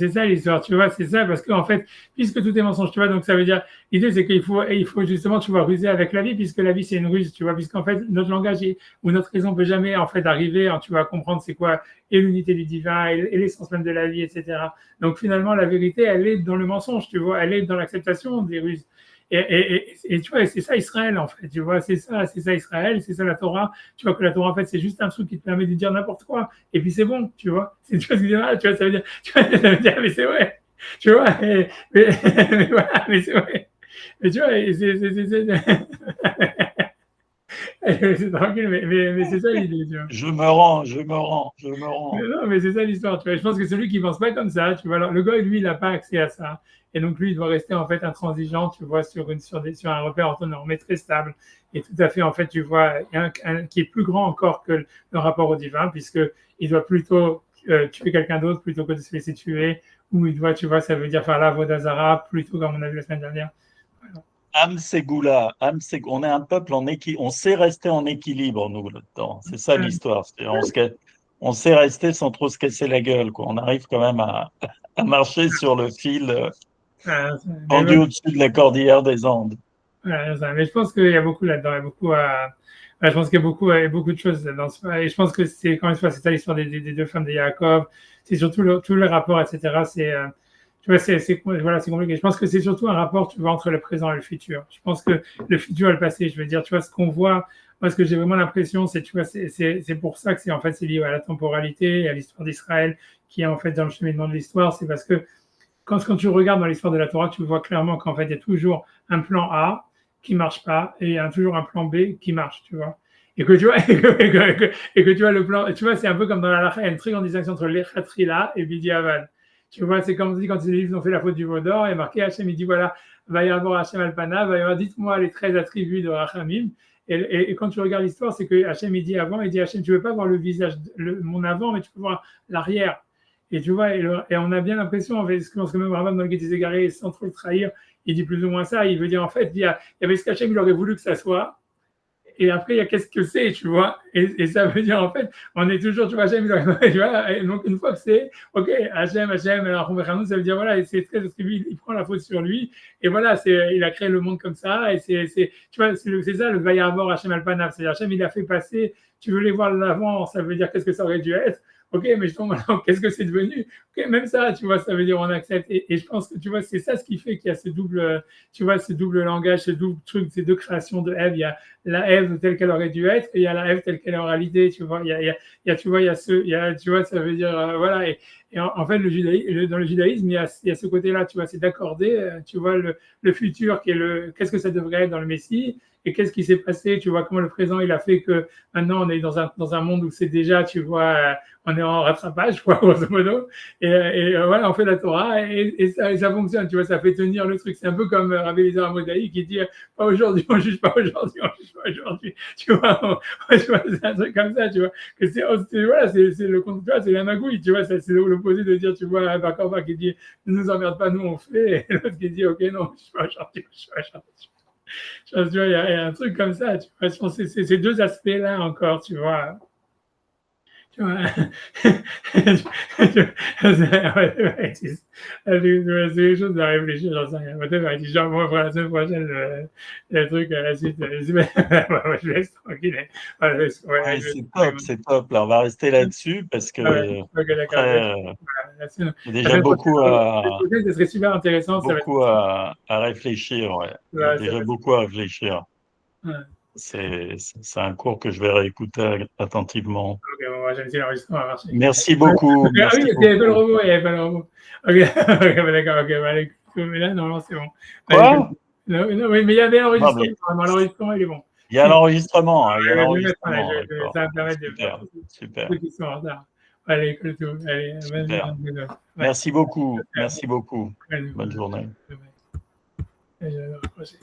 ça l'histoire, tu vois, c'est ça, parce qu'en fait, puisque tout est mensonge, tu vois, donc ça veut dire, l'idée c'est qu'il faut justement, tu vois, ruser avec la vie, puisque la vie c'est une ruse, tu vois, puisqu'en fait, notre langage ou notre raison peut jamais, en fait, arriver, tu vas comprendre c'est quoi, et l'unité du divin, et l'essence même de la vie, etc. Donc finalement, la vérité, elle est dans le mensonge, tu vois, elle est dans l'acceptation des ruses. Et tu vois, c'est ça Israël, en fait, tu vois, c'est ça Israël, c'est ça la Torah. Tu vois que la Torah, en fait, c'est juste un truc qui te permet de dire n'importe quoi. Et puis c'est bon, tu vois. Tu vois, ça veut dire, ça veut dire, mais c'est vrai. Tu vois, mais voilà, mais c'est vrai. Mais tu vois, c'est tranquille, mais c'est ça l'idée, tu vois. Je me rends, je me rends, je me rends. Non, mais c'est ça l'histoire, tu vois. Je pense que celui qui pense pas comme ça, tu vois, alors le gars, lui, il n'a pas accès à ça. Et donc, lui, il doit rester, en fait, intransigeant, tu vois, sur un repère orthonormé très stable. Et tout à fait, en fait, tu vois, qui est plus grand encore que le rapport au divin, puisqu'il doit plutôt tuer quelqu'un d'autre plutôt que de se laisser tuer, ou il doit, tu vois, ça veut dire faire la Vodazara plutôt comme on a vu la semaine dernière. Voilà. On est un peuple on sait rester en équilibre, nous, là-dedans. C'est ça l'histoire. On sait rester sans trop se casser la gueule, quoi. On arrive quand même à marcher sur le fil Mais pendu au-dessus de la cordillère des Andes. voilà, mais je pense qu'il y a beaucoup là-dedans, il y a beaucoup à. Je pense qu'il y a beaucoup de choses dans ce. Et je pense que c'est, encore une fois, c'est ça l'histoire des deux femmes de Yaakov. C'est surtout tout le rapport, etc. Tu vois, voilà, c'est compliqué. Je pense que c'est surtout un rapport, tu vois, entre le présent et le futur. Je pense que le futur et le passé, je veux dire, tu vois, ce qu'on voit, moi, ce que j'ai vraiment l'impression, c'est, tu vois, c'est pour ça que c'est lié à la temporalité et à l'histoire d'Israël, qui est en fait dans le cheminement de l'histoire. C'est parce que quand tu regardes dans l'histoire de la Torah, tu vois clairement qu'en fait, il y a toujours un plan A qui marche pas et il y a toujours un plan B qui marche, tu vois. Et que tu vois, tu vois le plan, tu vois, c'est un peu comme dans la Lacha, il y a une très grande distinction entre l'Echatrila et Bidiavad. Tu vois, c'est comme on dit quand les livres ont fait la faute du veau d'or et marqué Hachem, il dit voilà, va y avoir Hachem Alpana, va y avoir, dites-moi les 13 attributs de Rachamim. Et quand tu regardes l'histoire, c'est que Hachem, il dit avant, il dit Hachem, tu veux pas voir le visage, mon avant, mais tu peux voir l'arrière. Et tu vois, et on a bien l'impression, je pense que même Rambam dans le Guide des Égarés, sans trop le trahir, il dit plus ou moins ça. Il veut dire, en fait, il y avait ce qu'Hachem, il aurait voulu que ça soit. Et après, il y a qu'est-ce que c'est, tu vois. Et ça veut dire, en fait, on est toujours, tu vois, Hachem, tu vois, et donc une fois que c'est, ok, Hachem, alors ça veut dire, voilà, c'est très attribué, il prend la faute sur lui. Et voilà, il a créé le monde comme ça. Et tu vois, c'est ça le Vayavor Hachem Alpanav. C'est-à-dire, Hachem, il a fait passer, tu veux les voir l'avant, ça veut dire qu'est-ce que ça aurait dû être. Ok, mais justement, maintenant, qu'est-ce que c'est devenu? Ok, même ça, tu vois, ça veut dire on accepte. Et je pense que, tu vois, c'est ça ce qui fait qu'il y a ce double, tu vois, ce double langage, ce double truc, ces deux créations de Ève. Il y a la Ève telle qu'elle aurait dû être et il y a la Ève telle qu'elle est en réalité, tu vois. Tu vois, tu vois, ça veut dire, voilà. Et en fait, dans le judaïsme, il y a ce côté-là, tu vois, c'est d'accorder, tu vois, le futur, qu'est-ce que ça devrait être dans le Messie, et qu'est-ce qui s'est passé, tu vois, comment le présent, il a fait que maintenant, on est dans un monde où c'est déjà, tu vois, on est en rattrapage, quoi, grosso modo, et voilà, on fait la Torah, et ça fonctionne, tu vois, ça fait tenir le truc. C'est un peu comme Rabbi Eliezer HaModai qui dit, pas aujourd'hui, on juge pas aujourd'hui, on juge pas aujourd'hui, tu vois, c'est un truc comme ça, tu vois, que voilà, c'est le contraire, c'est la magouille, tu vois, c'est l'opposé de dire, tu vois, un Korba qui dit, ne nous emmerde pas, nous on fait, et l'autre qui dit, ok, non, je suis pas aujourd'hui, je suis pas aujourd'hui. Tu vois, il y a un truc comme ça, tu vois, c'est ces deux aspects-là encore, tu vois. Tu vois, c'est quelque chose à réfléchir, j'en sais rien. Peut-être, genre, moi, pour la semaine prochaine, le truc à la suite, je laisse tranquille. Ouais, c'est top. Là, on va rester là-dessus parce que après, il y a déjà beaucoup ce serait super intéressant. à réfléchir. Ouais. Il y a déjà beaucoup à réfléchir. Ouais. C'est un cours que je vais réécouter attentivement. Ok, bon, moi, j'aime bien l'enregistrement, ça va marcher. Merci beaucoup. Ah oui, il n'y avait pas le robot, il n'y avait pas le robot. Ok, d'accord, ok, allez, mais là, normalement, c'est bon. Quoi? Non, mais il y avait l'enregistrement, l'enregistrement, il est bon. Il y a l'enregistrement, il y a Ça va me permettre de faire super. ceux qui sont en retard. Allez, écoute tout. Allez, Super. Merci beaucoup. Bonne journée. Je vais raccrocher.